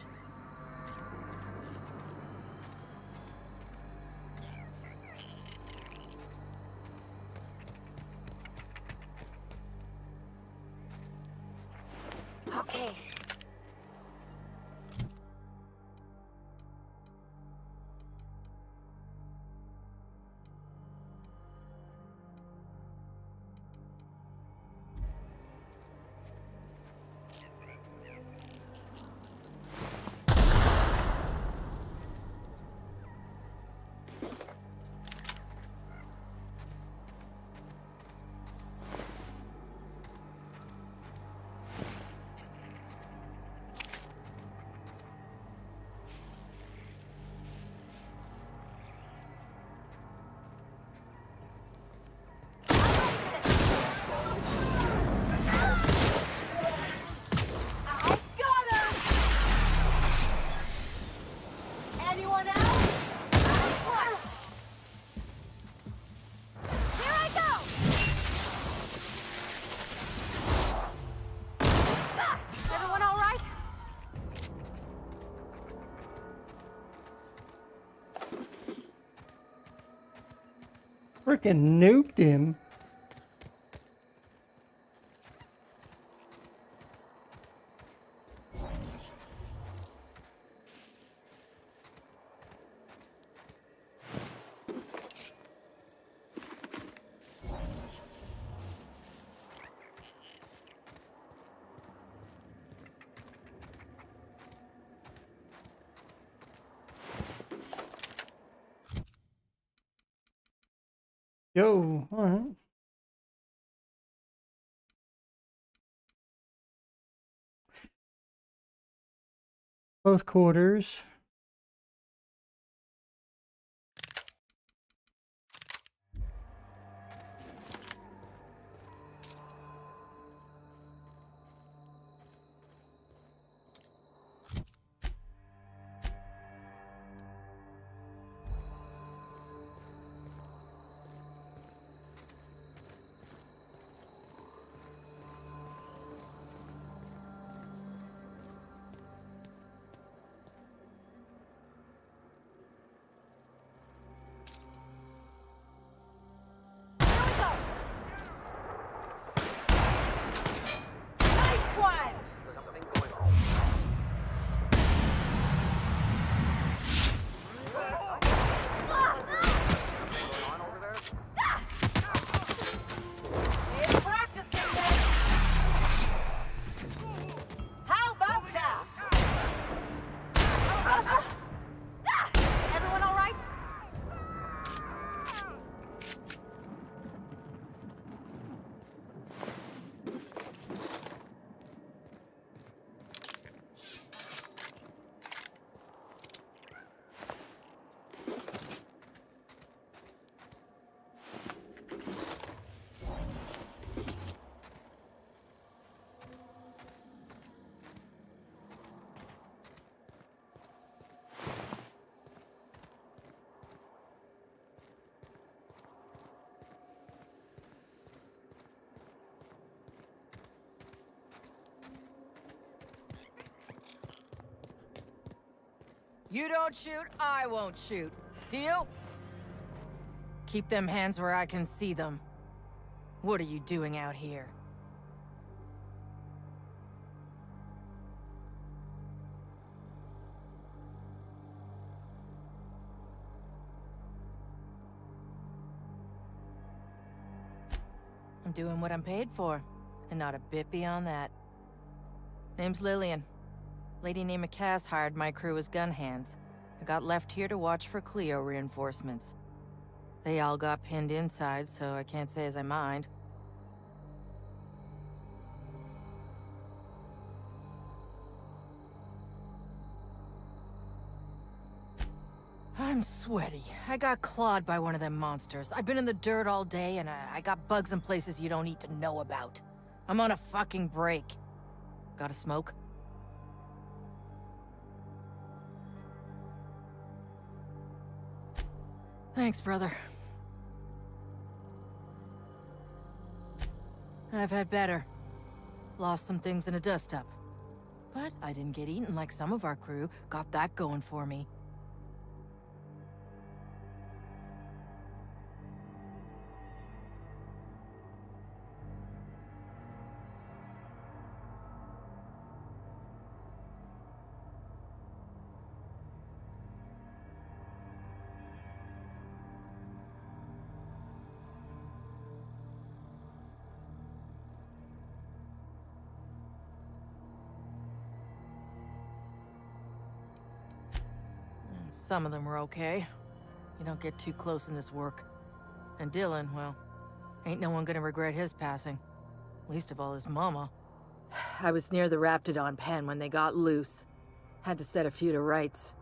Okay. Freaking nuked him. Yo, alright. Close quarters. You don't shoot, I won't shoot. Deal? Keep them hands where I can see them. What are you doing out here? I'm doing what I'm paid for, and not a bit beyond that. Name's Lillian. Lady named Cass hired my crew as gun hands. I got left here to watch for Cleo reinforcements. They all got pinned inside, so I can't say as I mind. I'm sweaty. I got clawed by one of them monsters. I've been in the dirt all day, and I got bugs in places you don't need to know about. I'm on a fucking break. Got a smoke? Thanks, brother. I've had better. Lost some things in a dust-up. But I didn't get eaten like some of our crew. Got that going for me. Some of them were okay. You don't get too close in this work. And Dylan, well, ain't no one gonna regret his passing. Least of all his mama. I was near the Raptidon pen when they got loose. Had to set a few to rights.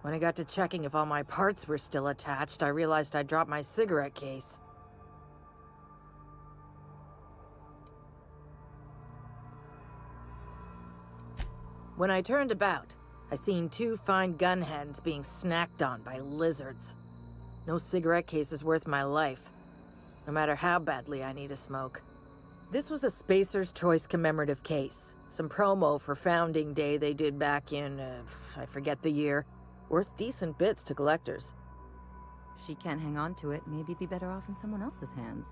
When I got to checking if all my parts were still attached, I realized I'd dropped my cigarette case. When I turned about, I seen two fine gun hands being snacked on by lizards. No cigarette case is worth my life, no matter how badly I need a smoke. This was a Spacer's Choice commemorative case. Some promo for Founding Day they did back in, I forget the year. Worth decent bits to collectors. If she can't hang on to it, maybe it'd be better off in someone else's hands.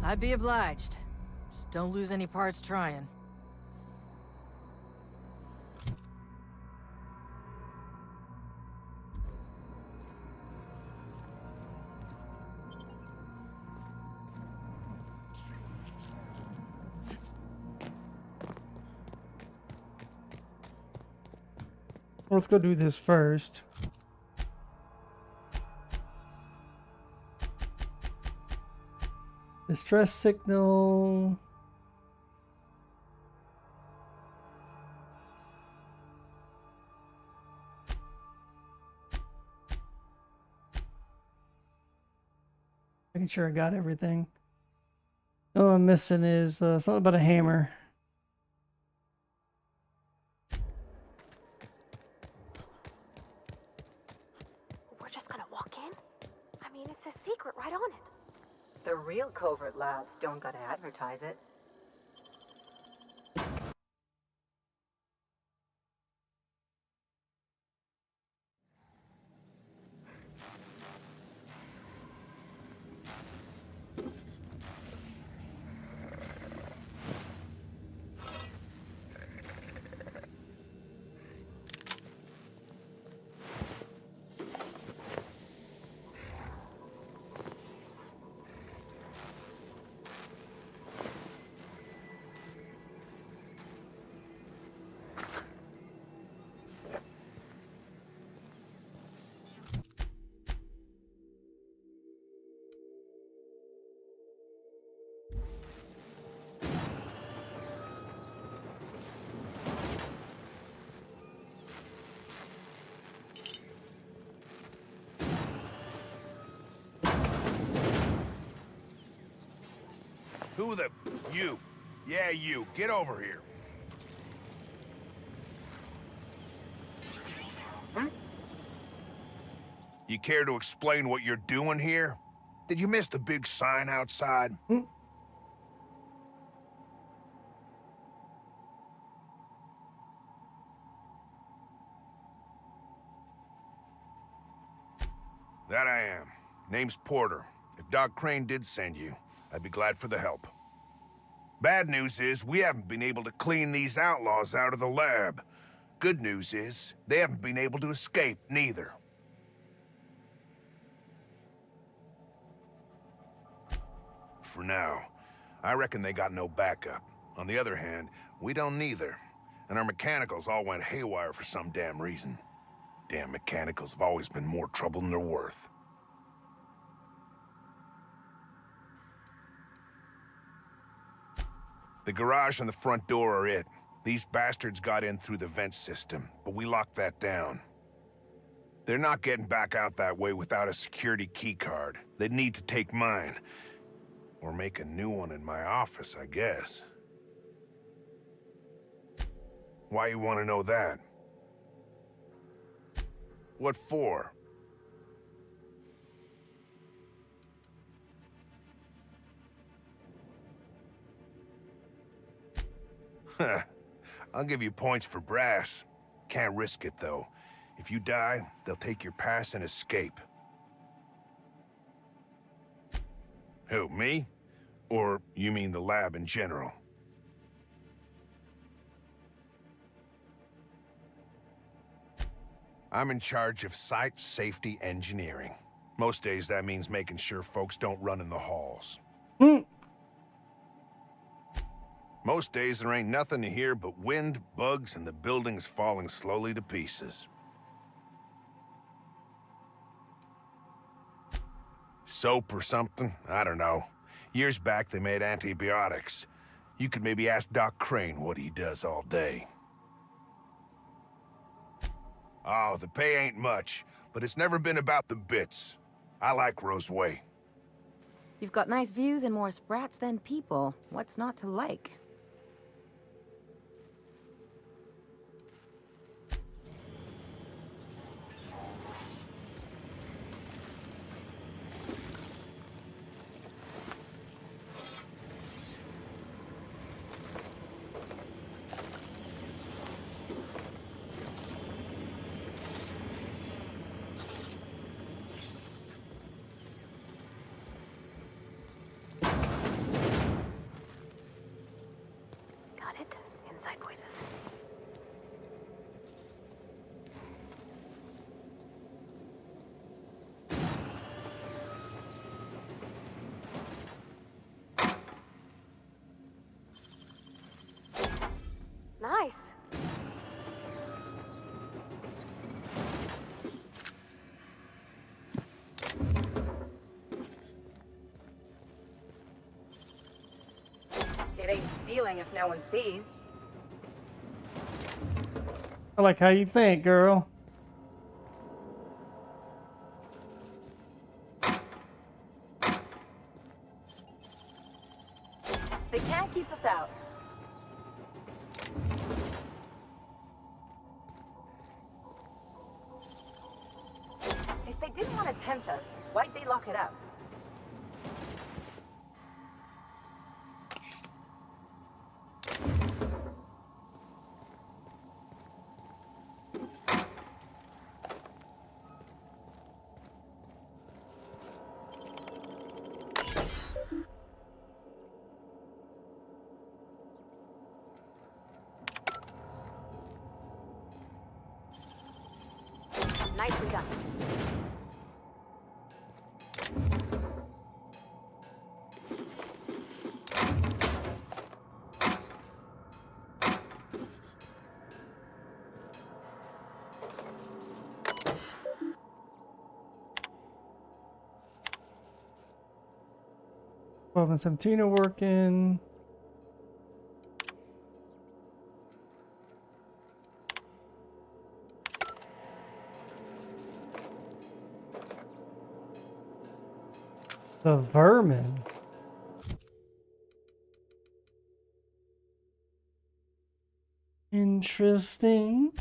I'd be obliged. Just don't lose any parts trying. Let's go do this first. Distress signal. Making sure I got everything. All I'm missing is something about a hammer. We're just gonna walk in? I mean, it's a secret right on it. The real covert labs don't gotta advertise it. Who the... You. Yeah, you. Get over here. You care to explain what you're doing here? Did you miss the big sign outside? That I am. Name's Porter. If Doc Crane did send you, I'd be glad for the help. Bad news is, we haven't been able to clean these outlaws out of the lab. Good news is, they haven't been able to escape, neither. For now. I reckon they got no backup. On the other hand, we don't neither. And our mechanicals all went haywire for some damn reason. Damn mechanicals have always been more trouble than they're worth. The garage and the front door are it. These bastards got in through the vent system, but we locked that down. They're not getting back out that way without a security keycard. They'd need to take mine. Or make a new one in my office, I guess. Why you want to know that? What for? Huh. I'll give you points for brass. Can't risk it, though. If you die, they'll take your pass and escape. Who, me? Or you mean the lab in general? I'm in charge of site safety engineering. Most days that means making sure folks don't run in the halls. Most days there ain't nothing to hear but wind, bugs, and the buildings falling slowly to pieces. Soap or something? I don't know. Years back they made antibiotics. You could maybe ask Doc Crane what he does all day. Oh, the pay ain't much, but it's never been about the bits. I like Roseway. You've got nice views and more sprats than people. What's not to like? Nice. It ain't stealing if no one sees. I like how you think, girl. They can't keep us out. If they didn't want to tempt us, why'd they lock it up? Nicely done. Twelve and 17 are working. The vermin. Interesting.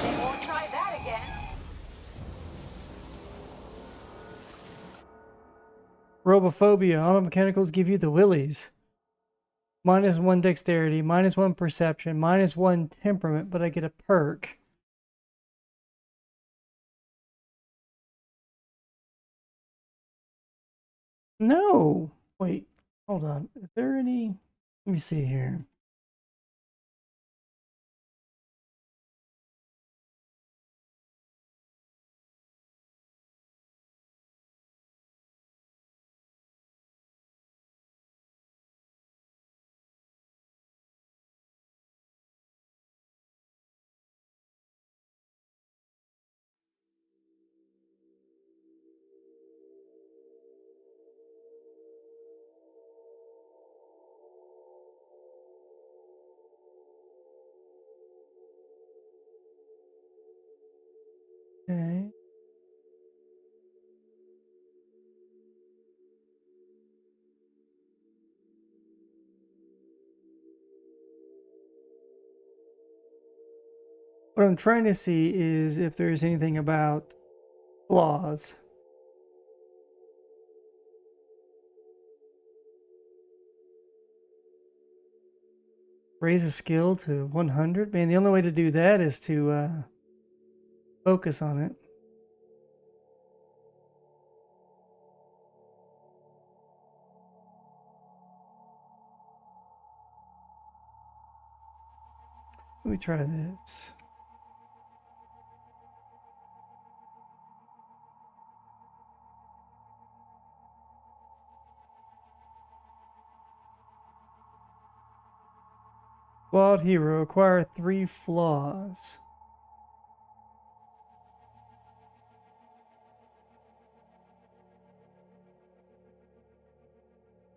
They won't try that again. Robophobia. Auto mechanicals give you the willies. -1 dexterity, -1 perception, -1 temperament, but I get a perk. No! Wait, hold on. Is there any... Let me see here. Okay. What I'm trying to see is if there's anything about flaws. Raise a skill to 100? Man, the only way to do that is to focus on it. Let me try this. Flawed hero. Acquire 3 flaws.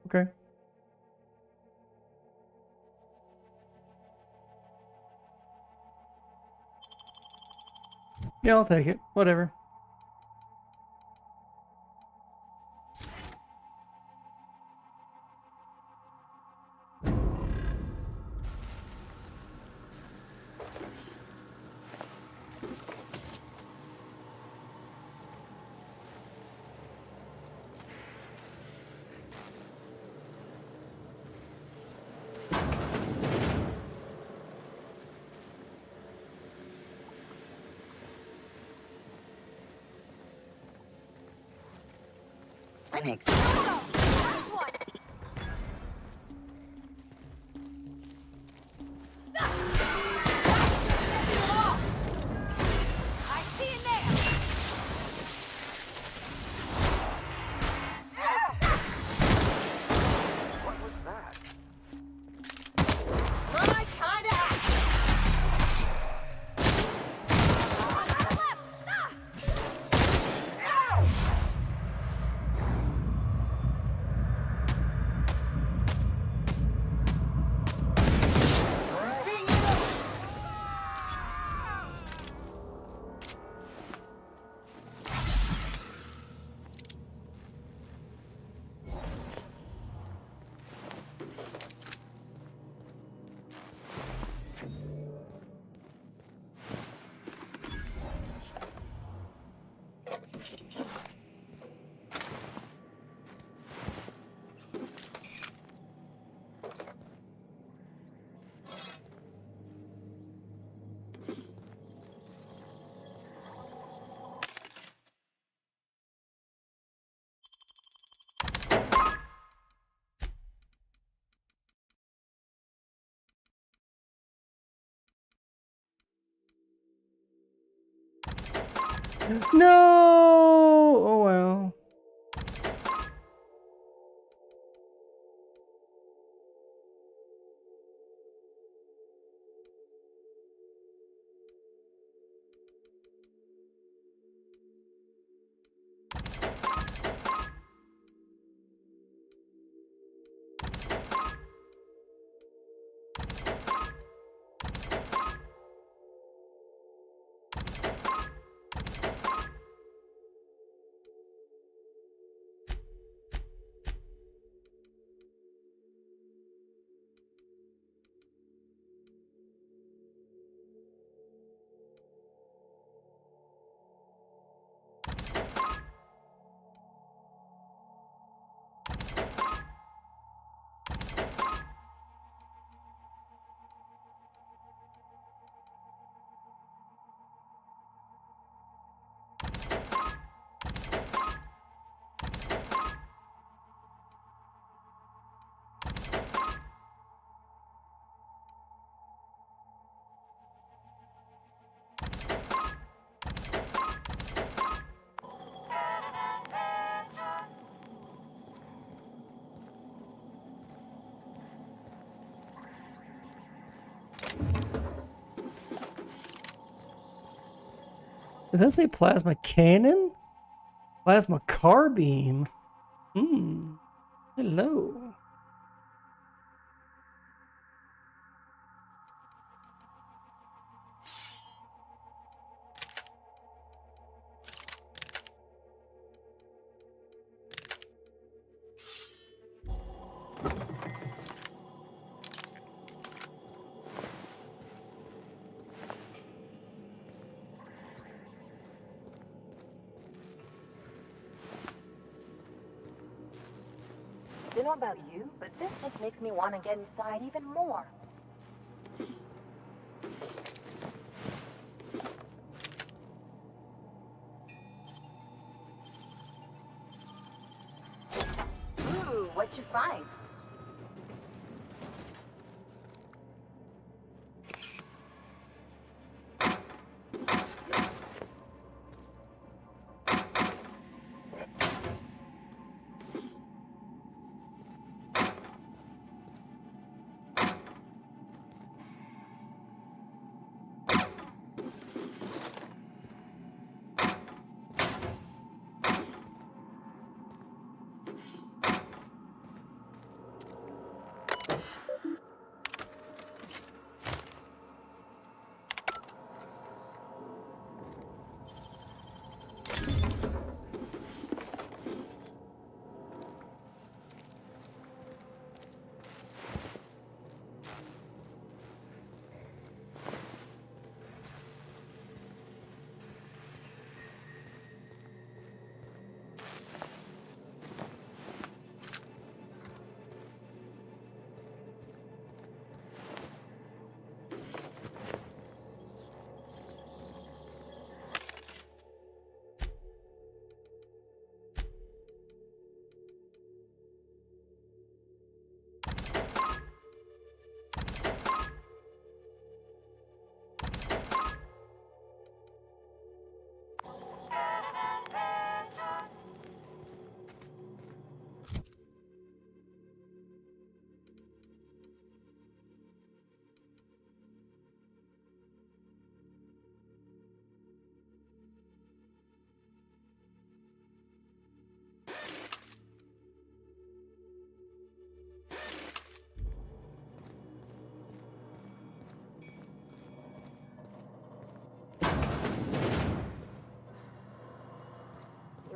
Okay. Yeah, I'll take it. Whatever. Thanks. No! Oh well. Did that say plasma cannon? Plasma carbine? Hello. Don't know about you, but this just makes me want to get inside even more. Ooh, what'd you find?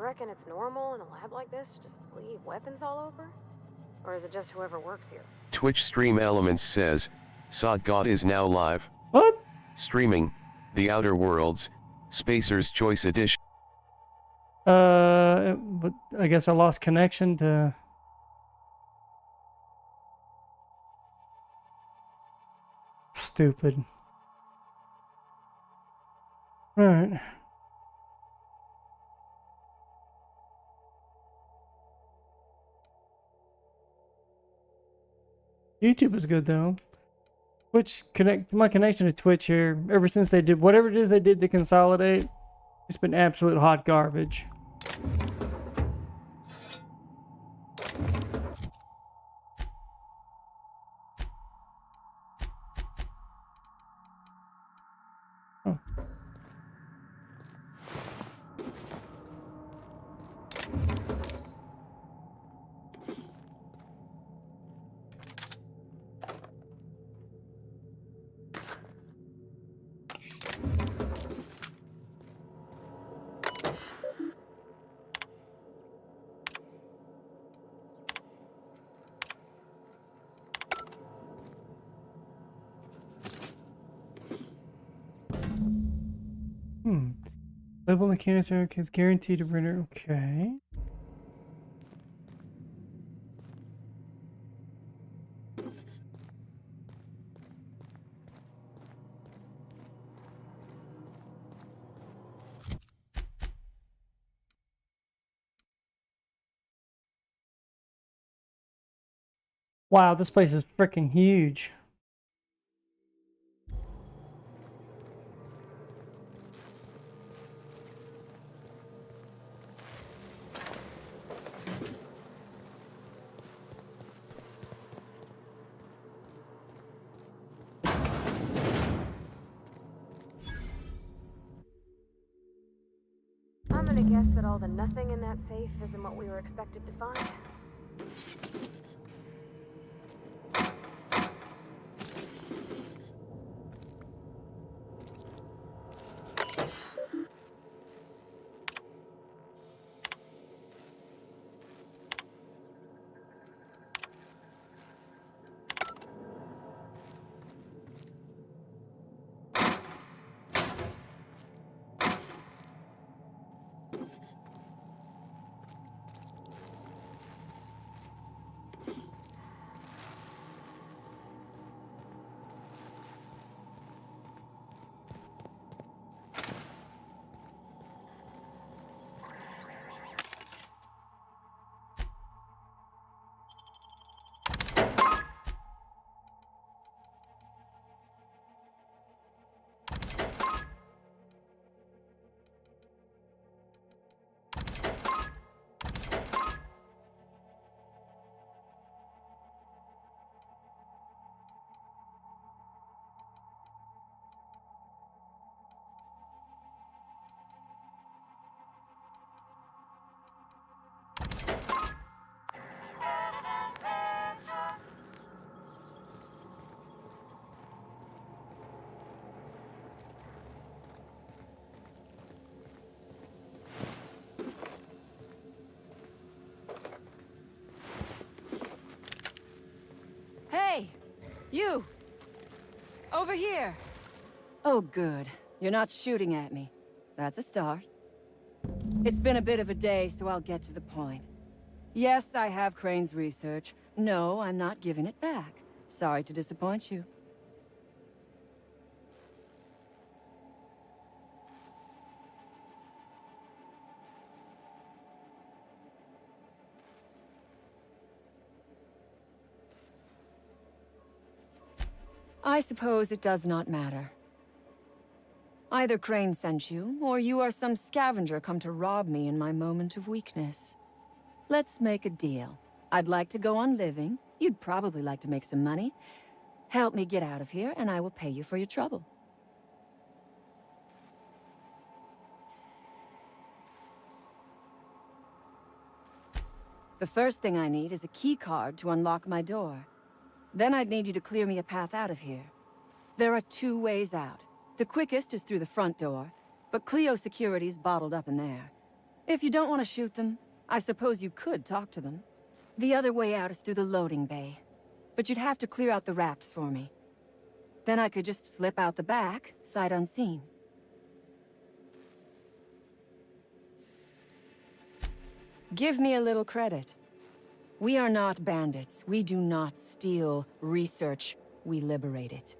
reckon it's normal in a lab like this to just leave weapons all over? Or is it just whoever works here? Twitch Stream Elements says, Sod God is now live. What? Streaming, The Outer Worlds, Spacer's Choice Edition. But I guess I lost connection to... Stupid. Alright. YouTube is good though. Twitch my connection to Twitch here, ever since they did whatever it is they did to consolidate, it's been absolute hot garbage. Level the canister is guaranteed to render. Okay. Wow, this place is freaking huge. I'm gonna guess that all the nothing in that safe isn't what we were expected to find. Hey! You! Over here! Oh, good. You're not shooting at me. That's a start. It's been a bit of a day, so I'll get to the point. Yes, I have Crane's research. No, I'm not giving it back. Sorry to disappoint you. I suppose it does not matter. Either Crane sent you, or you are some scavenger come to rob me in my moment of weakness. Let's make a deal. I'd like to go on living. You'd probably like to make some money. Help me get out of here, and I will pay you for your trouble. The first thing I need is a key card to unlock my door. Then I'd need you to clear me a path out of here. There are 2 ways out. The quickest is through the front door, but Cleo security's bottled up in there. If you don't want to shoot them, I suppose you could talk to them. The other way out is through the loading bay. But you'd have to clear out the rafts for me. Then I could just slip out the back, sight unseen. Give me a little credit. We are not bandits. We do not steal research. We liberate it.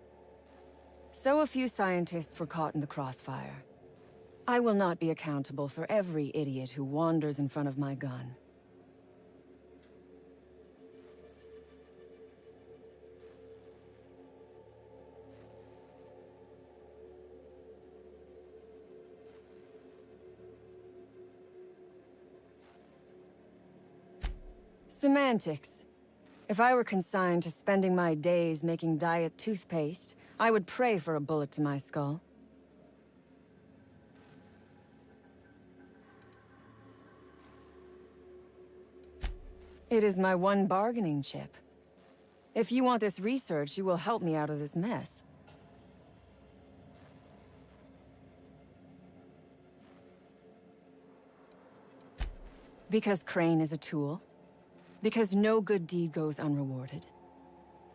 So a few scientists were caught in the crossfire. I will not be accountable for every idiot who wanders in front of my gun. Semantics. If I were consigned to spending my days making diet toothpaste, I would pray for a bullet to my skull. It is my one bargaining chip. If you want this research, you will help me out of this mess. Because Crane is a tool. Because no good deed goes unrewarded.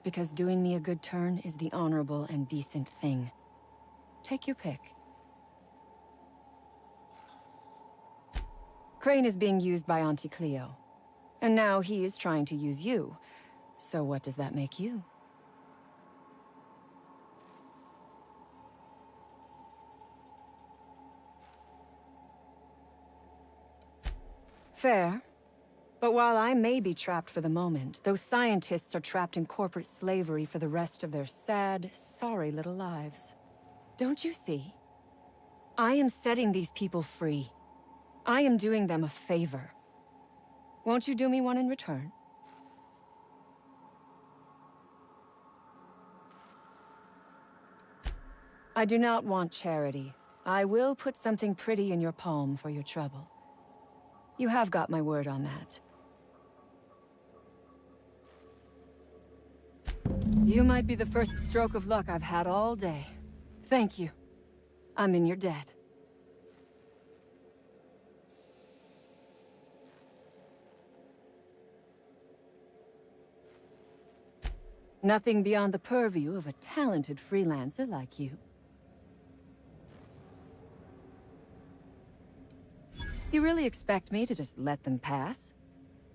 Because doing me a good turn is the honorable and decent thing. Take your pick. Crane is being used by Auntie Cleo. And now he is trying to use you. So what does that make you? Fair. But while I may be trapped for the moment, those scientists are trapped in corporate slavery for the rest of their sad, sorry little lives. Don't you see? I am setting these people free. I am doing them a favor. Won't you do me one in return? I do not want charity. I will put something pretty in your palm for your trouble. You have got my word on that. You might be the first stroke of luck I've had all day. Thank you. I'm in your debt. Nothing beyond the purview of a talented freelancer like you. You really expect me to just let them pass?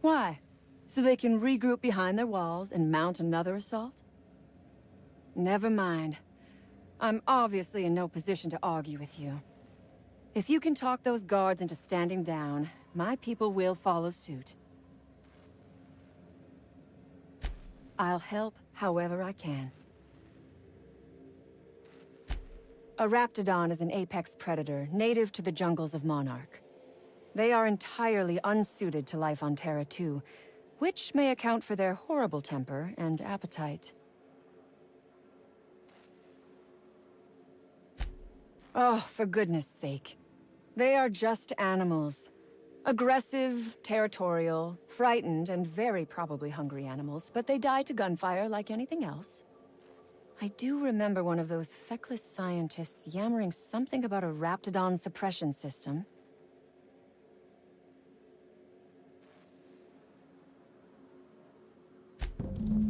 Why? So they can regroup behind their walls and mount another assault? Never mind. I'm obviously in no position to argue with you. If you can talk those guards into standing down, my people will follow suit. I'll help however I can. A Raptidon is an apex predator, native to the jungles of Monarch. They are entirely unsuited to life on Terra 2, which may account for their horrible temper and appetite. Oh, for goodness sake. They are just animals. Aggressive, territorial, frightened, and very probably hungry animals, but they die to gunfire like anything else. I do remember one of those feckless scientists yammering something about a Raptidon suppression system.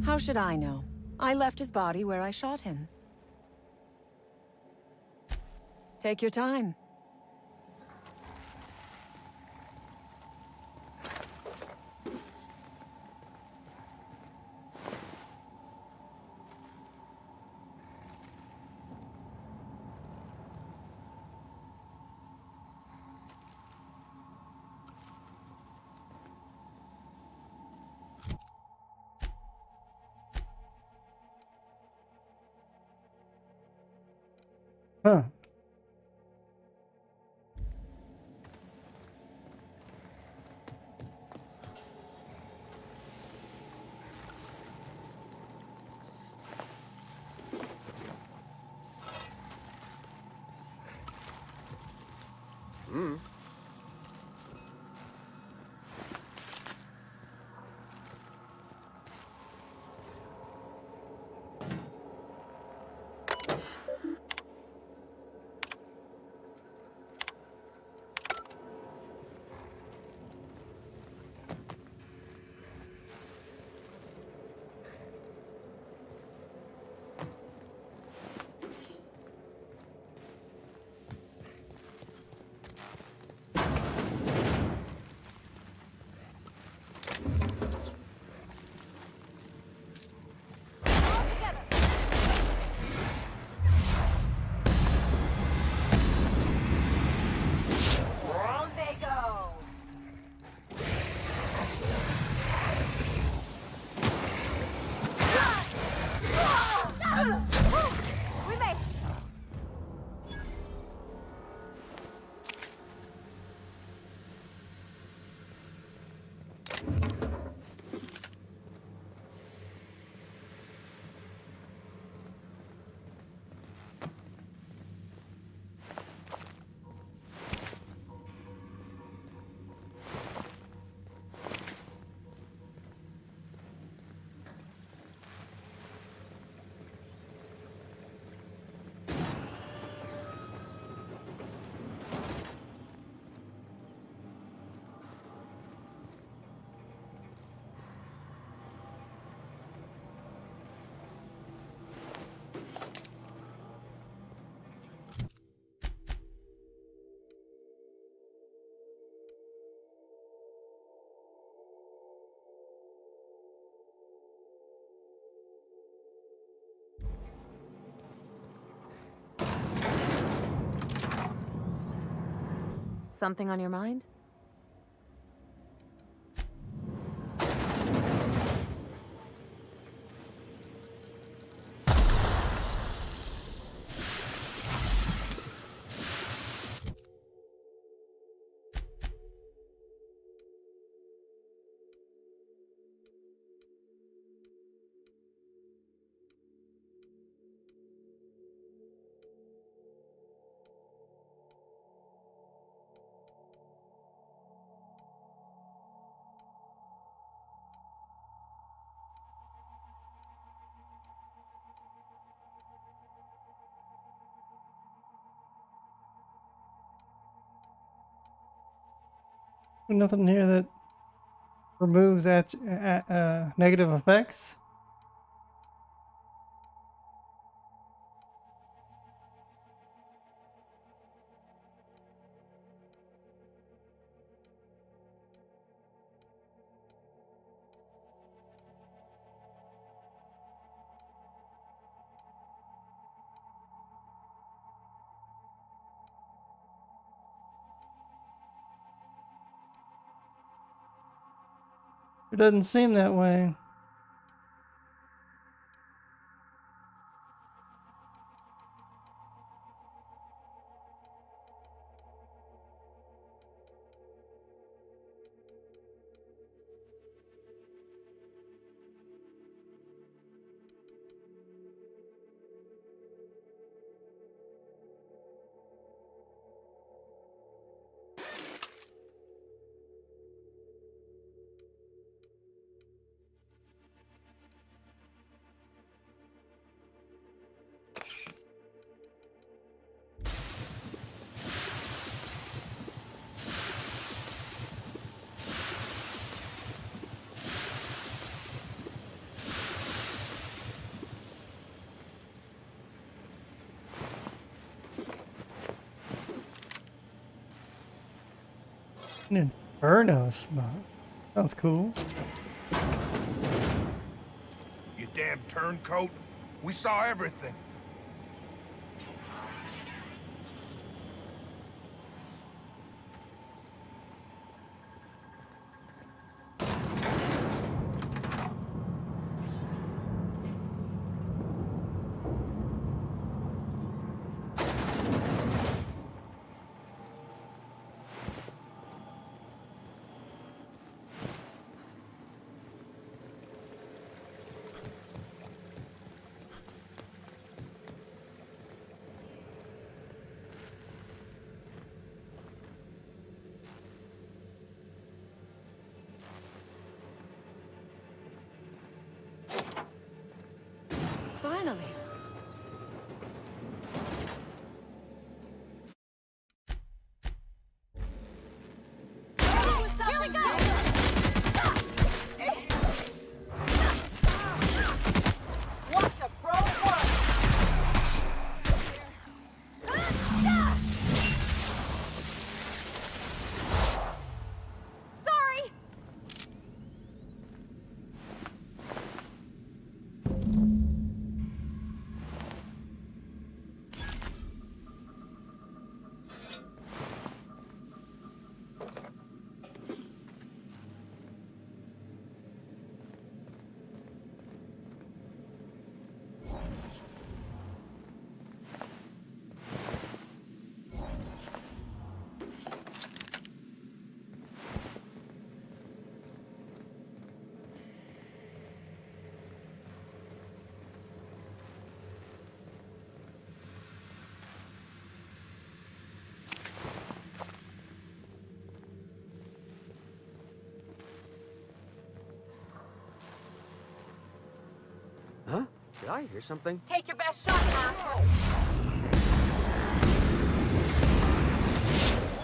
How should I know? I left his body where I shot him. Take your time. Huh. Something on your mind? Nothing here that removes negative effects. It doesn't seem that way. Inferno slots. Sounds cool. You damn turncoat. We saw everything. Finally. Here we go! Watch a pro work! Sorry! Huh? Did I hear something? Take your best shot, asshole!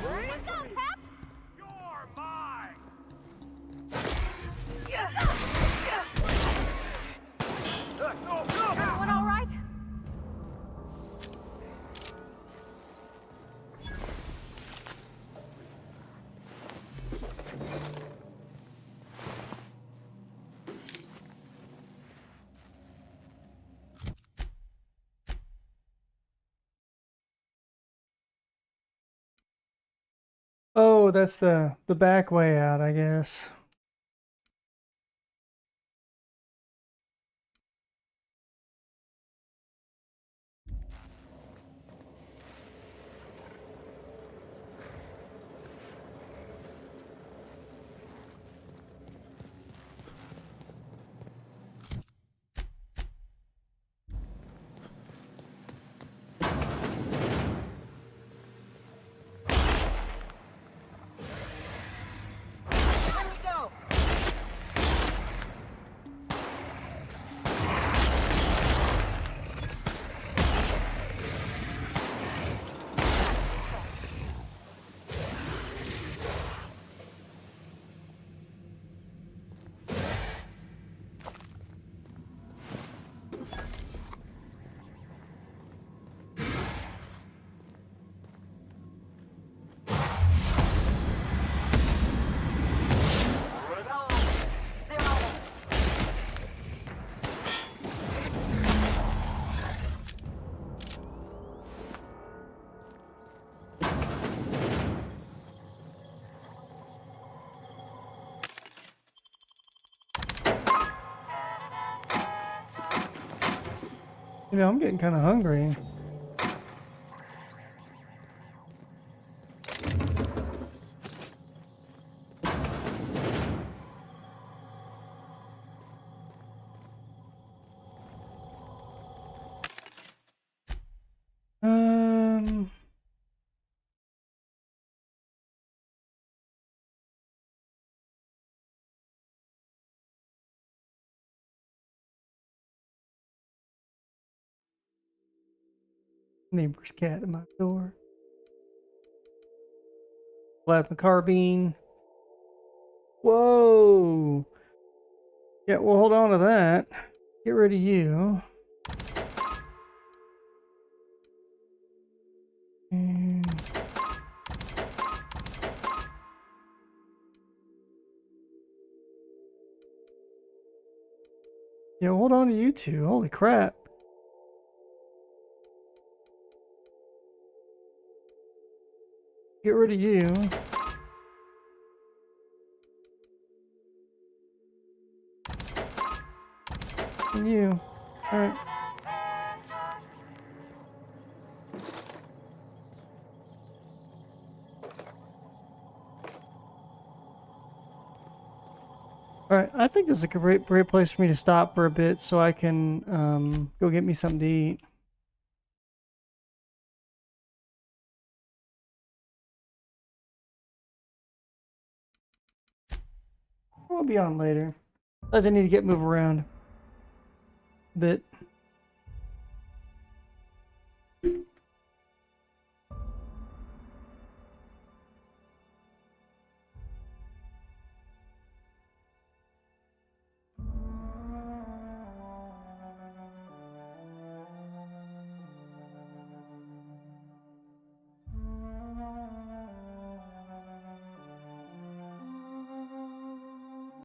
Let's go, Pep! You're mine! Everyone all right? Oh, that's the back way out, I guess. You know, I'm getting kind of hungry. Neighbor's cat at my door. Plasma carbine. Whoa. Yeah, well, hold on to that. Get rid of you. And yeah, hold on to you two. Holy crap. Get rid of you. And you. Alright. Alright, I think this is a great place for me to stop for a bit so I can go get me something to eat. We'll be on later. As I need to move around a bit.